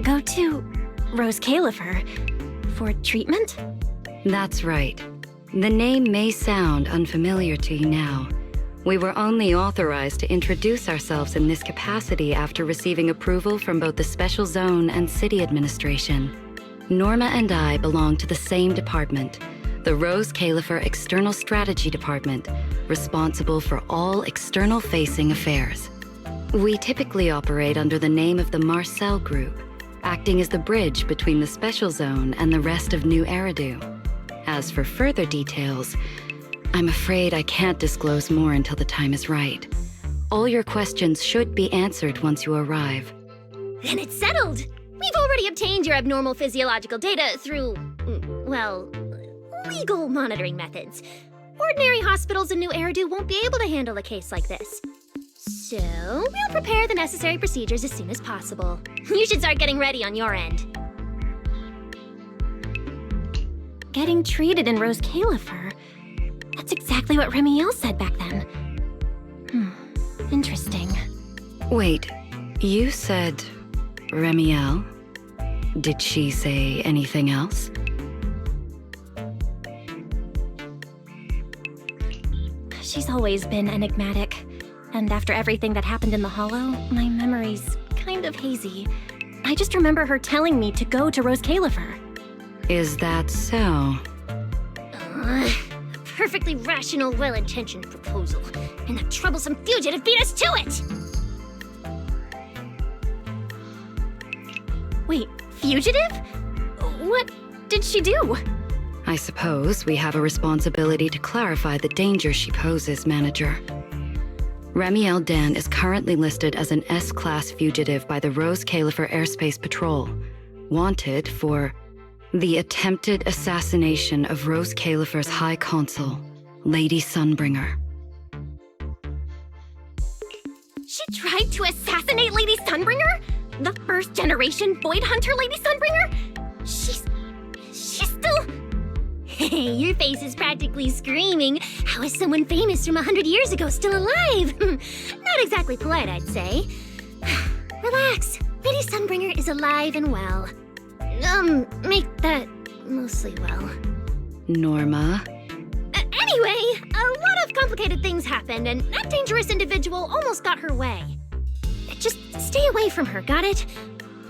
Go to Rose Califer for treatment? That's right. The name may sound unfamiliar to you now. We were only authorized to introduce ourselves in this capacity after receiving approval from both the Special Zone and City Administration. Norma and I belong to the same department, the Rose Califer External Strategy Department, responsible for all external-facing affairs. We typically operate under the name of the Marcel Group, acting as the bridge between the Special Zone and the rest of New Eridu. As for further details, I'm afraid I can't disclose more until the time is right. All your questions should be answered once you arrive. Then it's settled! We've already obtained your abnormal physiological data through, well, legal monitoring methods. Ordinary hospitals in New Eridu won't be able to handle a case like this. So, we'll prepare the necessary procedures as soon as possible. You should start getting ready on your end. Getting treated in Rose Califer? That's exactly what Remiel said back then. Interesting. Wait, you said Remiel? Did she say anything else? She's always been enigmatic. And after everything that happened in the Hollow, my memory's kind of hazy. I just remember her telling me to go to Rose Califer. Is that so? A perfectly rational, well-intentioned proposal. And that troublesome fugitive beat us to it! Wait, fugitive? What did she do? I suppose we have a responsibility to clarify the danger she poses, Manager. Remiel Dan is currently listed as an S-Class fugitive by the Rose Califer Airspace Patrol, wanted for the attempted assassination of Rose Califer's High Consul, Lady Sunbringer. She tried to assassinate Lady Sunbringer? The first-generation Void Hunter Lady Sunbringer? She's still... Hey, your face is practically screaming. How is someone famous from 100 years ago still alive? Not exactly polite, I'd say. Relax. Lady Sunbringer is alive and well. Make that mostly well. Norma? Anyway, a lot of complicated things happened, and that dangerous individual almost got her way. Just stay away from her, got it?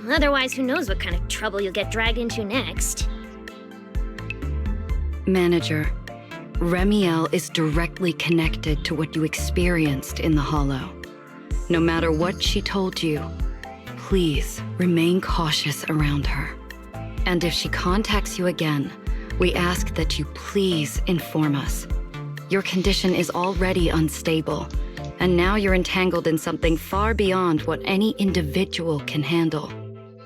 Otherwise, who knows what kind of trouble you'll get dragged into next. Manager, Remiel is directly connected to what you experienced in the Hollow. No matter what she told you, please remain cautious around her. And if she contacts you again, we ask that you please inform us. Your condition is already unstable, and now you're entangled in something far beyond what any individual can handle.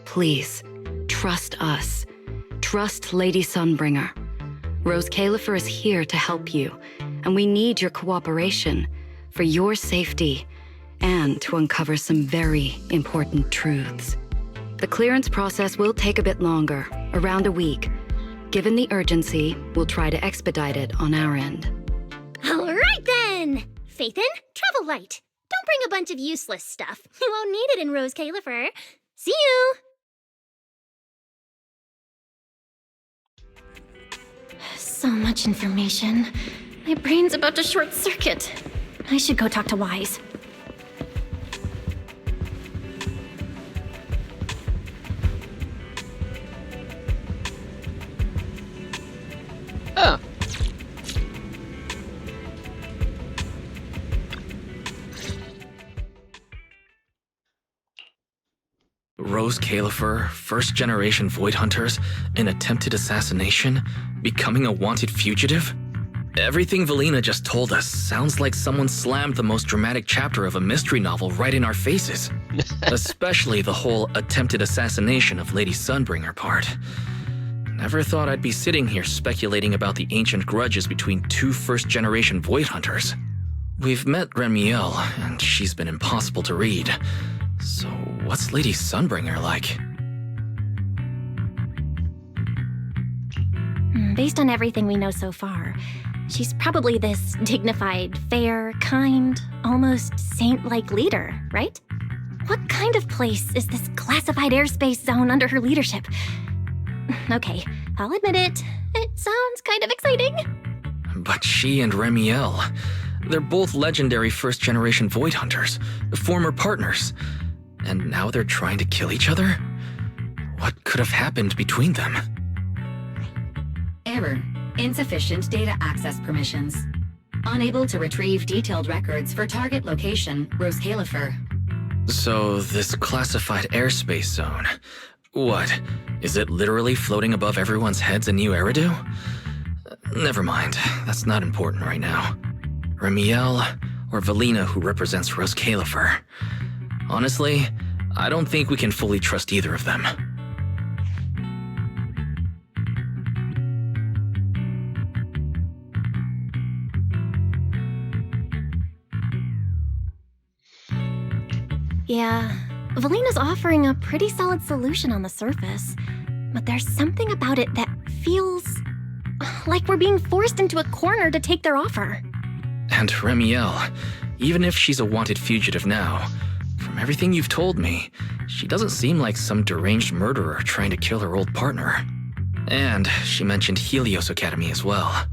Please, trust us. Trust Lady Sunbringer. Rose Califer is here to help you, and we need your cooperation for your safety and to uncover some very important truths. The clearance process will take a bit longer, around a week. Given the urgency, we'll try to expedite it on our end. All right then! Phaethon, travel light. Don't bring a bunch of useless stuff. You won't need it in Rose Califer. See you! So much information. My brain's about to short circuit. I should go talk to Wise. Ah. Rose Califer, first-generation Void Hunters, an attempted assassination, becoming a wanted fugitive? Everything Valina just told us sounds like someone slammed the most dramatic chapter of a mystery novel right in our faces. Especially the whole attempted assassination of Lady Sunbringer part. Never thought I'd be sitting here speculating about the ancient grudges between two first-generation Void Hunters. We've met Remiel, and she's been impossible to read. So what's Lady Sunbringer like? Based on everything we know so far, she's probably this dignified, fair, kind, almost saint-like leader, right? What kind of place is this classified airspace zone under her leadership? Okay, I'll admit it. It sounds kind of exciting. But she and Remiel, they're both legendary first-generation Void Hunters, former partners. And now they're trying to kill each other? What could have happened between them? Error. Insufficient data access permissions. Unable to retrieve detailed records for target location, Rose Califer. So, this classified airspace zone, what? Is it literally floating above everyone's heads in New Eridu? Never mind, that's not important right now. Remiel, or Valina who represents Rose Califer. Honestly, I don't think we can fully trust either of them. Yeah, Valina's offering a pretty solid solution on the surface, but there's something about it that feels like we're being forced into a corner to take their offer. And Remiel, even if she's a wanted fugitive now, from everything you've told me, she doesn't seem like some deranged murderer trying to kill her old partner. And she mentioned Helios Academy as well.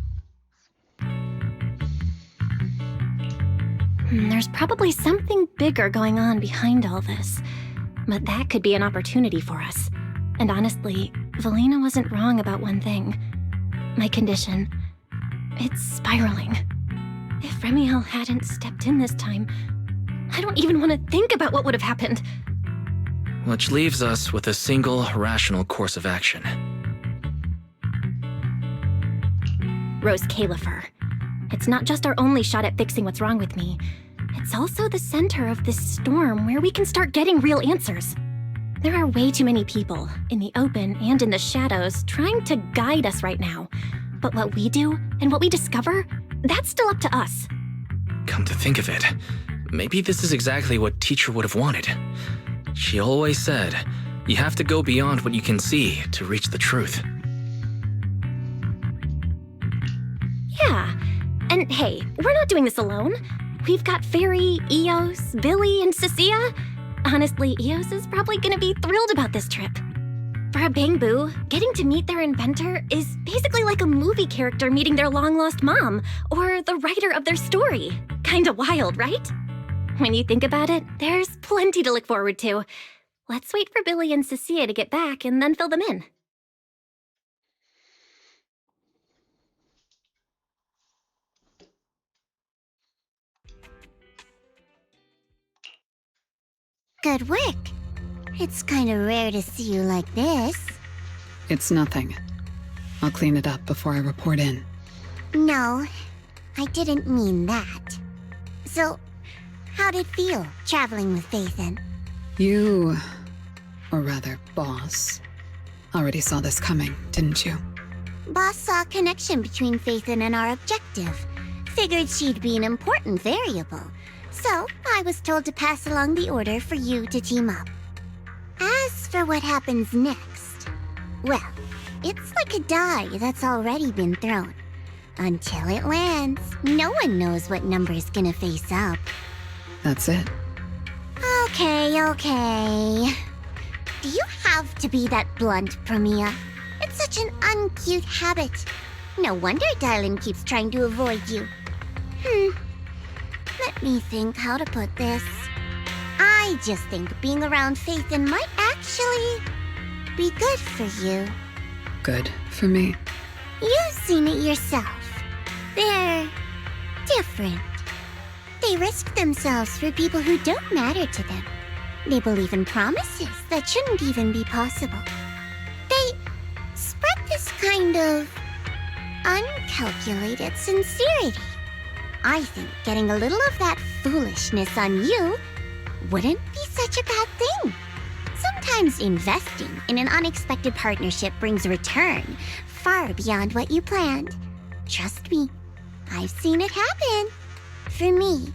There's probably something bigger going on behind all this, but that could be an opportunity for us. And honestly, Valina wasn't wrong about one thing. My condition, it's spiraling. If Remiel hadn't stepped in this time, I don't even want to think about what would have happened. Which leaves us with a single rational course of action. Rose Califer. It's not just our only shot at fixing what's wrong with me. It's also the center of this storm where we can start getting real answers. There are way too many people, in the open and in the shadows, trying to guide us right now. But what we do and what we discover, that's still up to us. Come to think of it, maybe this is exactly what Teacher would have wanted. She always said, you have to go beyond what you can see to reach the truth. Yeah, and hey, we're not doing this alone. We've got Fairy, Eos, Billy, and Cecilia. Honestly, Eos is probably gonna be thrilled about this trip. For a Bangbu, getting to meet their inventor is basically like a movie character meeting their long-lost mom, or the writer of their story. Kinda wild, right? When you think about it, there's plenty to look forward to. Let's wait for Billy and Cecilia to get back and then fill them in. Good work. It's kind of rare to see you like this. It's nothing. I'll clean it up before I report in. No, I didn't mean that. So, how'd it feel, traveling with Phaethon? You, or rather, Boss, already saw this coming, didn't you? Boss saw a connection between Phaethon and our objective. Figured she'd be an important variable. So, I was told to pass along the order for you to team up. As for what happens next, well, it's like a die that's already been thrown. Until it lands, no one knows what number is gonna face up. That's it. Okay. Do you have to be that blunt, Promia? It's such an uncute habit. No wonder Dylan keeps trying to avoid you. Let me think how to put this. I just think being around Phaethon might actually be good for you. Good for me. You've seen it yourself. They're different. They risk themselves for people who don't matter to them. They believe in promises that shouldn't even be possible. They spread this kind of uncalculated sincerity. I think getting a little of that foolishness on you wouldn't be such a bad thing. Sometimes investing in an unexpected partnership brings a return far beyond what you planned. Trust me, I've seen it happen. For me,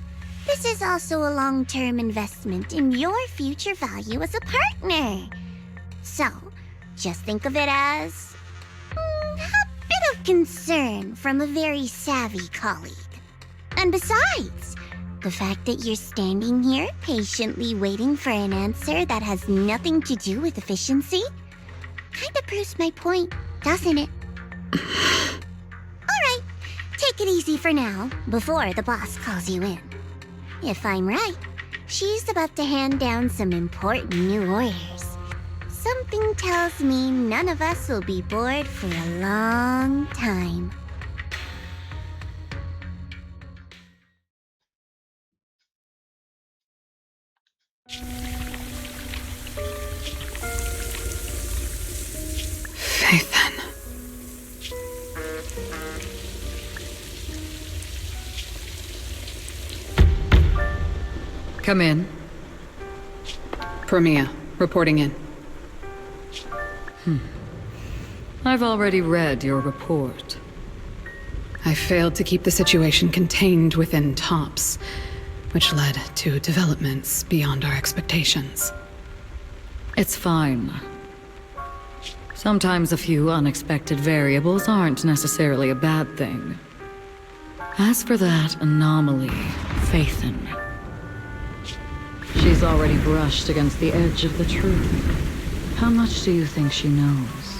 this is also a long-term investment in your future value as a partner. So, just think of it as a bit of concern from a very savvy colleague. And besides, the fact that you're standing here patiently waiting for an answer that has nothing to do with efficiency kinda proves my point, doesn't it? Alright, take it easy for now, before the boss calls you in. If I'm right, she's about to hand down some important new orders. Something tells me none of us will be bored for a long time. Phaethon. Come in. Promia, reporting in. I've already read your report. I failed to keep the situation contained within TOPS, which led to developments beyond our expectations. It's fine. Sometimes a few unexpected variables aren't necessarily a bad thing. As for that anomaly, Phaethon, she's already brushed against the edge of the truth. How much do you think she knows?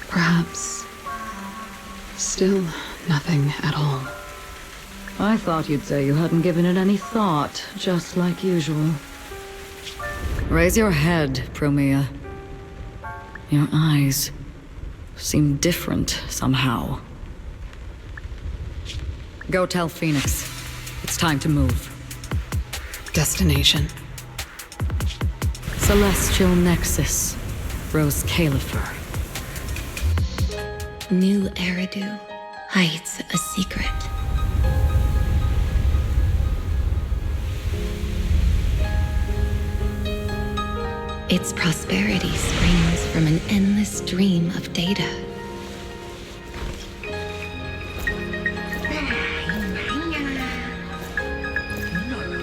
Perhaps. Still nothing at all. I thought you'd say you hadn't given it any thought, just like usual. Raise your head, Promia. Your eyes seem different somehow. Go tell Phoenix. It's time to move. Destination. Celestial Nexus. Rose Califer. New Eridu hides a secret. Its prosperity springs from an endless stream of data.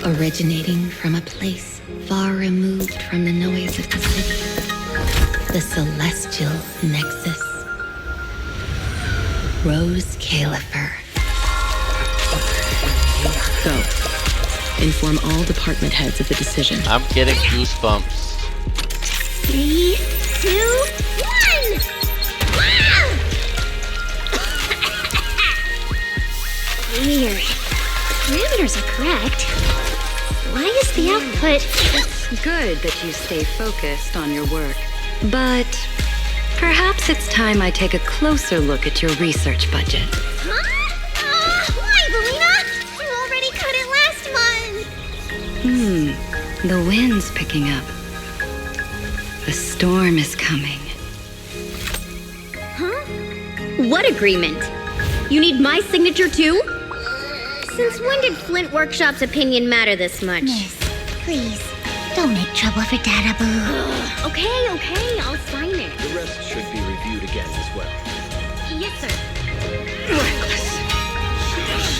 Originating from a place far removed from the noise of the city. The Celestial Nexus. Rose Califer. Go. Inform all department heads of the decision. I'm getting goosebumps. 3, 2, 1! Weird. Parameters are correct. Why is the output... It's good that you stay focused on your work. But perhaps it's time I take a closer look at your research budget. Why, Belina? You already cut it last month! The wind's picking up. The storm is coming. Huh? What agreement? You need my signature too? Since when did Flint Workshop's opinion matter this much? Miss, please, don't make trouble for Dada Boo. Okay, I'll sign it. The rest should be reviewed again as well. Yes, sir. Reckless.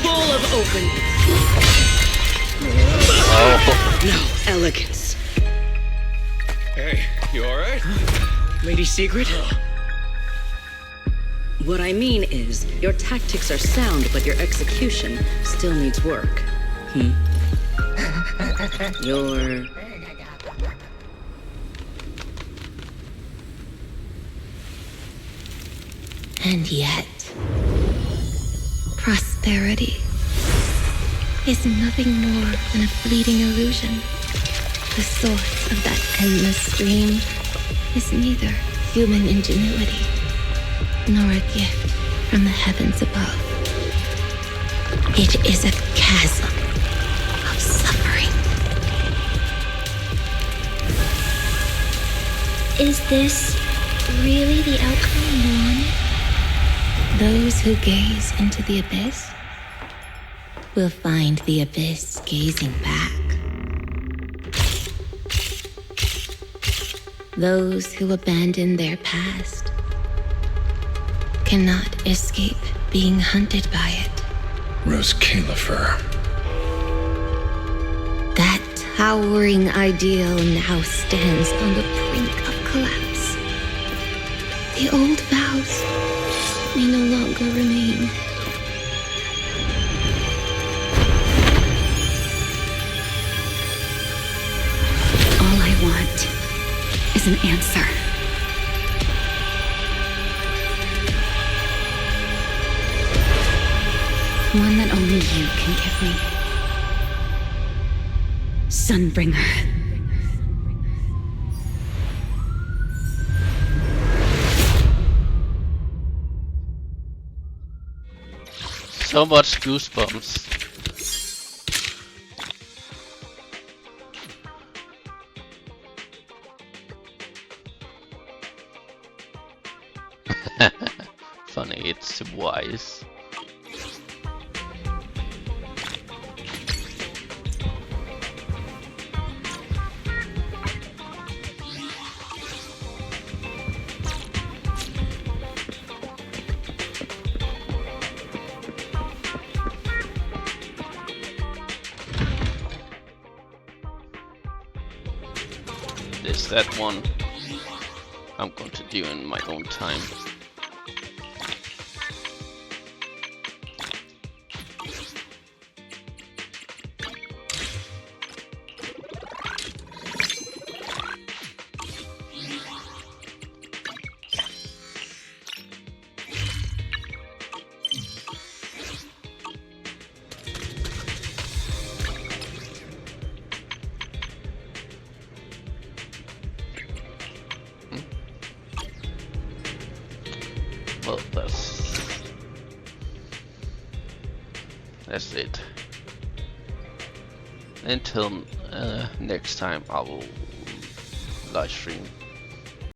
Full of openings. No elegance. Hey, you alright? Lady Secret? What I mean is, your tactics are sound, but your execution still needs work. Your... And yet, prosperity is nothing more than a fleeting illusion. The source of that endless stream is neither human ingenuity nor a gift from the heavens above. It is a chasm of suffering. Is this really the outcome you wanted? Those who gaze into the abyss will find the abyss gazing back. Those who abandon their past cannot escape being hunted by it. Rose Califer. That towering ideal now stands on the brink of collapse. The old vows may no longer remain. All I want is an answer. One that only you can give me. Sunbringer. So much goosebumps. Funny, it's wise. There's that one I'm going to do in my own time. Well, that's it. Until next time, I will live stream.